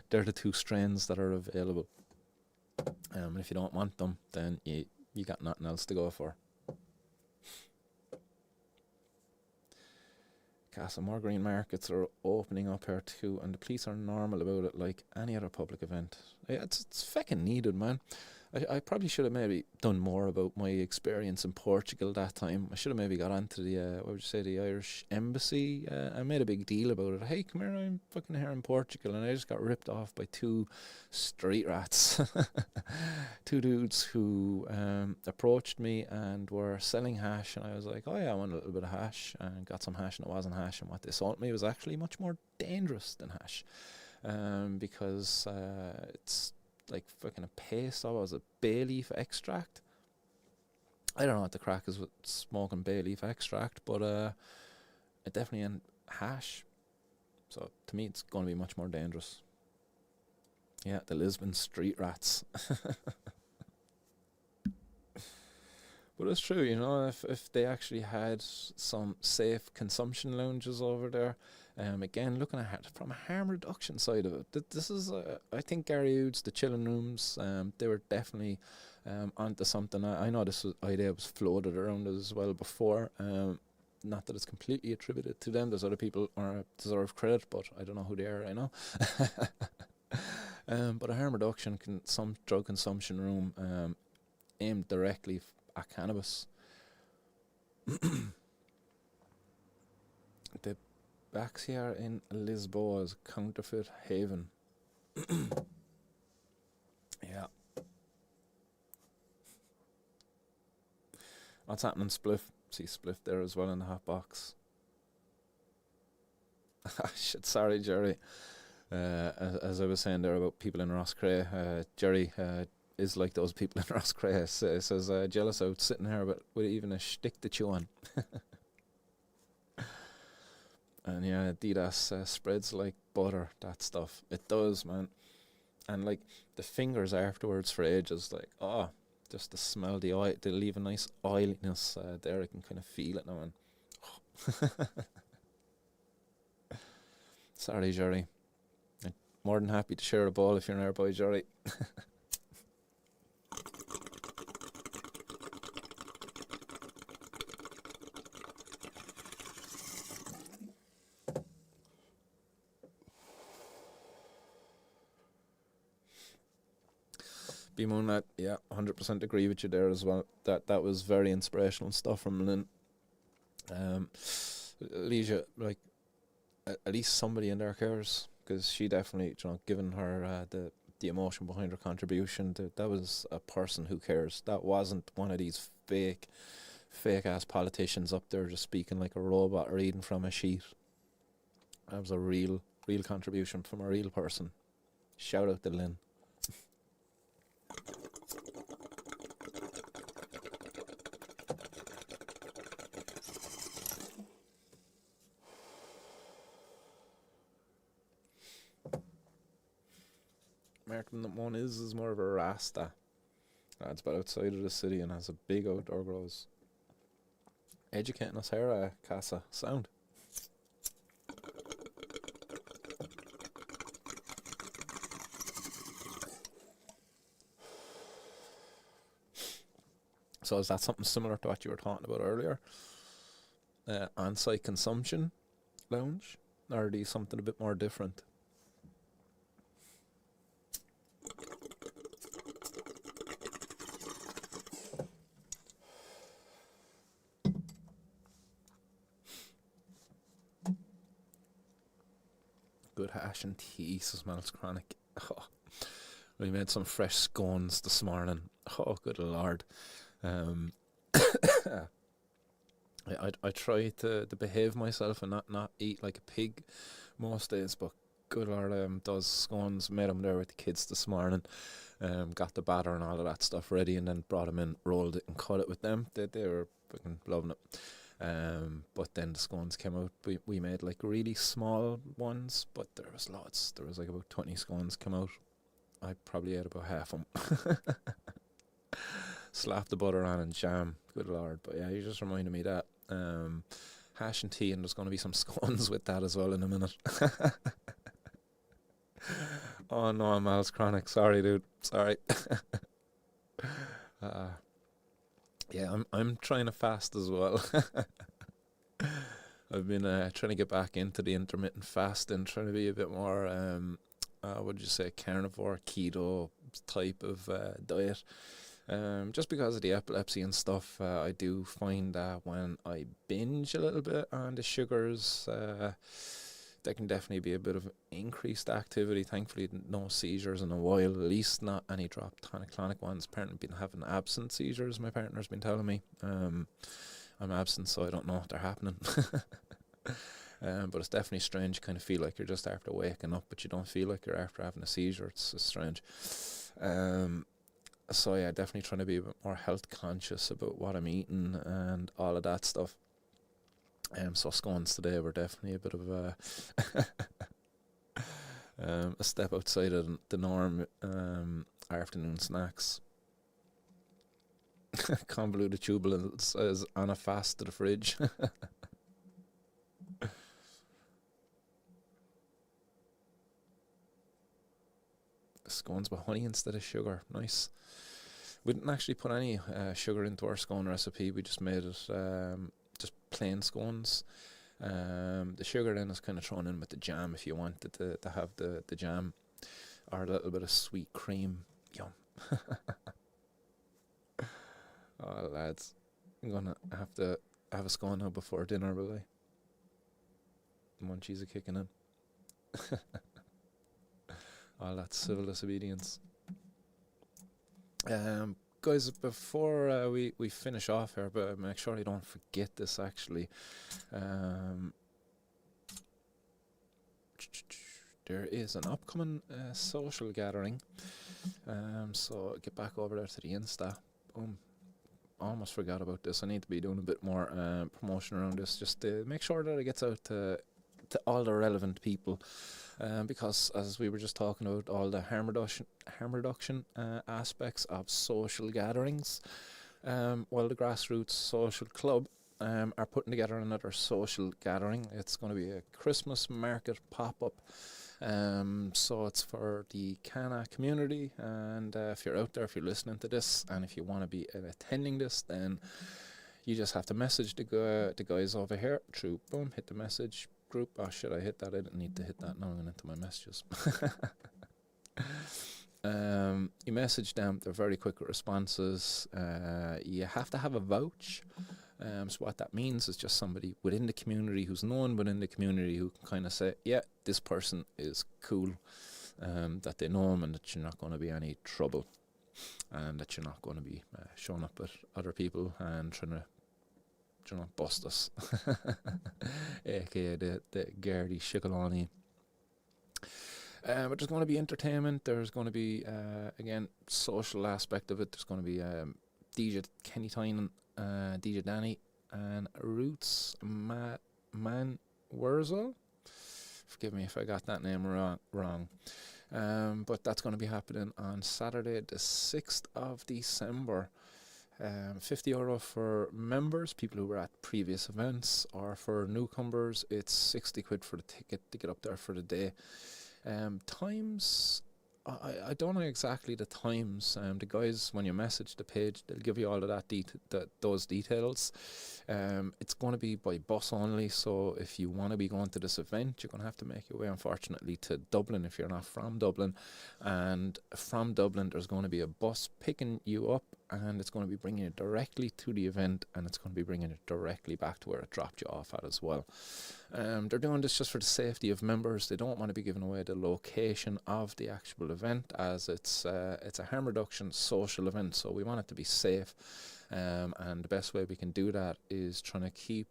They're the two strains that are available. If you don't want them, then you got nothing else to go for. Castlemore Green markets are opening up here too, and the police are normal about it like any other public event. Yeah, it's fucking needed, man. I probably should have maybe done more about my experience in Portugal that time. I should have maybe got onto the Irish embassy. I made a big deal about it. Hey, come here, I'm fucking here in Portugal. And I just got ripped off by two street rats. Two dudes who approached me and were selling hash. And I was like, oh yeah, I want a little bit of hash. And got some hash and it wasn't hash. And what they sold me was actually much more dangerous than hash. Because it's like fucking a paste. Or was a bay leaf extract. I don't know what the crack is with smoking bay leaf extract, but it definitely ain't hash. So to me, it's going to be much more dangerous. Yeah, the Lisbon street rats. But it's true, if they actually had some safe consumption lounges over there, again, looking at it from a harm reduction side of it, this is, I think Gary Hughes, the Chilling Rooms, they were definitely onto something. I know this idea was floated around as well before. Not that it's completely attributed to them. There's other people who deserve credit, but I don't know who they are, I know. But a harm reduction, some drug consumption room aimed directly at cannabis. The Baxia in Lisboa is counterfeit haven. Yeah. What's happening, Spliff? See Spliff there as well in the hot box. Shit, sorry, Jerry. As I was saying there about people in Ross Cray, Jerry is like those people in Ross Cray. Says jealous out sitting here with even a shtick to chew on. And yeah, Adidas spreads like butter, that stuff. It does, man. And like the fingers afterwards for ages, like, just the smell, the oil, they leave a nice oiliness there. I can kind of feel it now. And sorry, Jerry. I'm more than happy to share a ball if you're nearby, Jerry. Be Moonlight, yeah, 100% agree with you there as well. That was very inspirational stuff from Lynn. Leach, like, at least somebody in there cares, because she definitely, given her the emotion behind her contribution, that was a person who cares. That wasn't one of these fake ass politicians up there just speaking like a robot reading from a sheet. That was a real contribution from a real person. Shout out to Lynn. Martin, that one is more of a Rasta. That's about outside of the city and has a big outdoor grows. Educating us here, Casa. Sound. So is that something similar to what you were talking about earlier? On-site consumption lounge? Or are these something a bit more different? Good hash and tea, smells chronic. Oh, we made some fresh scones this morning. Oh, good lord. I try to behave myself and not eat like a pig most days, but good lord, those scones, made them there with the kids this morning. Got the batter and all of that stuff ready, and then brought them in, rolled it and cut it with them. They were fucking loving it. But then the scones came out. We made like really small ones, but there was lots. There was like about 20 scones come out. I probably ate about half of them. Slap the butter on and jam. Good lord. But yeah, you just reminded me that. Hash and tea, and there's going to be some scones with that as well in a minute. Oh no, I'm Al's chronic. Sorry, dude. Sorry. Yeah, I'm trying to fast as well. I've been trying to get back into the intermittent fasting, trying to be a bit more, what would you say, carnivore, keto type of diet. Just because of the epilepsy and stuff, I do find that when I binge a little bit on the sugars, there can definitely be a bit of increased activity. Thankfully, no seizures in a while, at least not any drop tonic-clonic ones. Apparently been having absent seizures, my partner's been telling me. I'm absent, so I don't know if they're happening. But it's definitely strange. You kind of feel like you're just after waking up, but you don't feel like you're after having a seizure. It's strange. So yeah, definitely trying to be a bit more health conscious about what I'm eating and all of that stuff. So scones today were definitely a bit of a step outside of the norm. Afternoon snacks. Convoluted tubules is on a fast to the fridge. Scones with honey instead of sugar. Nice. We didn't actually put any sugar into our scone recipe. We just made it just plain scones. The sugar then is kind of thrown in with the jam if you wanted to have the jam, or a little bit of sweet cream. Yum. Oh, lads, I'm gonna have to have a scone now before dinner, will I? Munchies are kicking in. All that civil disobedience. Guys, before we finish off here, but make sure you don't forget this actually. There is an upcoming social gathering. So get back over there to the Insta. Boom. Almost forgot about this. I need to be doing a bit more promotion around this, just to make sure that it gets out to all the relevant people. Because as we were just talking about, all the harm reduction aspects of social gatherings, while the Grassroots Social Club are putting together another social gathering. It's going to be a Christmas market pop-up. So it's for the Cana community, and if you're out there, if you're listening to this, and if you want to be attending this, then you just have to message the guys over here through, boom, hit the message group. Oh shit, I hit that. I didn't need to hit that. Now I'm going into my messages. You message them, they're very quick with responses. You have to have a vouch. So what that means is just somebody within the community who's known within the community who can kind of say, yeah, this person is cool, that they know him and that you're not going to be any trouble, and that you're not going to be showing up with other people and trying to bust us, aka the Gardaí Shigalani. But there's going to be entertainment. There's going to be, again, social aspect of it. There's going to be DJ Kenny Tynan, DJ Danny, and Roots Man Wurzel. Forgive me if I got that name wrong. But that's going to be happening on Saturday, the 6th of December. €50 for members, people who were at previous events, or for newcomers, it's 60 quid for the ticket to get up there for the day. Times, I don't know exactly the times. The guys, when you message the page, they'll give you all of those details. It's going to be by bus only, so if you want to be going to this event, you're going to have to make your way, unfortunately, to Dublin if you're not from Dublin. And from Dublin, there's going to be a bus picking you up, and it's going to be bringing you directly to the event, and it's going to be bringing you directly back to where it dropped you off at as well. They're doing this just for the safety of members. They don't want to be giving away the location of the actual event, as it's a harm reduction social event, so we want it to be safe. And the best way we can do that is trying to keep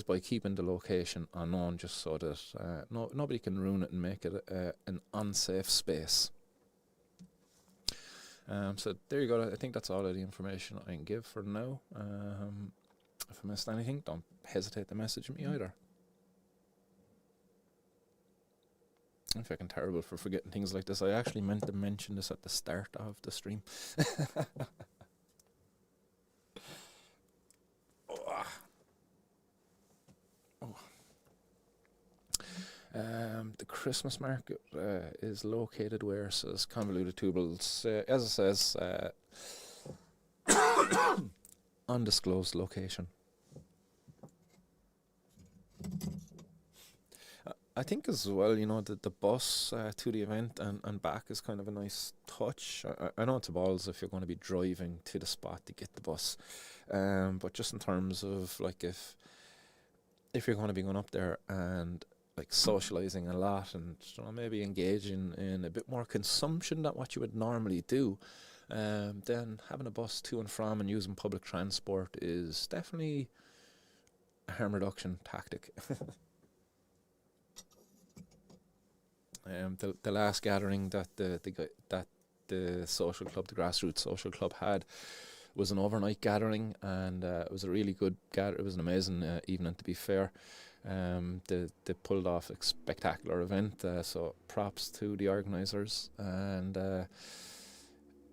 by keeping the location unknown, just so that nobody can ruin it and make it an unsafe space. So there you go. I think that's all of the information I can give for now. If I missed anything, don't hesitate to message me either. I'm fucking terrible for forgetting things like this. I actually meant to mention this at the start of the stream. The Christmas market is located where, says Convoluted Tubles, as it says, undisclosed location. I think as well, the bus to the event and back is kind of a nice touch. I know it's a balls if you're going to be driving to the spot to get the bus, but just in terms of like if you're going to be going up there and like socialising a lot and maybe engaging in a bit more consumption than what you would normally do, then having a bus to and from and using public transport is definitely a harm reduction tactic. The last gathering that the social club, the grassroots social club, had was an overnight gathering, and it was a really good gather. It was an amazing evening, to be fair. They pulled off a spectacular event, so props to the organisers. And there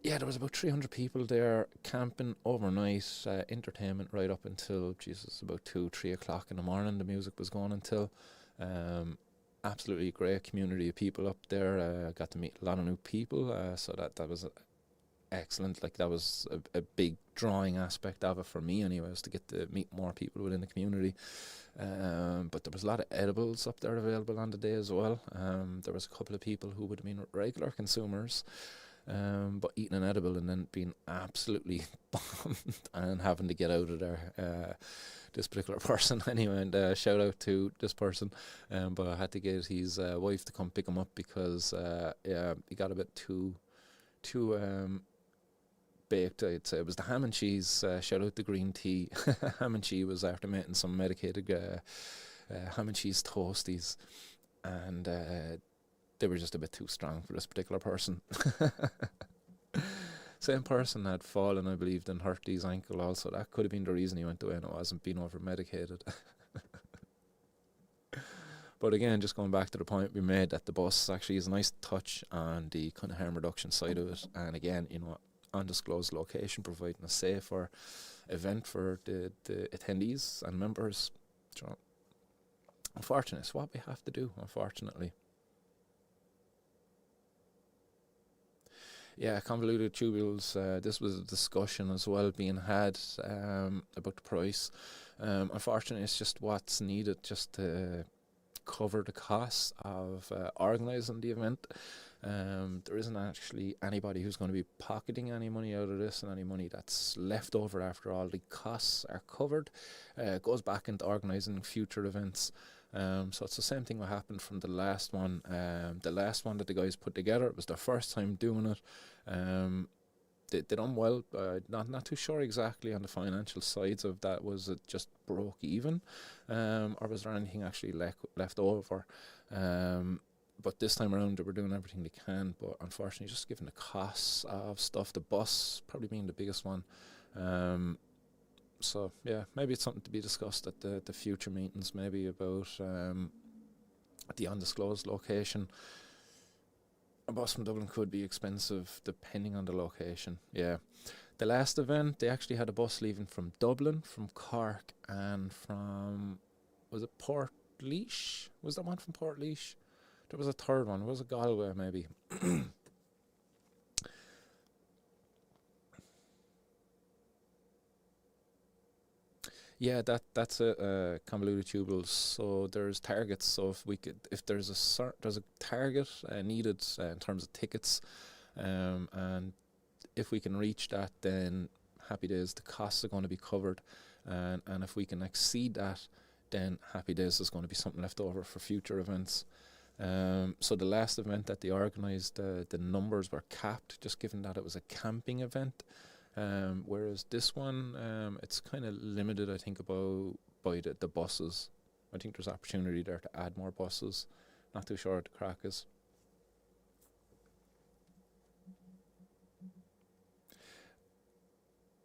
was about 300 people there camping overnight, entertainment right up until about 2-3 o'clock in the morning. The music was going until. Absolutely great community of people up there. Got to meet a lot of new people, so that was excellent. Like, that was a big drawing aspect of it for me anyway, was to get to meet more people within the community. But there was a lot of edibles up there available on the day as well. There was a couple of people who would have been regular consumers, but eating an edible and then being absolutely bombed and having to get out of there. This particular person anyway, and shout out to this person, but I had to get his wife to come pick him up because he got a bit too baked, I'd say. It was the ham and cheese. Shout out to green tea. Ham and cheese was after making some medicated ham and cheese toasties, and they were just a bit too strong for this particular person. Same person had fallen, I believe, and hurt his ankle also. That could have been the reason he went away and it wasn't being over-medicated. But again, just going back to the point we made, that the bus actually is a nice touch on the kind of harm reduction side of it. And again, undisclosed location, providing a safer event for the attendees and members. Unfortunately, it's what we have to do, unfortunately. Yeah, Convoluted Tubules, this was a discussion as well being had about the price. Unfortunately, it's just what's needed just to cover the costs of organising the event. There isn't actually anybody who's going to be pocketing any money out of this, and any money that's left over after all the costs are covered goes back into organising future events. So it's the same thing what happened from the last one. The last one that the guys put together, it was their first time doing it. They done well. Not too sure exactly on the financial sides of that. Was it just broke even, or was there anything actually left over? But this time around, they were doing everything they can. But unfortunately, just given the costs of stuff, the bus probably being the biggest one. So yeah, maybe it's something to be discussed at the future meetings. Maybe about the undisclosed location. A bus from Dublin could be expensive depending on the location. Yeah. The last event, they actually had a bus leaving from Dublin, from Cork, and from, was it Port Leach? Was there one from Port Leach? There was a third one. Was it Galway maybe? Yeah, that's a convoluted tubules. So there's targets. So if there's a target needed in terms of tickets, and if we can reach that, then happy days. The costs are going to be covered, and if we can exceed that, then happy days. There's going to be something left over for future events. So the last event that they organised, the numbers were capped, just given that it was a camping event. Whereas this one, it's kind of limited, I think, by the buses. I think there's opportunity there to add more buses. Not too sure what the crack is.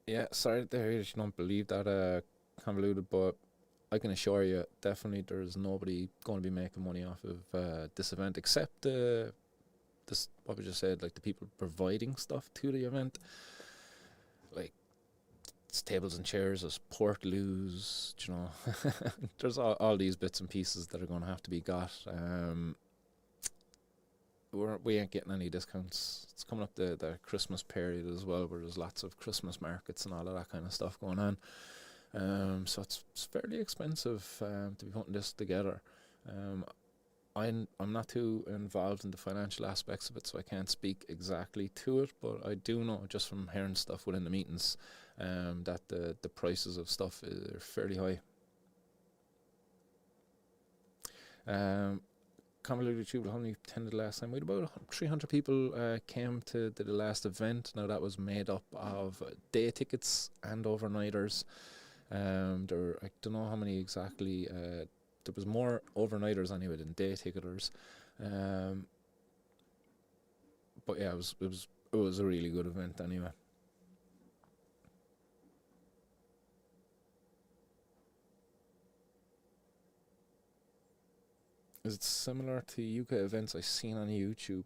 Yeah, sorry there, you don't believe that convoluted, but I can assure you, definitely there's nobody going to be making money off of this event, except this, what we just said, like the people providing stuff to the event. Like, it's tables and chairs, there's portaloos, you know. There's all these bits and pieces that are going to have to be got. We ain't getting any discounts. It's coming up the Christmas period as well, where there's lots of Christmas markets and all of that kind of stuff going on. So it's fairly expensive to be putting this together. I'm not too involved in the financial aspects of it, so I can't speak exactly to it, but I do know just from hearing stuff within the meetings that the prices of stuff are fairly high. Convoluted Tube only attended last time. We had about 300 people came to the last event. Now that was made up of day tickets and overnighters. I don't know how many exactly. There was more overnighters anyway than day ticketers. But yeah, it was a really good event anyway. Is it similar to UK events I've seen on YouTube?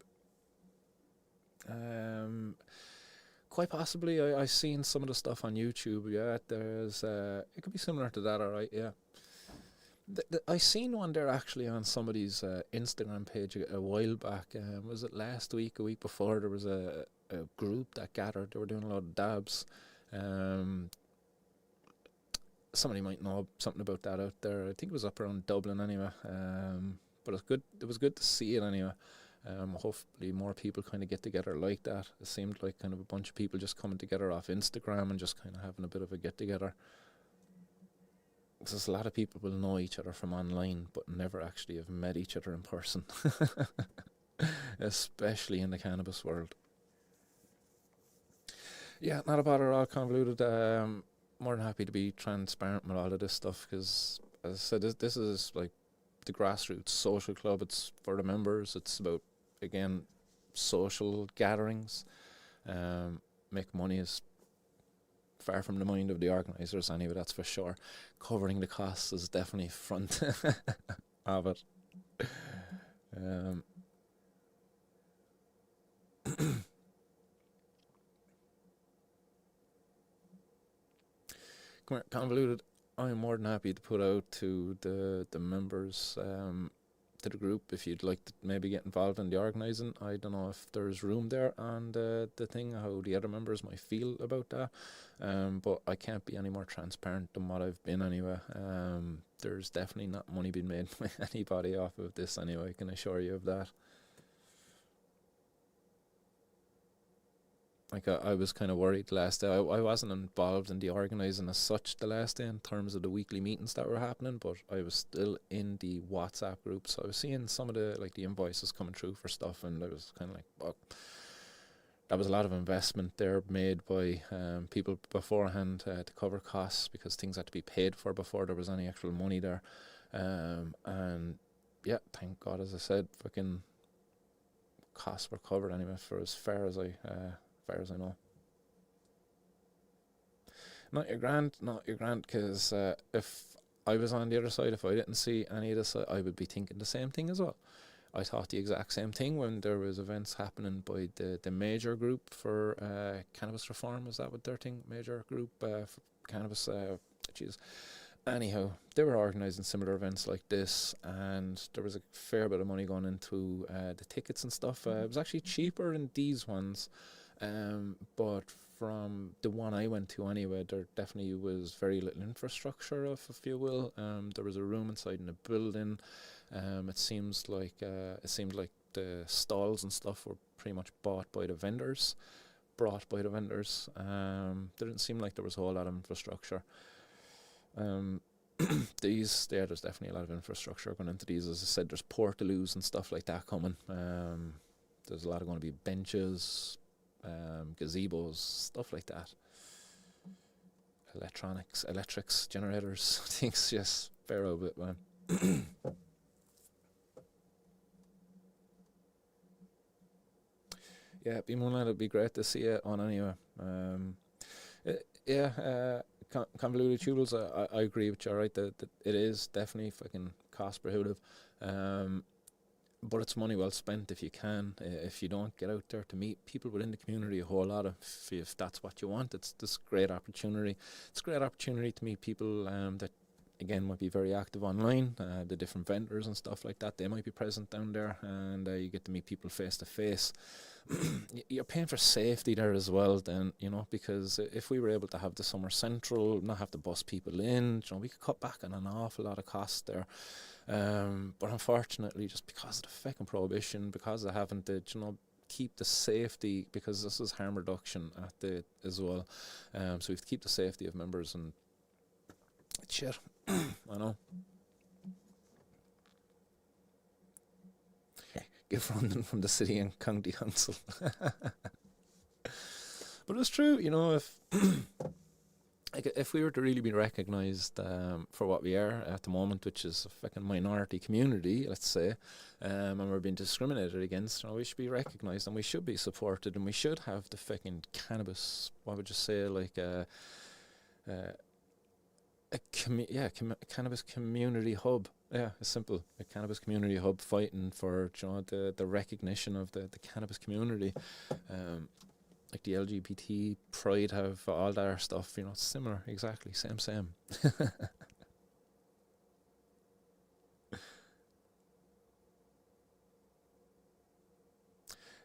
Quite possibly. I've seen some of the stuff on YouTube. Yeah, there's it could be similar to that, alright. Yeah. I seen one there actually on somebody's Instagram page a while back. Was it last week, a week before? There was a group that gathered. They were doing a lot of dabs. Somebody might know something about that out there. I think it was up around Dublin anyway. But it's good. It was good to see it anyway. Hopefully more people kind of get together like that. It seemed like kind of a bunch of people just coming together off Instagram and just kind of having a bit of a get together. Because a lot of people will know each other from online, but never actually have met each other in person. Especially in the cannabis world. Yeah, not a bother at all, convoluted. More than happy to be transparent with all of this stuff, because as I said, this is like the grassroots social club. It's for the members. It's about, again, social gatherings. Make money is far from the mind of the organisers anyway, that's for sure. Covering the costs is definitely front of it. Come here, convoluted. I'm more than happy to put out to the members to the group if you'd like to maybe get involved in the organising. I don't know if there's room there on the thing, how the other members might feel about that. But I can't be any more transparent than what I've been anyway. There's definitely not money being made by anybody off of this anyway, I can assure you of that. Like I was kind of worried last day. I wasn't involved in the organising as such the last day in terms of the weekly meetings that were happening, but I was still in the WhatsApp group, so I was seeing some of the the invoices coming through for stuff, and I was kind of like, well, that was a lot of investment there made by people beforehand to cover costs, because things had to be paid for before there was any actual money there. And yeah, thank God, as I said, fucking costs were covered anyway for as far as I know. Not your grant, because if I was on the other side, if I didn't see any of this, I would be thinking the same thing as well. I thought the exact same thing when there was events happening by the major group for cannabis reform. Was that what their thing? Major group for cannabis. Anyhow, they were organising similar events like this, and there was a fair bit of money going into the tickets and stuff. It was actually cheaper than these ones, but from the one I went to anyway, there definitely was very little infrastructure, if you will. There was a room inside in a building. It seemed like the stalls and stuff were pretty much brought by the vendors. There didn't seem like there was a whole lot of infrastructure. There's definitely a lot of infrastructure going into these. As I said, there's portaloos and stuff like that coming. There's a lot of going to be benches, gazebos, stuff like that. Electrics, generators, things. Yes, fair old bit, man. Yeah, it'd be great to see it on anyway. Convoluted tubals, I agree with you, right? That it is definitely fucking cost prohibitive. But it's money well spent if you can. If you don't get out there to meet people within the community a whole lot, if that's what you want, it's this great opportunity. It's a great opportunity to meet people that, again, might be very active online, the different vendors and stuff like that. They might be present down there, and you get to meet people face to face. You're paying for safety there as well then, because if we were able to have the summer central, not have to bus people in, we could cut back on an awful lot of costs there. But unfortunately, just because of the fucking prohibition, because of having to, keep the safety, because this is harm reduction as well. So we have to keep the safety of members, and shit, I know. Give funding from the city and county council. But it's true, if we were to really be recognised for what we are at the moment, which is a fucking minority community, let's say, and we're being discriminated against, we should be recognised and we should be supported, and we should have the fucking cannabis, what would you say, like cannabis community hub. Yeah, it's simple. A cannabis community hub fighting for the recognition of the cannabis community. Like the LGBT pride have all their stuff, similar, exactly, same.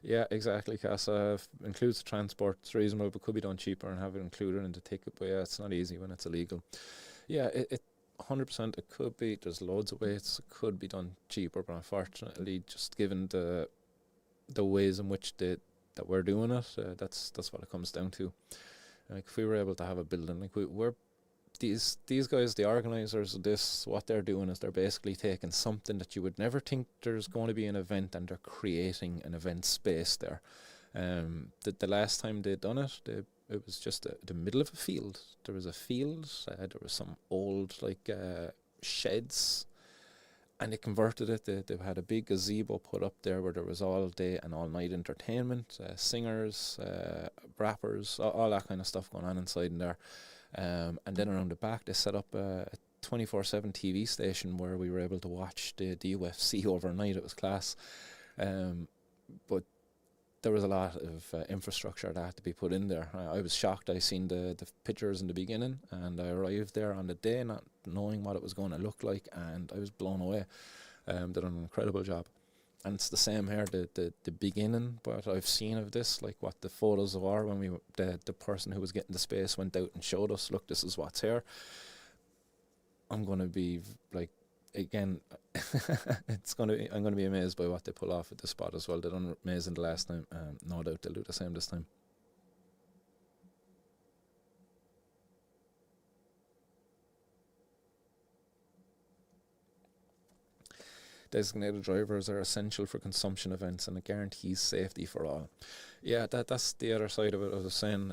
Yeah, exactly, Casa. Includes the transport. It's reasonable, but could be done cheaper and have it included in the ticket. But yeah, it's not easy when it's illegal. Yeah, it 100% it could be. There's loads of ways it could be done cheaper, but unfortunately, just given the ways in which that we're doing it, that's what it comes down to. Like if we were able to have a building, like we're these guys, the organisers of this, what they're doing is they're basically taking something that you would never think there's going to be an event, and they're creating an event space there. The last time they'd done it, it was just the middle of a field. There was a field, there was some old sheds, and they converted it. They had a big gazebo put up there where there was all day and all night entertainment, singers, rappers, all that kind of stuff going on inside in there. And then around the back they set up a 24/7 TV station where we were able to watch the UFC overnight. It was class. But there was a lot of infrastructure that had to be put in there. I was shocked. I seen the pictures in the beginning, and I arrived there on the day not knowing what it was going to look like, and I was blown away. They've done an incredible job. And it's the same here, the beginning, what I've seen of this, like what the photos are when the person who was getting the space went out and showed us, look, this is what's here. I'm going to be, like, again, I'm going to be amazed by what they pull off at the spot as well. They done amazing the last time. No doubt they'll do the same this time. Designated drivers are essential for consumption events and it guarantees safety for all. Yeah, that's the other side of it. As I was saying,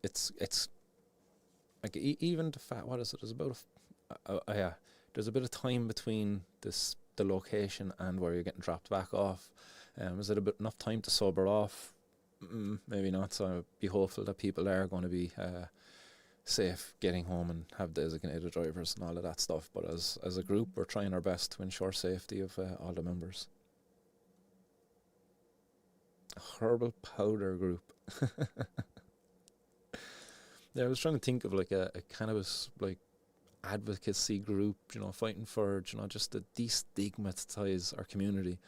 it's like even the fact, what is it? There's about there's a bit of time between the location and where you're getting dropped back off. Is it enough time to sober off? Maybe not. So I'd be hopeful that people are going to be safe getting home and have designated drivers and all of that stuff. But as a group, we're trying our best to ensure safety of all the members. A herbal powder group. Yeah, I was trying to think of like a cannabis like advocacy group, fighting for, just to destigmatize our community.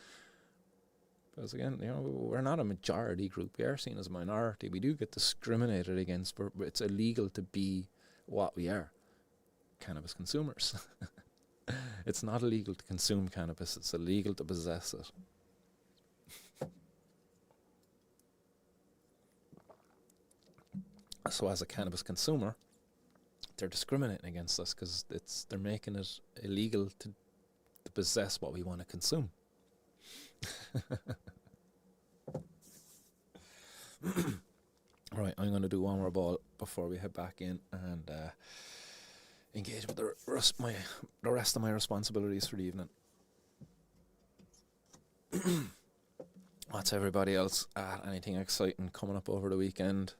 Because again, we're not a majority group. We are seen as a minority. We do get discriminated against, but it's illegal to be what we are, cannabis consumers. It's not illegal to consume cannabis. It's illegal to possess it. So as a cannabis consumer, they're discriminating against us because they're making it illegal to possess what we want to consume. Right, I'm going to do one more ball before we head back in and engage with the rest of my responsibilities for the evening. What's everybody else at? Anything exciting coming up over the weekend?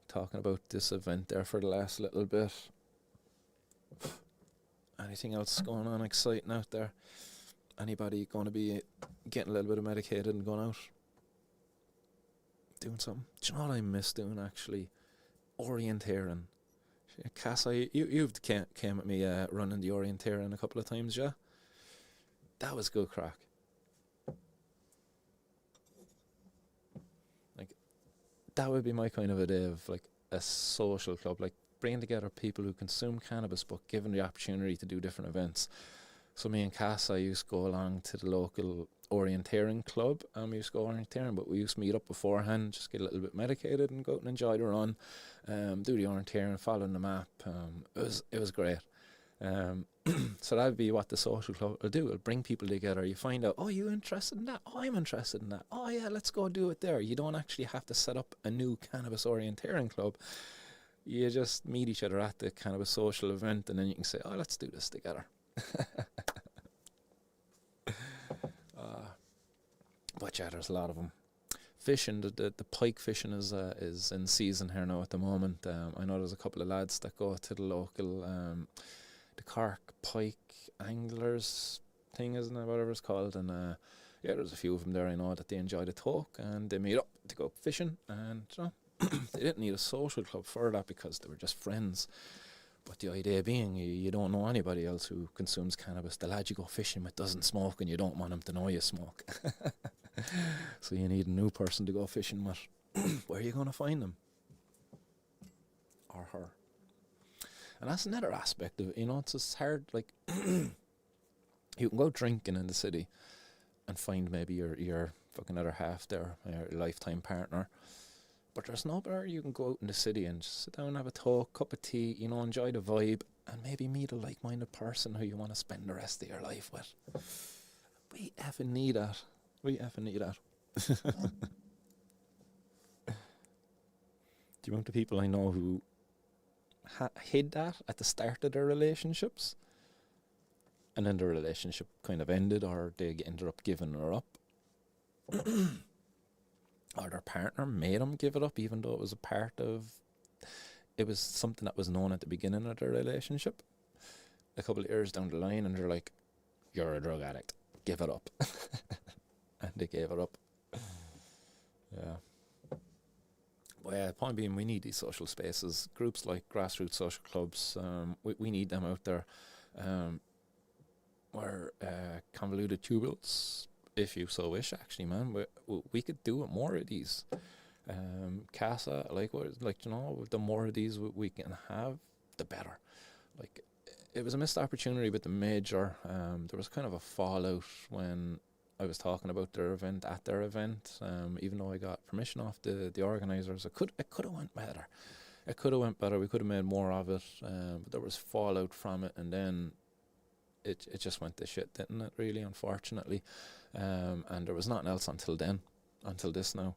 Talking about this event there for the last little bit. Anything else going on exciting out there? Anybody going to be getting a little bit of medicated and going out? Doing something? Do you know what I miss doing actually? Orienteering. Cass, you've came at me running the orienteering a couple of times, yeah? That was good crack. Like, that would be my kind of a day of like a social club, like bringing together people who consume cannabis but given the opportunity to do different events. So me and Cass, I used to go along to the local orienteering club and we used to go orienteering, but we used to meet up beforehand, just get a little bit medicated and go out and enjoy the run, do the orienteering, following the map. It was great. So that would be what the social club will do. It'll bring people together. You find out, oh, you interested in that? Oh, I'm interested in that. Oh, yeah, let's go do it there. You don't actually have to set up a new cannabis orienteering club. You just meet each other at the cannabis social event and then you can say, oh, let's do this together. But yeah, there's a lot of them. Fishing, the pike fishing is in season here now at the moment. I know there's a couple of lads that go to the local the Cork Pike Anglers thing, isn't it, whatever it's called, and yeah, there's a few of them there I know that they enjoy the talk and they meet up to go fishing, and they didn't need a social club for that because they were just friends. But the idea being, you don't know anybody else who consumes cannabis. The lad you go fishing with doesn't smoke and you don't want him to know you smoke. So you need a new person to go fishing with. Where are you going to find them? Or her? And that's another aspect of it, it's just hard, like, you can go drinking in the city and find maybe your fucking other half there, your lifetime partner. But there's nowhere you can go out in the city and just sit down and have a talk, cup of tea, enjoy the vibe, and maybe meet a like-minded person who you want to spend the rest of your life with. We effing need that. We effing need that. The amount of people I know who hid that at the start of their relationships, and then the relationship kind of ended, or they ended up giving her up. Or their partner made them give it up, even though it was something that was known at the beginning of their relationship. A couple of years down the line, and they're like, you're a drug addict, give it up. And they gave it up. Yeah. But yeah, the point being, we need these social spaces. Groups like grassroots social clubs, we need them out there. were convoluted tubules, if you so wish, actually, man. We could do it more of these. CASA, the more of these we can have, the better. Like, it was a missed opportunity with the major. There was kind of a fallout when I was talking about their event at their event. Even though I got permission off the organisers, it could have went better. It could have went better. We could have made more of it. But there was fallout from it, and then it just went to shit, didn't it? Really, unfortunately. And there was nothing else until this now.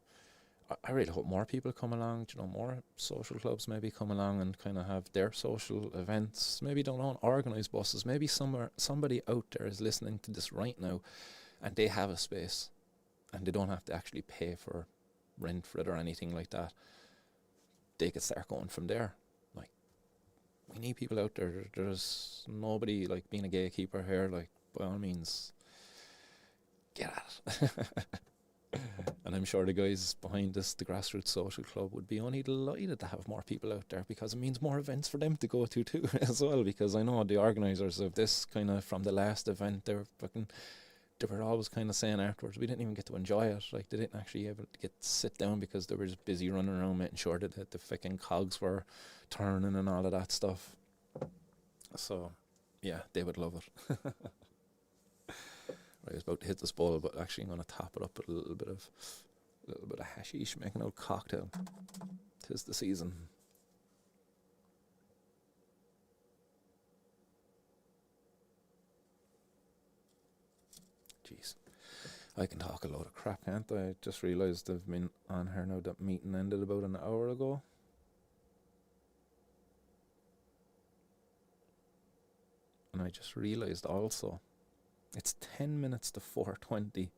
I really hope more people come along, more social clubs maybe come along and kind of have their social events. Maybe don't organise buses. Maybe somebody out there is listening to this right now and they have a space and they don't have to actually pay for rent for it or anything like that. They could start going from there. Like, we need people out there. There's nobody, like, being a gatekeeper here. Like, by all means, get at it. And I'm sure the guys behind this, the Grassroots Social Club, would be only delighted to have more people out there, because it means more events for them to go to too as well. Because I know the organisers of this, kind of from the last event, they were always kind of saying afterwards, we didn't even get to enjoy it. Like, they didn't actually able to sit down because they were just busy running around making sure that the fucking cogs were turning and all of that stuff. So yeah, they would love it. I was about to hit this bowl, but actually I'm going to top it up with a little bit of hashish, make an old cocktail. 'Tis the season. Jeez, I can talk a load of crap, can't I? I just realised I've been on here now. That meeting ended about an hour ago. And I just realised also, it's 10 minutes to 4:20.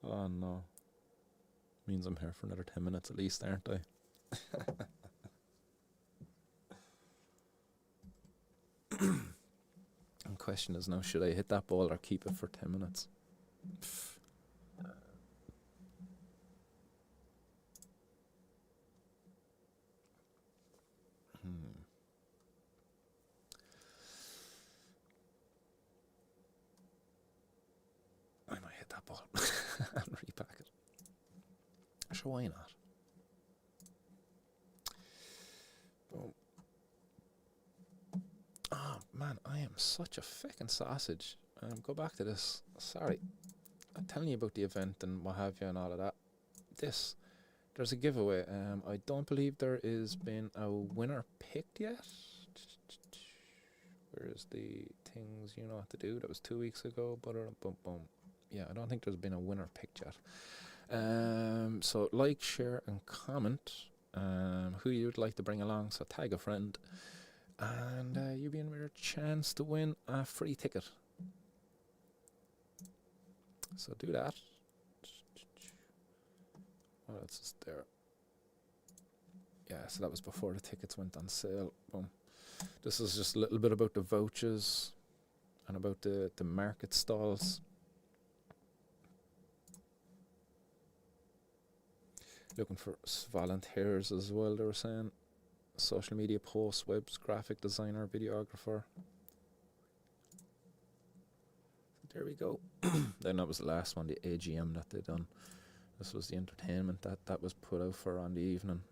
Oh no. Means I'm here for another 10 minutes at least, aren't I? The question is now, should I hit that ball or keep it for 10 minutes? I might hit that ball and repack it. Sure, why not? Boom. Oh man, I am such a fucking sausage. Go back to this. Sorry. I'm telling you about the event and what have you and all of that. There's a giveaway. I don't believe there is been a winner picked yet. Where's the things you know what to do? That was 2 weeks ago. Boom. Yeah, I don't think there's been a winner picked yet. So like, share and comment who you'd like to bring along. So tag a friend, and you'll be in with a chance to win a free ticket. So do that. What else is there? Yeah, so that was before the tickets went on sale. Boom. This is just a little bit about the vouchers and about the market stalls. Looking for volunteers as well, they were saying. Social media posts, webs, graphic designer, videographer. There we go. Then that was the last one, the AGM that they done. This was the entertainment that was put out for on the evening.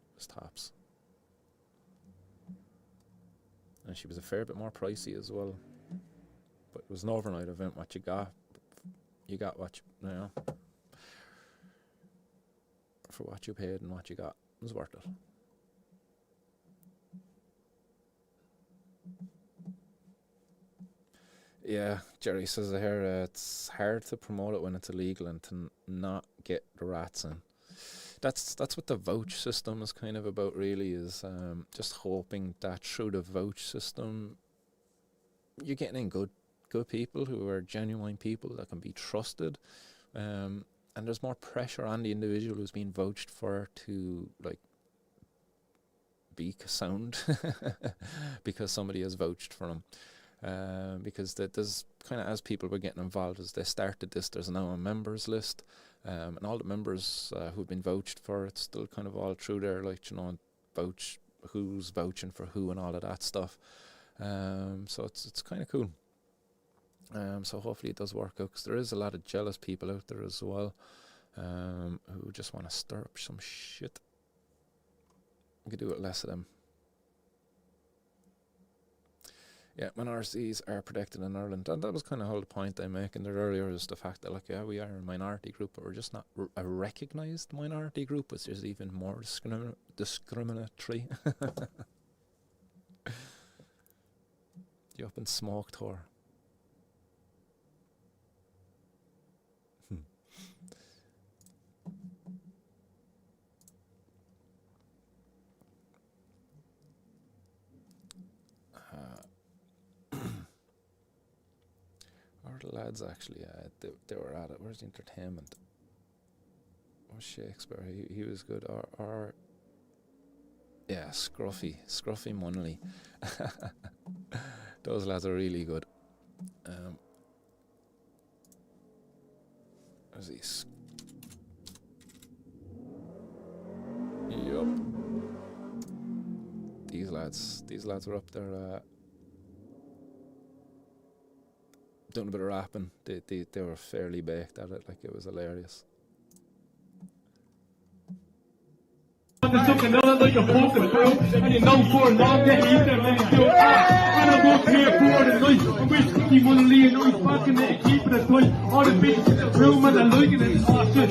It was tops. And she was a fair bit more pricey as well. But it was an overnight event. What you got what you know. For what you paid and what you got, it was worth it. Yeah, Jerry says here, it's hard to promote it when it's illegal and to not get the rats in. That's what the vouch system is kind of about, really, is just hoping that through the vouch system you're getting in good people who are genuine people that can be trusted. And there's more pressure on the individual who's being vouched for to, like, be sound because somebody has vouched for them. Because there's kind of, as people were getting involved, as they started this, there's now a members list, and all the members who've been vouched for, it's still kind of all through there, like, vouch, who's vouching for who and all of that stuff. So it's kind of cool. So hopefully it does work out, because there is a lot of jealous people out there as well, who just want to stir up some shit. We could do it less of them. Yeah, minorities are protected in Ireland, and that was kind of the whole point I'm making there earlier, is the fact that, like, yeah, we are a minority group, but we're just not a recognised minority group, which is even more discriminatory. You up and smoked whore. The lads actually, they were at it. Where's the entertainment? Oh, Shakespeare, he was good. Or yeah, Scruffy Munnelly. Those lads are really good. Where's he? Yup. These lads were up there. Doing a bit of rapping. They were fairly baked at it, like it was hilarious. And you know for a long day, you can let it go. I don't go here for the noise. I wish to keep on leaving noise back in there, keeping it tight. All the bitches in the room and they're looking at it. Oh, shit.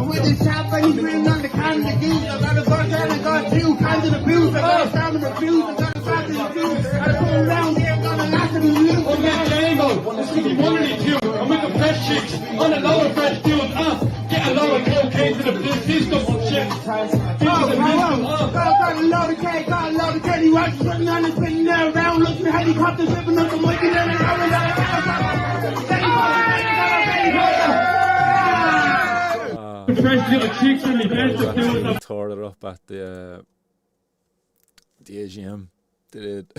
With the chap and he's bringing on the can of the goose. I got a gun and I got two cans of the blues. I got a stamina of the blues. I got a bag of the blues. I go around here, I'm gonna laugh at the blues. Oh, yeah, Django. This is the Mellany tune. I'm with the fresh chicks on a lower fresh dude. Get a lower cocaine to the system and shit. Got a load of cake, got a load of candy. Watch sitting on and spinning there around, looking at helicopters ripping up the mic and then fresh little chicks in the best. Tore it up at the AGM. They did.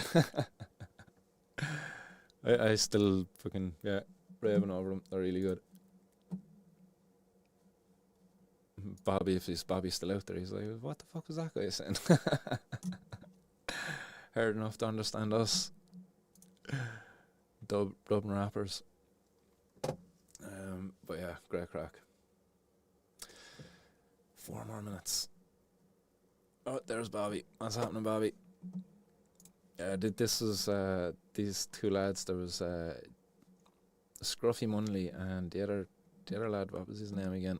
I still fucking raving over them. They're really good. Bobby, if Bobby's still out there, he's like, what the fuck was that guy saying? Heard enough to understand us. Dublin rappers. But yeah, great crack. 4 more minutes. Oh, there's Bobby. What's happening, Bobby? This was these two lads. There was Scruffy Munnelly and the other lad. What was his name again?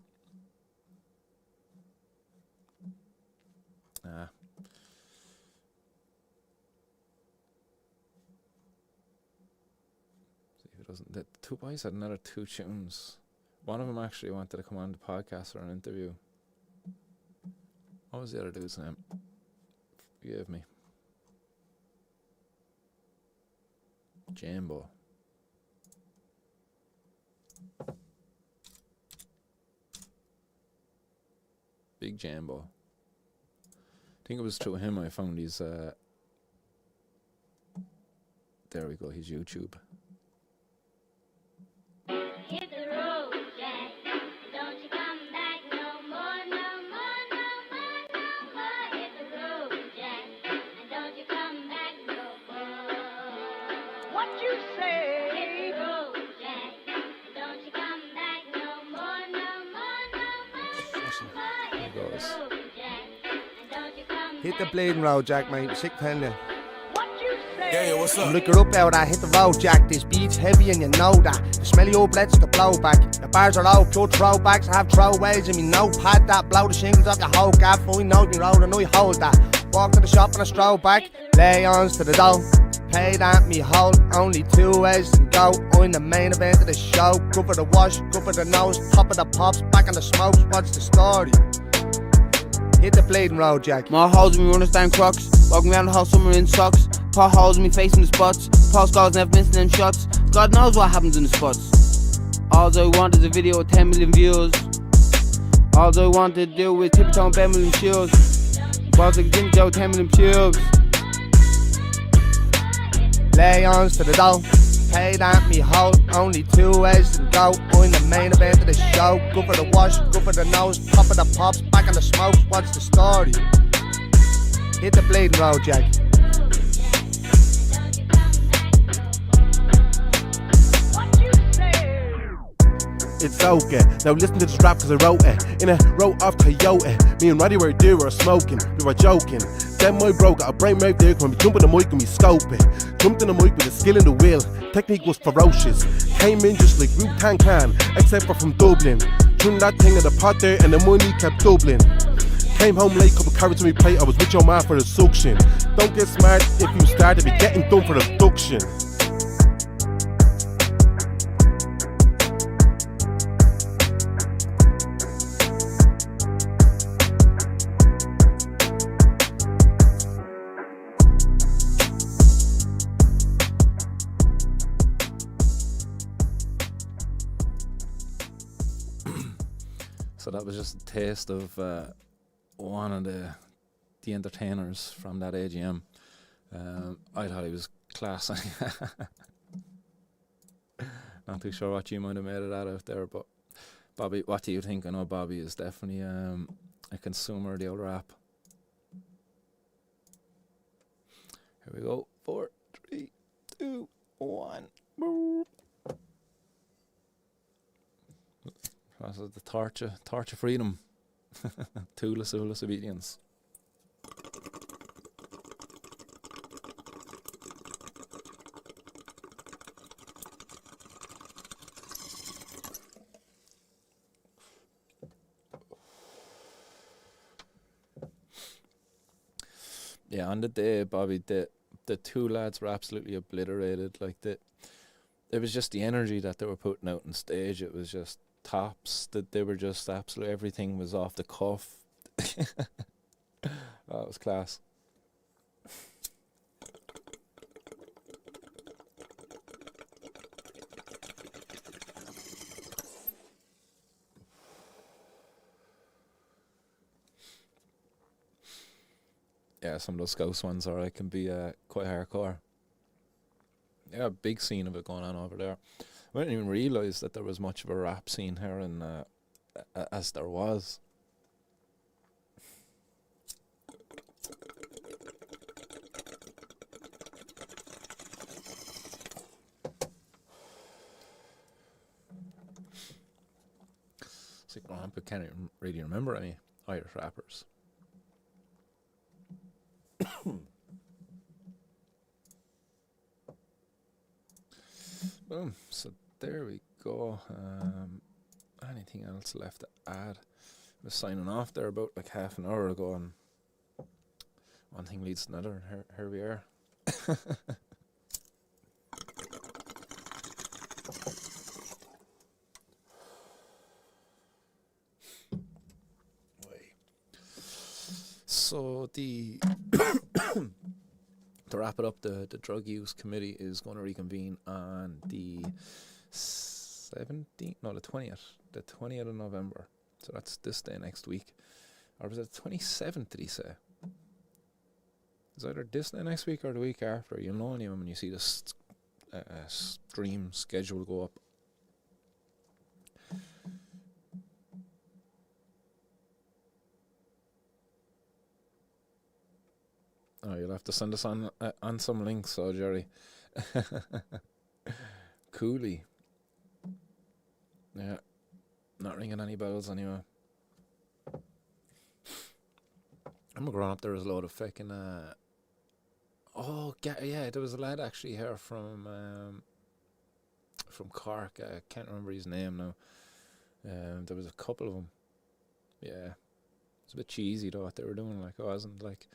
See if it doesn't. The two boys had another 2 tunes. One of them actually wanted to come on the podcast for an interview. What was the other dude's name? Forgive me. Jambo. Big Jambo. I think it was through him I found his there we go, his YouTube. Hit the road, Jack. Don't you come back no more, no more, no more, no more. Hit the road, Jack. And don't you come back no more. What you say? Hit the road, Jack. Don't you come back no more, no more, no more, no more. Hit the road, Jack. And don't you come Hit the bleeding road, Jack, mate. Sick pending. Yeah, what's up? Look her up out, I hit the road, Jack. This beat's heavy and you know that. The smelly old blets, the blowback. The bars are out, pure throwbacks. I have throwaways in me notepad that. Blow the shingles off your whole gaff. I know me road and I hold that. Walk to the shop and I stroll back. Lay ons to the dough. Paid at me hold. Only 2 ways to go. I'm the main event of the show. Good for the wash, good for the nose. Top of the pops, back on the smokes. What's the story? Hit the bleeding road, Jack. More holes in me running down crocs. Walking around the house, summer in socks. Potholes in me facing the spots. Postcards never missing them shots. God knows what happens in the spots. All I want is a video with 10 million views. All I want to do with tippy-toe Ben million shoes. Balls like Jim Joe, 10 million pubes. Lay ons to the dough. Paid at me hold. Only 2 ways to go. I'm the main event of the show. Good for the wash, good for the nose. Top of the pops, back on the smokes. What's the story? Hit the bleeding road, Jack. it's okay. Now listen to this rap cause I wrote it in a row of Coyote. Me and Roddy were there, we were smoking, we were joking. Then my bro got a brain right there, when we jump in the mic and we scope it. Jumped in the mic with a skill in the wheel, technique was ferocious. Came in just like Wu-Tang Clan, except for from Dublin. Threw that thing in the pot there and the money kept doubling. Came home late, couple carrots on me plate, I was with your man for the suction. Don't get smart if you start to be getting done for the abduction. So that was just a taste of one of the entertainers from that AGM. I thought he was class. Not too sure what you might have made of that out there, but Bobby, what do you think? I know Bobby is definitely a consumer of the old rap. Here we go. 4, 3, 2, 1. That's the torch of freedom. Tooless obedience. Yeah, on the day, Bobby, the two lads were absolutely obliterated. Like it was just the energy that they were putting out on stage. It was just tops, that they were just absolutely, everything was off the cuff. Oh, it was class. Yeah, some of those Scouse ones can be quite hardcore. Yeah, big scene of it going on over there. I didn't even realise that there was much of a rap scene here, and as there was. See, I can't even really remember any Irish rappers. Boom. So there we go. Anything else left to add? I was signing off there about like half an hour ago, and one thing leads to another, and here we are. So the to wrap it up, the drug use committee is going to reconvene on the 20th of November. So that's this day next week. Or was it the 27th, did he say? It's either this day next week or the week after. You'll know anyway when you see this stream schedule go up. Oh, you'll have to send us on some links, so Jerry. Coolly. Yeah, not ringing any bells anyway. I'm growing up. There was a load of fucking. Yeah, there was a lad actually here from Cork. I can't remember his name now. There was a couple of them. Yeah, it's a bit cheesy though what they were doing. Like, it wasn't like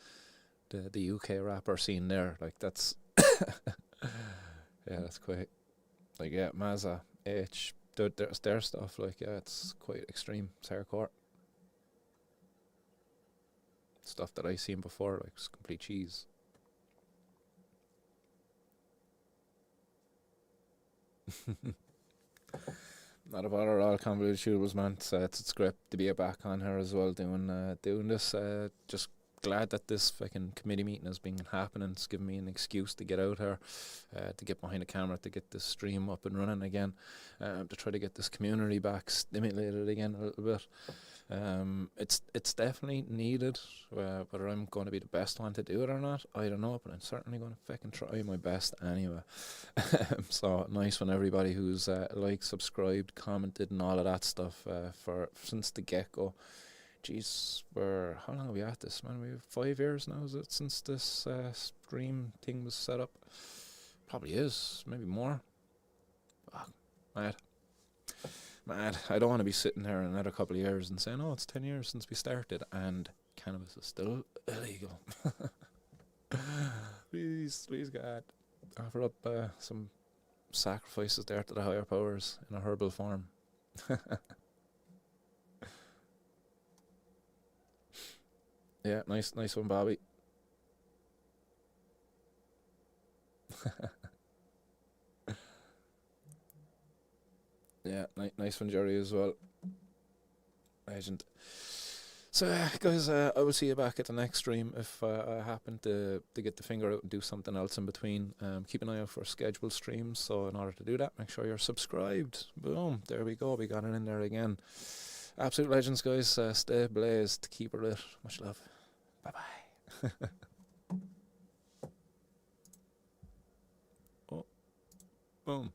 the UK rapper scene there. Like, that's yeah, that's quite like, yeah, Mazza, H, their stuff. Like, yeah, it's quite extreme. It's hardcore stuff that I seen before. Like, it's complete cheese. Not about it all. Convoluted Shooters, man. It's great to be back on here as well, doing this. Just glad that this fucking committee meeting has been happening. It's given me an excuse to get out here, to get behind the camera, to get this stream up and running again, to try to get this community back stimulated again a little bit. It's definitely needed. Whether I'm going to be the best one to do it or not, I don't know, but I'm certainly going to fucking try my best anyway. So nice when everybody who's liked, subscribed, commented, and all of that stuff for since the get-go. Jeez, how long are we at this, man? We've 5 years now, is it, since this stream thing was set up? Probably is, maybe more. Oh, mad. I don't want to be sitting there in another couple of years and saying, oh, it's 10 years since we started and cannabis is still illegal. Please, God, offer up some sacrifices there to the higher powers in a herbal form. Yeah, nice one, Bobby. Yeah, nice one, Jerry, as well. Legend. So, guys, I will see you back at the next stream if I happen to get the finger out and do something else in between. Keep an eye out for scheduled streams, so in order to do that, make sure you're subscribed. Boom, there we go, we got it in there again. Absolute legends, guys. Stay blazed, keep it lit. Much love. Bye-bye. Oh. Boom.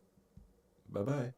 Bye-bye.